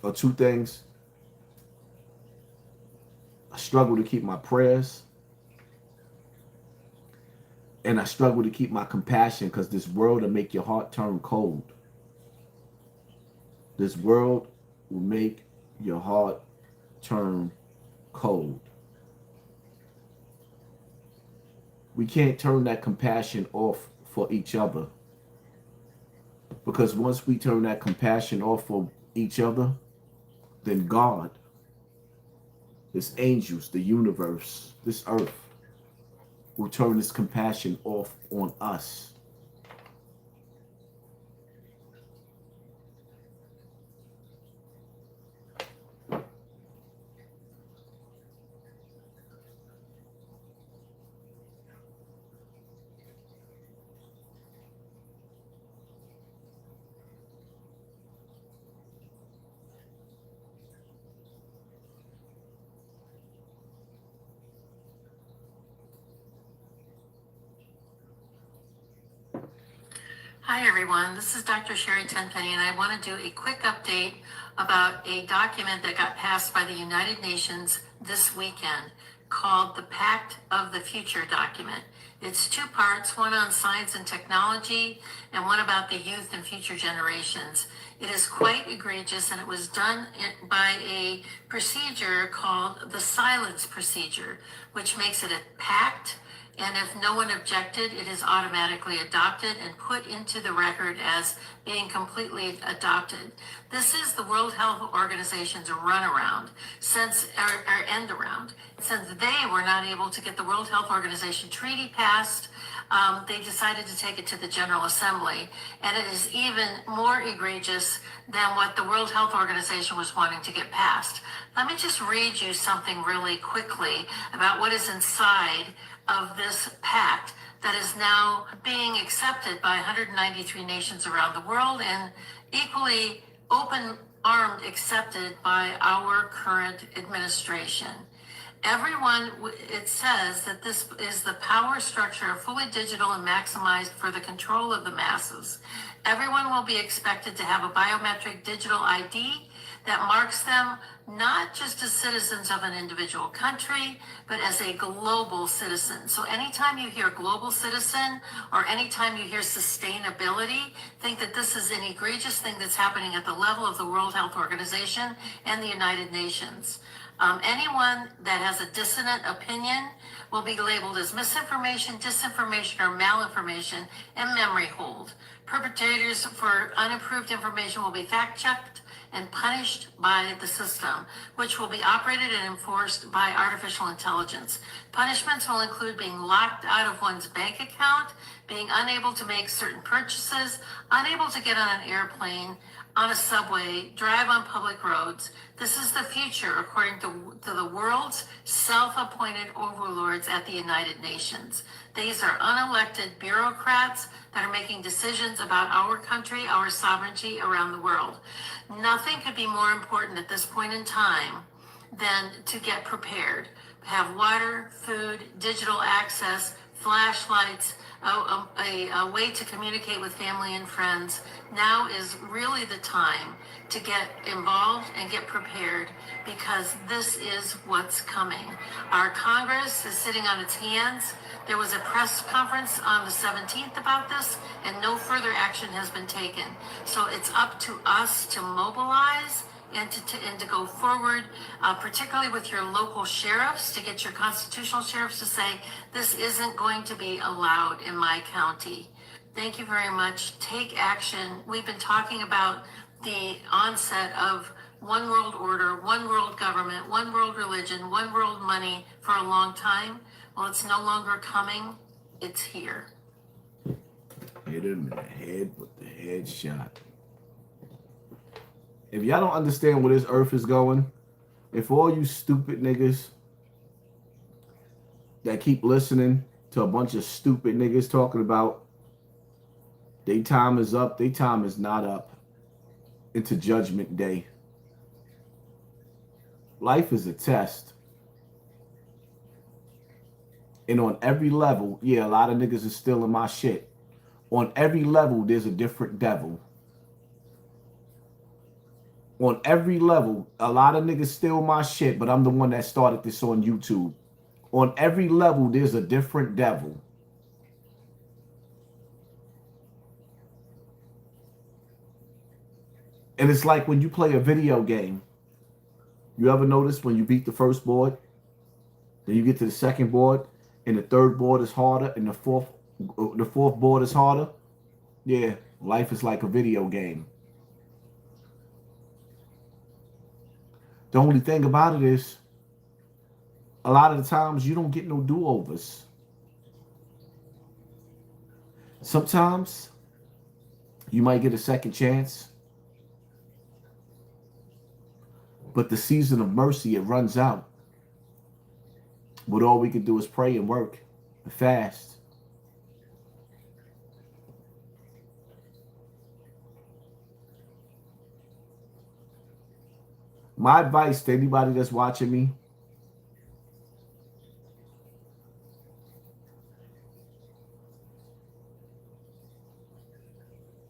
or two things, I struggle to keep my prayers And I struggle to keep my compassion because this world will make your heart turn cold. This world will make your heart turn cold. We can't turn that compassion off for each other. Because once we turn that compassion off for each other, then God, His angels, the universe, this earth, will turn this compassion off on us. Hi everyone, this is Dr. Sherry Tenpenny, and I want to do a quick update about a document that got passed by the United Nations this weekend called the Pact of the Future document. It's two parts, one on science and technology and one about the youth and future generations. It is quite egregious, and it was done by a procedure called the silence procedure, which makes it a pact. And if no one objected, it is automatically adopted and put into the record as being completely adopted. This is the World Health Organization's runaround, or end around. Since they were not able to get the World Health Organization treaty passed, they decided to take it to the General Assembly. And it is even more egregious than what the World Health Organization was wanting to get passed. Let me just read you something really quickly about what is inside of this pact that is now being accepted by 193 nations around the world and equally open-armed accepted by our current administration. Everyone, it says that this is the power structure, fully digital and maximized for the control of the masses. Everyone will be expected to have a biometric digital ID that marks them not just as citizens of an individual country, but as a global citizen. So anytime you hear global citizen or anytime you hear sustainability, think that this is an egregious thing that's happening at the level of the World Health Organization and the United Nations. Anyone that has a dissonant opinion will be labeled as misinformation, disinformation, or malinformation and memory hold. Perpetrators for unapproved information will be fact-checked and punished by the system, which will be operated and enforced by artificial intelligence. Punishments will include being locked out of one's bank account, being unable to make certain purchases, unable to get on an airplane, on a subway, drive on public roads. This is the future, according to the world's self-appointed overlords at the United Nations. These are unelected bureaucrats that are making decisions about our country, our sovereignty around the world. Nothing could be more important at this point in time than to get prepared. Have water, food, digital access, flashlights, a way to communicate with family and friends. Now is really the time to get involved and get prepared, because this is what's coming. Our Congress is sitting on its hands. There was a press conference on the 17th about this, and no further action has been taken. So it's up to us to mobilize and to go forward, particularly with your local sheriffs, to get your constitutional sheriffs to say, this isn't going to be allowed in my county. Thank you very much. Take action. We've been talking about the onset of one world order, one world government, one world religion, one world money for a long time. Well, it's no longer coming. It's here. Hit him in the head with the headshot. If y'all don't understand where this earth is going, if all you stupid niggas that keep listening to a bunch of stupid niggas talking about their time is up, their time is not up into Judgment Day. Life is a test. And on every level, yeah, a lot of niggas is stealing my shit. On every level, there's a different devil. On every level, a lot of niggas steal my shit, but I'm the one that started this on YouTube. On every level, there's a different devil. And it's like when you play a video game. You ever notice when you beat the first board, then you get to the second board, and the third board is harder, and the fourth board is harder? Yeah, life is like a video game. The only thing about it is, a lot of the times you don't get no do-overs. Sometimes you might get a second chance, but the season of mercy, it runs out. But all we can do is pray and work and fast. My advice to anybody that's watching me,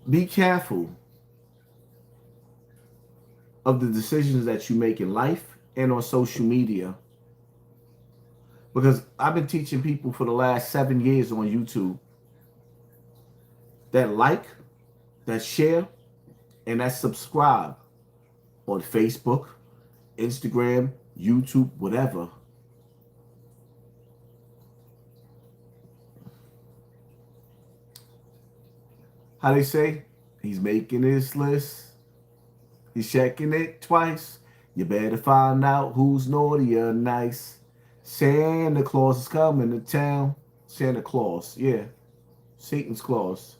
be careful of the decisions that you make in life and on social media. Because I've been teaching people for the last 7 years on YouTube that like, that share, and that subscribe on Facebook, Instagram, YouTube, whatever. How they say? He's making his list. He's checking it twice. You better find out who's naughty or nice. Santa Claus is coming to town. Santa Claus, yeah. Satan's Claus.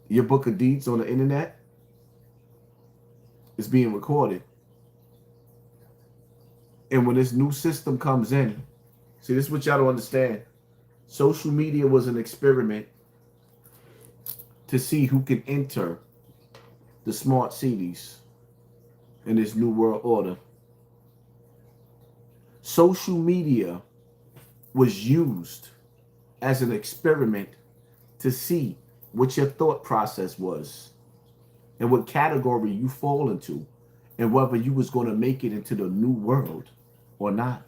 Your book of deeds on the internet is being recorded. And when this new system comes in, see, this is what y'all don't understand. Social media was an experiment to see who can enter the smart cities in this new world order. Social media was used as an experiment to see what your thought process was and what category you fall into and whether you was going to make it into the new world or not.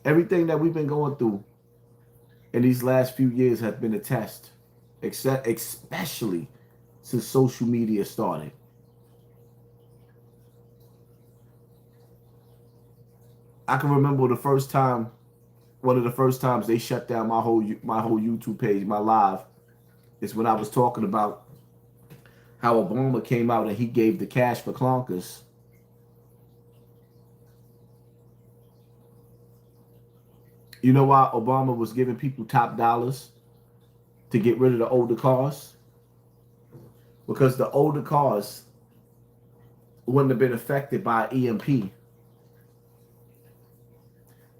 Everything that we've been going through in these last few years has been a test, especially since social media started. I can remember the first time, one of the first times they shut down my whole YouTube page, my live, is when I was talking about how Obama came out and he gave the cash for clunkers. You know why Obama was giving people top dollars to get rid of the older cars? Because the older cars wouldn't have been affected by EMP.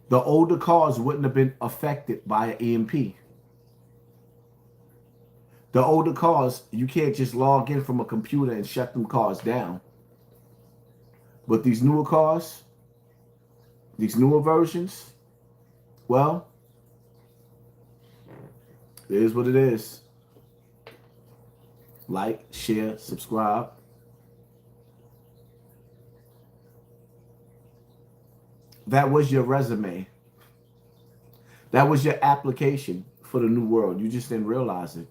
The older cars wouldn't have been affected by an EMP. The older cars, you can't just log in from a computer and shut them cars down. But these newer cars, these newer versions, well, it is what it is. Like, share, subscribe. That was your resume. That was your application for the new world. You just didn't realize it.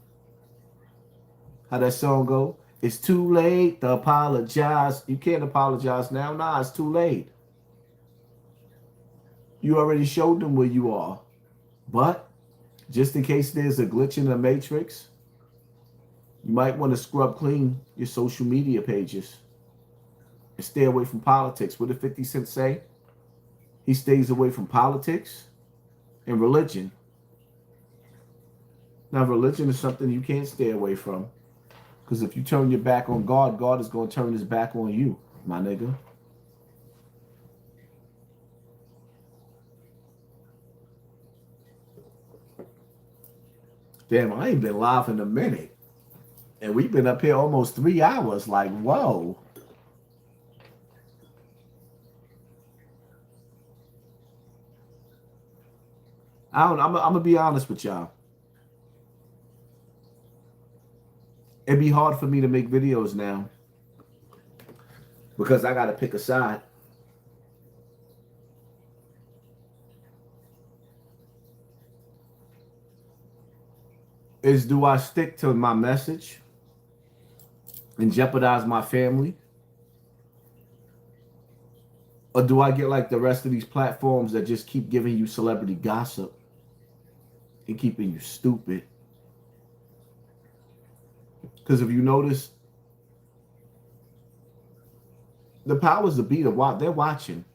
How that song go? It's too late to apologize. You can't apologize now. Nah, it's too late. You already showed them where you are. But just in case there's a glitch in the matrix, you might want to scrub clean your social media pages and stay away from politics. What did 50 Cent say? He stays away from politics and religion. Now, religion is something you can't stay away from. Because if you turn your back on God, God is going to turn his back on you, my nigga. Damn, I ain't been live in a minute. And we've been up here almost 3 hours. Like, whoa. I'm going to be honest with y'all. It'd be hard for me to make videos now because I got to pick a side. is, do I stick to my message and jeopardize my family? Or do I get like the rest of these platforms that just keep giving you celebrity gossip and keeping you stupid? Because if you notice, the powers that be, they're watching.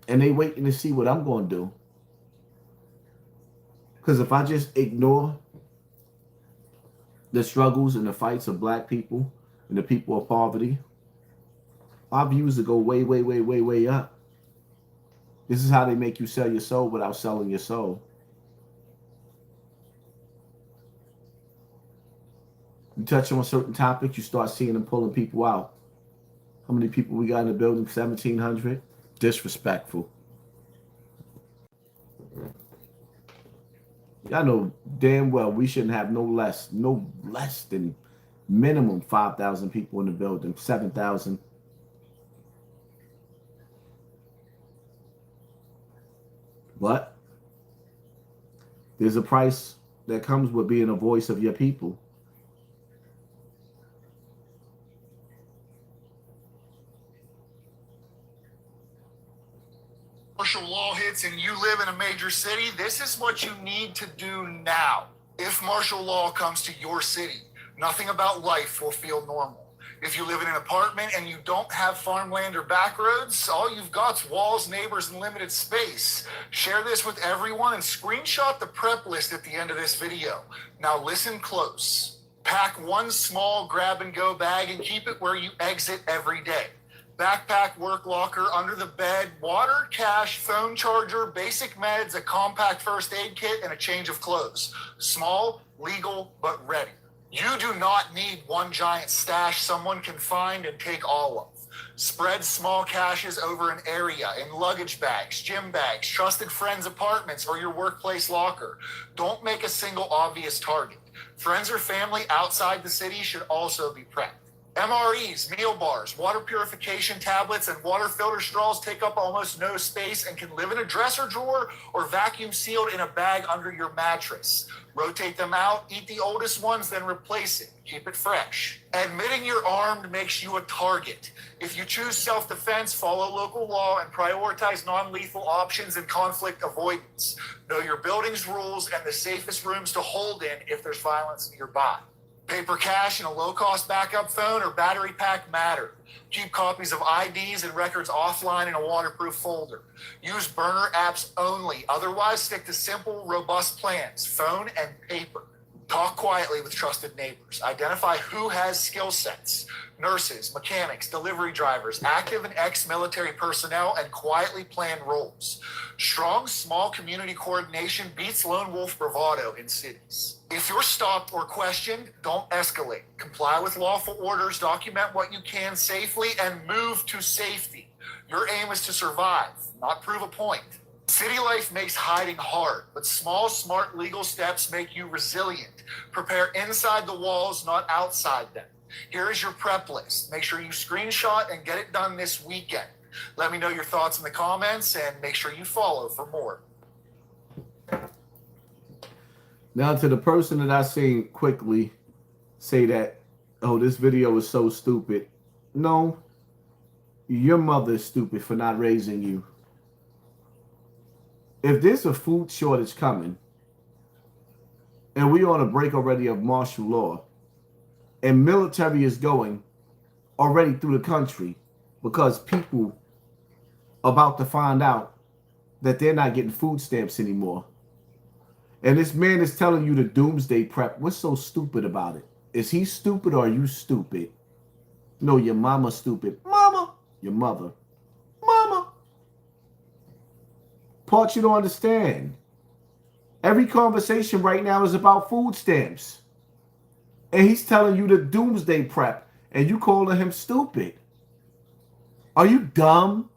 And they waiting to see what I'm going to do. Because if I just ignore the struggles and the fights of black people and the people of poverty, our views will go way, way, way, way, way up. This is how they make you sell your soul without selling your soul. You touch on certain topics, you start seeing them pulling people out. How many people we got in the building? 1,700? Disrespectful. Y'all know damn well we shouldn't have no less than minimum 5,000 people in the building, 7,000. But there's a price that comes with being a voice of your people. Martial law hits and you live in a major city, this is what you need to do now. If martial law comes to your city, nothing about life will feel normal. If you live in an apartment and you don't have farmland or back roads, all you've got's walls, neighbors, and limited space. Share this with everyone and screenshot the prep list at the end of this video. Now listen close. Pack one small grab-and-go bag and keep it where you exit every day. Backpack, work locker, under the bed, water, cash, phone charger, basic meds, a compact first aid kit, and a change of clothes. Small, legal, but ready. You do not need one giant stash someone can find and take all of. Spread small caches over an area in luggage bags, gym bags, trusted friends' apartments, or your workplace locker. Don't make a single obvious target. Friends or family outside the city should also be prepped. MREs, meal bars, water purification tablets, and water filter straws take up almost no space and can live in a dresser drawer or vacuum sealed in a bag under your mattress. Rotate them out, eat the oldest ones, then replace it. Keep it fresh. Admitting you're armed makes you a target. If you choose self-defense, follow local law and prioritize non-lethal options and conflict avoidance. Know your building's rules and the safest rooms to hold in if there's violence nearby. Paper cash and a low-cost backup phone or battery pack matter. Keep copies of IDs and records offline in a waterproof folder. Use burner apps only. Otherwise, stick to simple, robust plans, phone and paper. Talk quietly with trusted neighbors. Identify who has skill sets. Nurses, mechanics, delivery drivers, active and ex-military personnel, and quietly plan roles. Strong, small community coordination beats lone wolf bravado in cities. If you're stopped or questioned, don't escalate. Comply with lawful orders, document what you can safely, and move to safety. Your aim is to survive, not prove a point. City life makes hiding hard, but small, smart legal steps make you resilient. Prepare inside the walls, not outside them. Here is your prep list. Make sure you screenshot and get it done this weekend. Let me know your thoughts in the comments and make sure you follow for more. Now to the person that I seen quickly say that, oh, this video is so stupid. No, your mother is stupid for not raising you. If there's a food shortage coming, and we on a break already of martial law, and military is going already through the country because people are about to find out that they're not getting food stamps anymore. And this man is telling you the doomsday prep. What's so stupid about it? Is he stupid or are you stupid? No, your mama's stupid. Mama, your mother. Mama. Part you don't understand. Every conversation right now is about food stamps. And he's telling you the doomsday prep. And you calling him stupid. Are you dumb?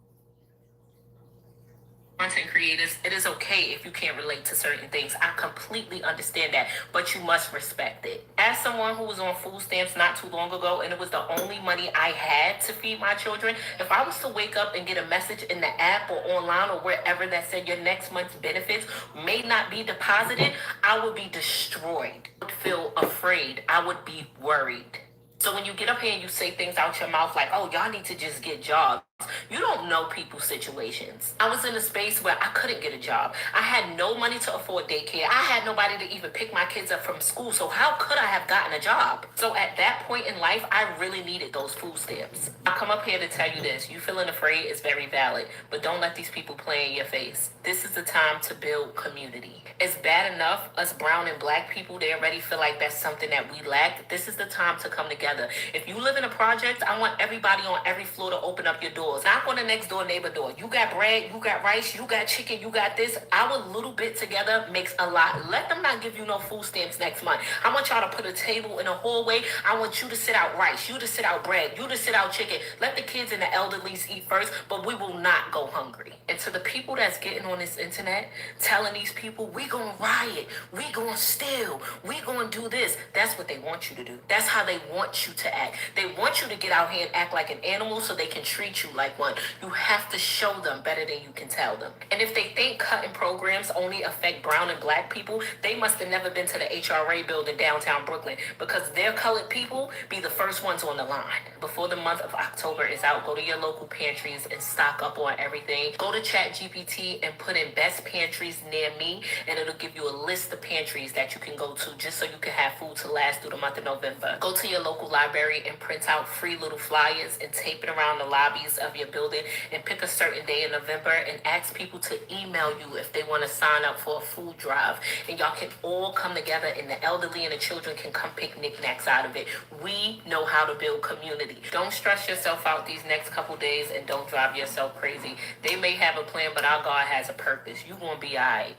Content creators, it is okay if you can't relate to certain things. I completely understand that, but you must respect it. As someone who was on food stamps not too long ago, and it was the only money I had to feed my children, if I was to wake up and get a message in the app or online or wherever that said your next month's benefits may not be deposited, I would be destroyed. I would feel afraid. I would be worried. So when you get up here and you say things out your mouth like, oh, y'all need to just get jobs, you don't know people's situations. I was in a space where I couldn't get a job. I had no money to afford daycare. I had nobody to even pick my kids up from school. So how could I have gotten a job? So at that point in life, I really needed those food stamps. I come up here to tell you this. You feeling afraid is very valid, but don't let these people play in your face. This is the time to build community. It's bad enough us brown and black people, they already feel like that's something that we lack. This is the time to come together. If you live in a project, I want everybody on every floor to open up your doors. Knock on the next door neighbor door. You got bread, you got rice, you got chicken, you got this. Our little bit together makes a lot. Let them not give you no food stamps next month. I want y'all to put a table in a hallway. I want you to sit out rice, you to sit out bread, you to sit out chicken. Let the kids and the elderlies eat first, but we will not go hungry. And to the people that's getting on this internet, telling these people, we gonna riot, we gonna steal, we gonna do this. That's what they want you to do. That's how they want you to act. They want you to get out here and act like an animal so they can treat you like one. You have to show them better than you can tell them. And if they think cutting programs only affect brown and black people, they must have never been to the HRA building downtown Brooklyn, because their colored people be the first ones on the line. Before the month of October is out, go to your local pantries and stock up on everything. Go to ChatGPT and put in best pantries near me, and it'll give you a list of pantries that you can go to just so you can have food to last through the month of November. Go to your local library and print out free little flyers and tape it around the lobbies of your building, and pick a certain day in November and ask people to email you if they want to sign up for a food drive. And y'all can all come together, and the elderly and the children can come pick knickknacks out of it. We know how to build community. Don't stress yourself out these next couple days, and don't drive yourself crazy. They may have a plan, but our God has a purpose. You gonna be all right.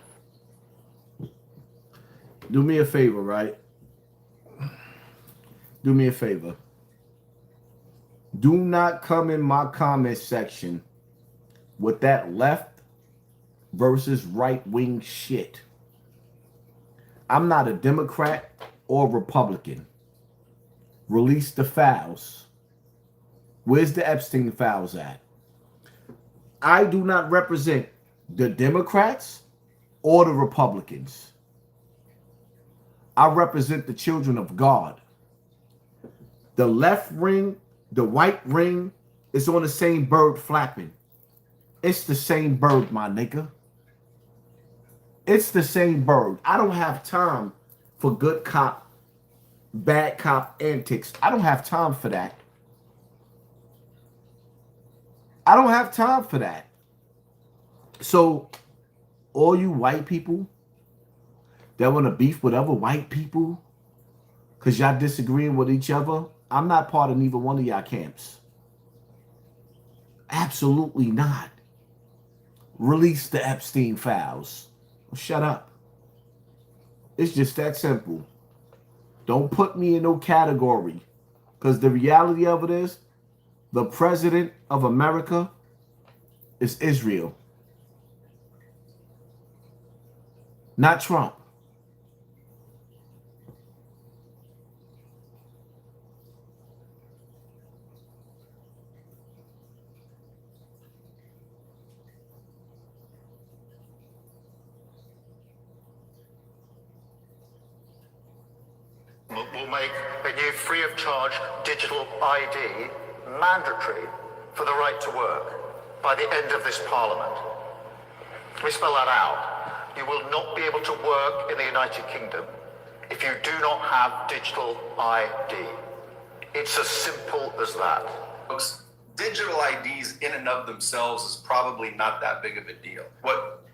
Do me a favor, right? Do me a favor. Do not come in my comment section with that left versus right-wing shit. I'm not a Democrat or Republican. Release the files. Where's the Epstein files at? I do not represent the Democrats or the Republicans. I represent the children of God. The left ring, the white ring, is on the same bird flapping. It's the same bird, my nigga. It's the same bird. I don't have time for good cop, bad cop antics. I don't have time for that. I don't have time for that. So, all you white people that want to beef with other white people because y'all disagreeing with each other, I'm not part of neither one of y'all camps. Absolutely not. Release the Epstein files. Shut up. It's just that simple. Don't put me in no category, because the reality of it is, the president of America is Israel, not Trump. Will make a new free of charge digital ID mandatory for the right to work by the end of this parliament. Let me spell that out. You will not be able to work in the United Kingdom if you do not have digital ID. It's as simple as that. Folks, digital IDs in and of themselves is probably not that big of a deal. What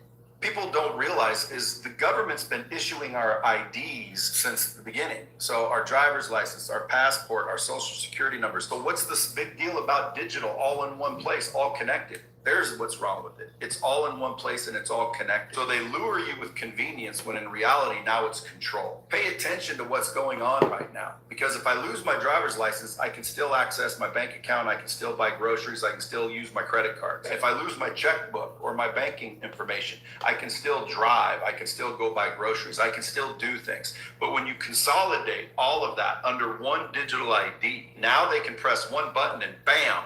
people don't realize is the government's been issuing our IDs since the beginning. So our driver's license, our passport, our social security numbers. So what's this big deal about digital all in one place, all connected? There's what's wrong with it. It's all in one place and it's all connected. So they lure you with convenience when in reality, now it's control. Pay attention to what's going on right now. Because if I lose my driver's license, I can still access my bank account. I can still buy groceries. I can still use my credit cards. If I lose my checkbook or my banking information, I can still drive. I can still go buy groceries. I can still do things. But when you consolidate all of that under one digital ID, now they can press one button and bam,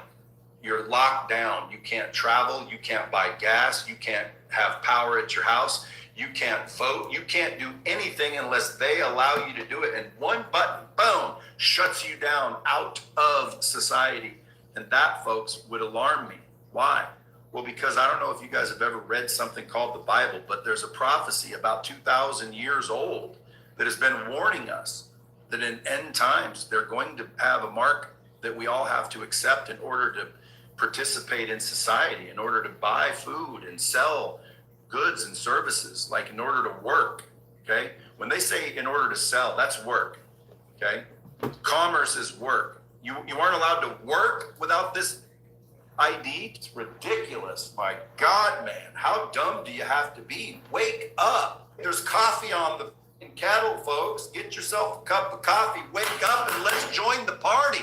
you're locked down. You can't travel. You can't buy gas. You can't have power at your house. You can't vote. You can't do anything unless they allow you to do it. And one button, boom, shuts you down out of society. And that, folks, would alarm me. Why? Well, because I don't know if you guys have ever read something called the Bible, but there's a prophecy about 2,000 years old that has been warning us that in end times, they're going to have a mark that we all have to accept in order to participate in society, in order to buy food and sell goods and services, like in order to work, okay? When they say in order to sell, that's work, okay? Commerce is work. You aren't allowed to work without this ID? It's ridiculous. My God, man, how dumb do you have to be? Wake up. There's coffee on the kettle, folks. Get yourself a cup of coffee, wake up, and let's join the party.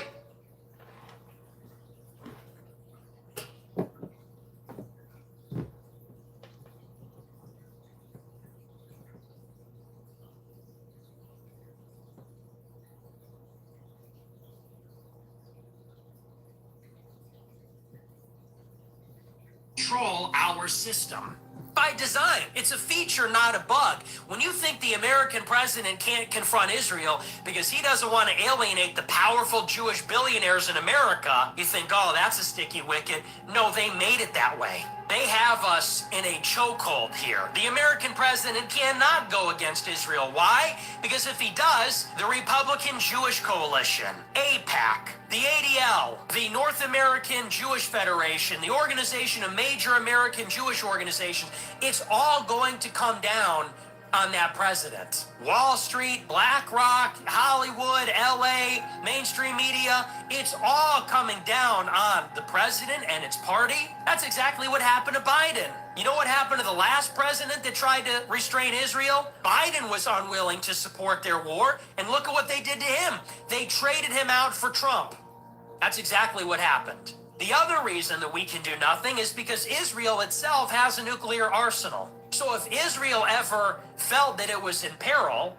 Control our system. By design. It's a feature, not a bug. When you think the American president can't confront Israel because he doesn't want to alienate the powerful Jewish billionaires in America, you think, oh, that's a sticky wicket. No, they made it that way. They have us in a chokehold here. The American president cannot go against Israel. Why? Because if he does, the Republican Jewish Coalition, AIPAC, the ADL, the North American Jewish Federation, the Organization of Major American Jewish Organizations, it's all going to come down on that president. Wall Street, BlackRock, Hollywood, LA, mainstream media, it's all coming down on the president and its party. That's exactly what happened to Biden. You know what happened to the last president that tried to restrain Israel? Biden was unwilling to support their war, and look at what they did to him. They traded him out for Trump. That's exactly what happened. The other reason that we can do nothing is because Israel itself has a nuclear arsenal. So if Israel ever felt that it was in peril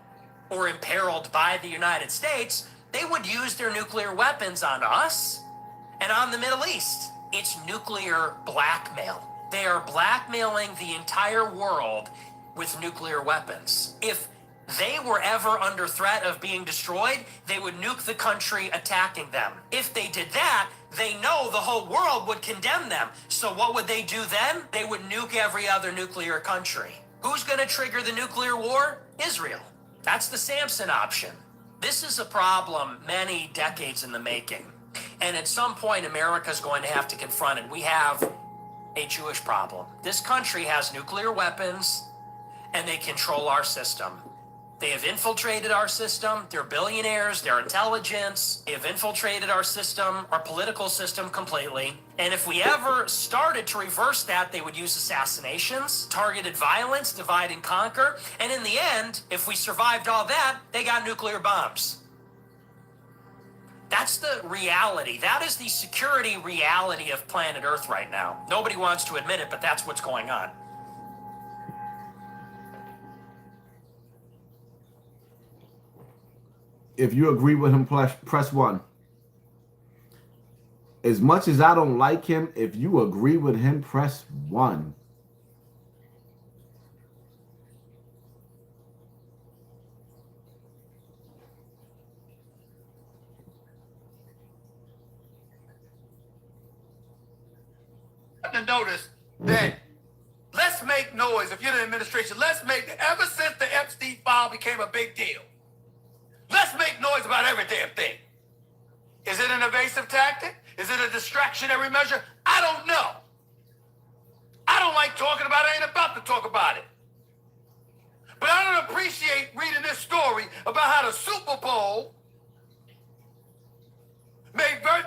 or imperiled by the United States, they would use their nuclear weapons on us and on the Middle East. It's nuclear blackmail. They are blackmailing the entire world with nuclear weapons. If they were ever under threat of being destroyed, they would nuke the country attacking them. If they did that, they know the whole world would condemn them. So what would they do then? They would nuke every other nuclear country. Who's going to trigger the nuclear war? Israel. That's the Samson option. This is a problem many decades in the making. And at some point, America's going to have to confront it. We have a Jewish problem. This country has nuclear weapons, and they control our system. They have infiltrated our system. They're billionaires. They're intelligence. They have infiltrated our system, our political system completely. And if we ever started to reverse that, they would use assassinations, targeted violence, divide and conquer. And in the end, if we survived all that, they got nuclear bombs. That's the reality. That is the security reality of planet Earth right now. Nobody wants to admit it, but that's what's going on. If you agree with him, press 1. As much as I don't like him, if you agree with him, press 1. To notice that let's make noise. If you're the administration, let's make, ever since the Epstein file became a big deal, let's make noise about every damn thing. Is it an evasive tactic? Is it a distractionary measure? I don't know. I don't like talking about it. I ain't about to talk about it. But I don't appreciate reading this story about how the Super Bowl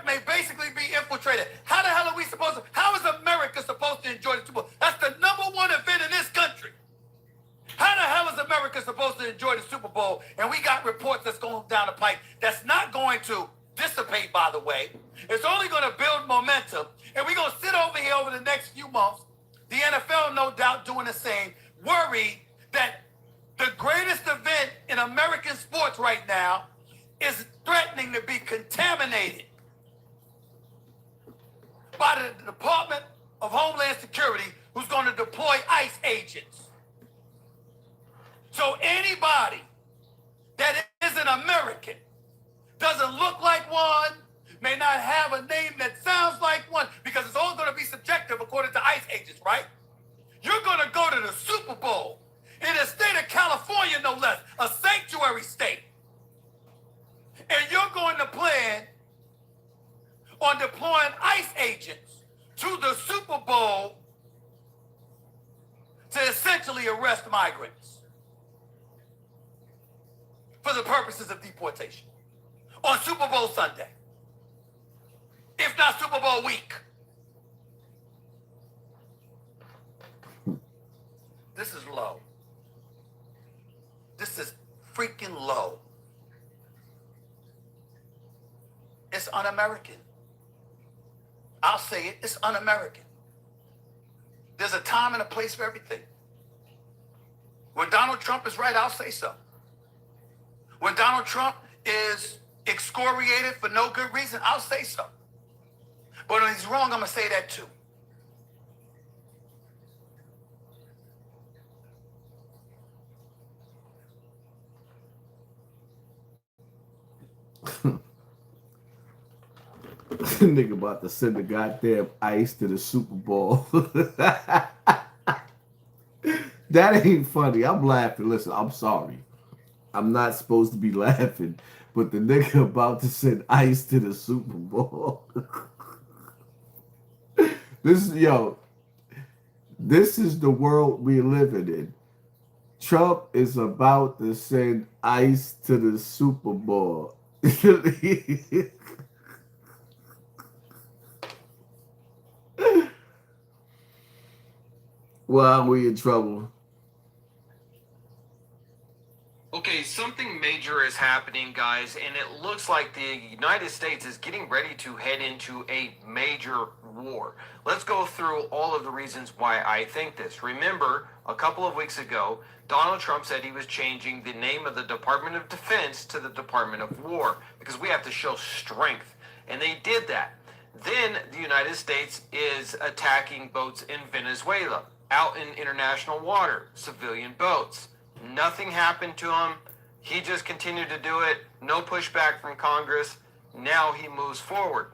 may basically be infiltrated. How the hell are we supposed to, how is America supposed Super Bowl, and we got reports that's going down the pike that's not going to dissipate, by the way. It's only going to build momentum, and we're going to sit over here over the next few months, the NFL no doubt doing the same, worried that the greatest event in American sports right now is threatening to be contaminated by the Department of Homeland Security, who's going to deploy ICE agents. So anybody that is an American, doesn't look like one, may not have a name that sounds like one, because it's all going to be subjective according to ICE agents, right? You're going to go to the Super Bowl in the state of California, no less, a sanctuary state. And you're going to plan on deploying ICE agents to the Super Bowl to essentially arrest migrants for the purposes of deportation on Super Bowl Sunday, if not Super Bowl week. This is low. This is freaking low. It's un-American. I'll say it, it's un-American. There's a time and a place for everything. When Donald Trump is right, I'll say so. When Donald Trump is excoriated for no good reason, I'll say so. But when he's wrong, I'm going to say that too. Nigga about to send the goddamn ICE to the Super Bowl. That ain't funny. I'm laughing. Listen, I'm sorry. I'm not supposed to be laughing, but the nigga about to send ICE to the Super Bowl. This is the world we're living in. Trump is about to send ICE to the Super Bowl. Well, we in trouble. Okay, something major is happening, guys, and it looks like the United States is getting ready to head into a major war. Let's go through all of the reasons why I think this. Remember, a couple of weeks ago, Donald Trump said he was changing the name of the Department of Defense to the Department of War because we have to show strength, and they did that. Then the United States is attacking boats in Venezuela, out in international water, civilian boats. Nothing happened to him. He just continued to do it. No pushback from Congress. Now he moves forward.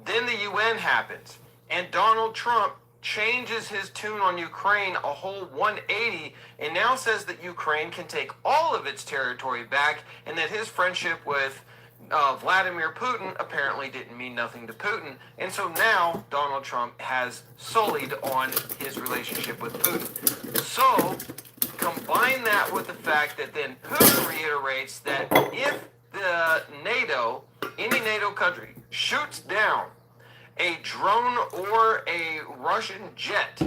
Then the UN happens, and Donald Trump changes his tune on Ukraine a whole 180 and now says that Ukraine can take all of its territory back and that his friendship with Vladimir Putin apparently didn't mean nothing to Putin. And so now Donald Trump has sullied on his relationship with Putin. So combine that with the fact that then Putin reiterates that if the any NATO country shoots down a drone or a Russian jet,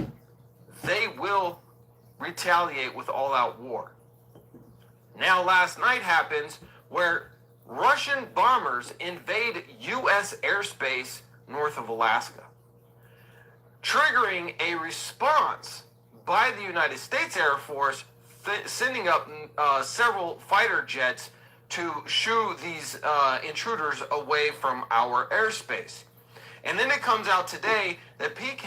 they will retaliate with all-out war. Now last night happens where Russian bombers invade U.S. airspace north of Alaska, triggering a response by the United States Air Force, sending up several fighter jets to shoo these intruders away from our airspace. And then it comes out today that Pete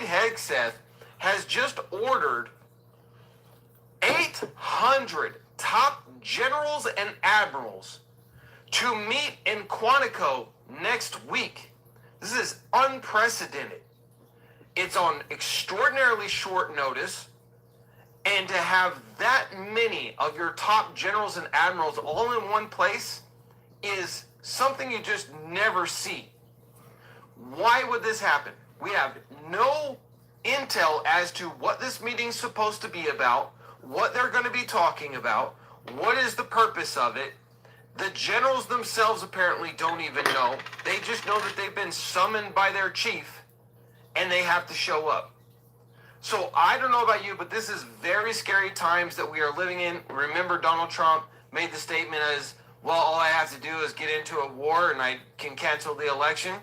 Hegseth has just ordered 800 top generals and admirals to meet in Quantico next week. This is unprecedented. It's on extraordinarily short notice, and to have that many of your top generals and admirals all in one place is something you just never see. Why would this happen? We have no intel as to what this meeting's supposed to be about, what they're going to be talking about, what is the purpose of it. The generals themselves apparently don't even know. They just know that they've been summoned by their chief and they have to show up. So I don't know about you, but this is very scary times that we are living in. Remember Donald Trump made the statement as, well, all I have to do is get into a war and I can cancel the election.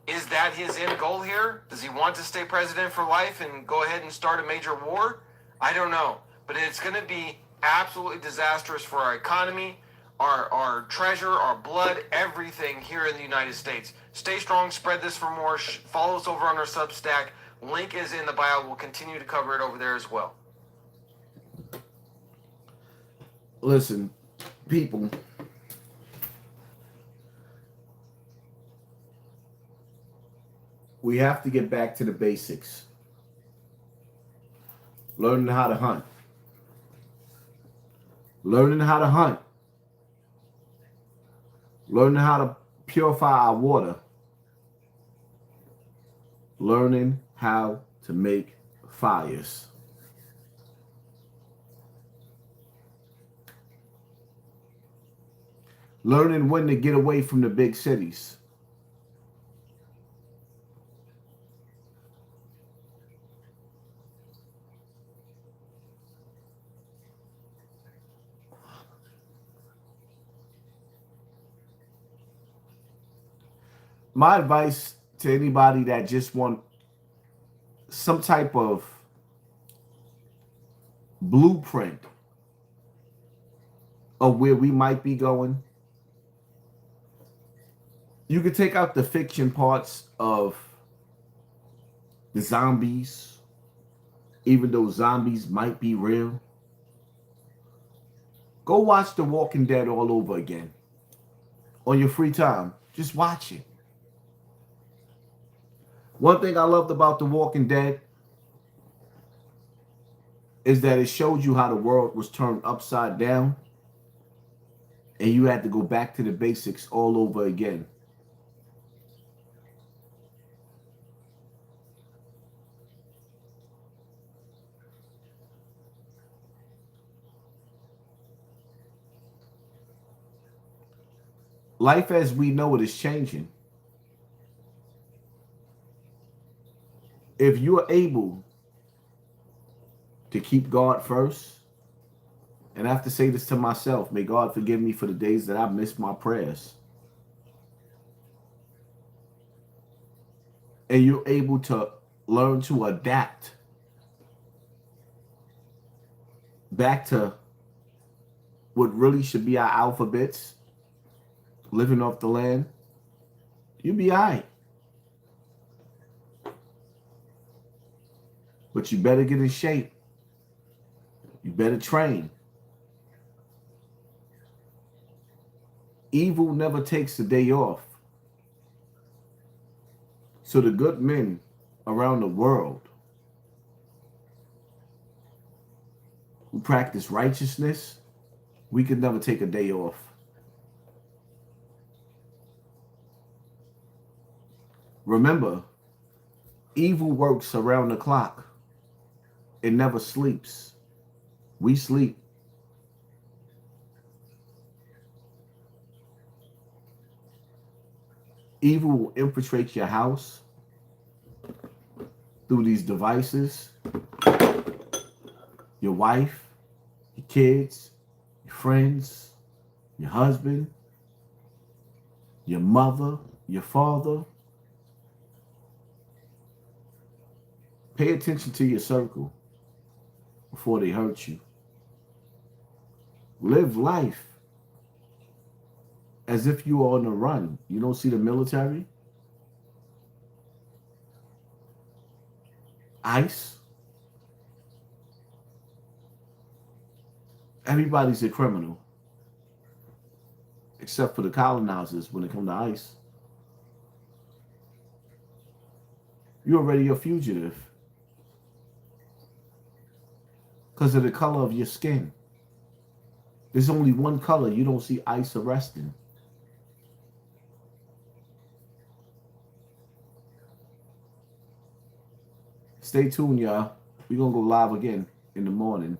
Is that his end goal here? Does he want to stay president for life and go ahead and start a major war? I don't know. But it's going to be absolutely disastrous for our economy, our treasure, our blood, everything here in the United States. Stay strong, spread this for more. Follow us over on our Substack. Link is in the bio. We'll continue to cover it over there as well. Listen, people, we have to get back to the basics. Learning how to hunt. Learning how to hunt. Learning how to purify our water. Learning how to make fires. Learning when to get away from the big cities. My advice to anybody that just want some type of blueprint of where we might be going, you could take out the fiction parts of the zombies, even though zombies might be real. Go watch The Walking Dead all over again. On your free time, just watch it. One thing I loved about The Walking Dead is that it showed you how the world was turned upside down and you had to go back to the basics all over again. Life as we know it is changing. If you're able to keep God first, and I have to say this to myself, may God forgive me for the days that I missed my prayers. And you're able to learn to adapt back to what really should be our alphabets, living off the land, you'll be all right. But you better get in shape. You better train. Evil never takes a day off. So the good men around the world who practice righteousness, we could never take a day off. Remember, evil works around the clock. It never sleeps. We sleep. Evil will infiltrate your house through these devices. Your wife, your kids, your friends, your husband, your mother, your father. Pay attention to your circle before they hurt you. Live life as if you are on the run. You don't see the military? ICE? Everybody's a criminal. Except for the colonizers when it comes to ICE. You're already a fugitive. Because of the color of your skin. There's only one color you don't see ICE arresting. Stay tuned, y'all. We're going to go live again in the morning.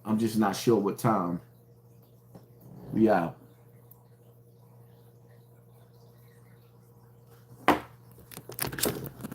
I'm just not sure what time. We out.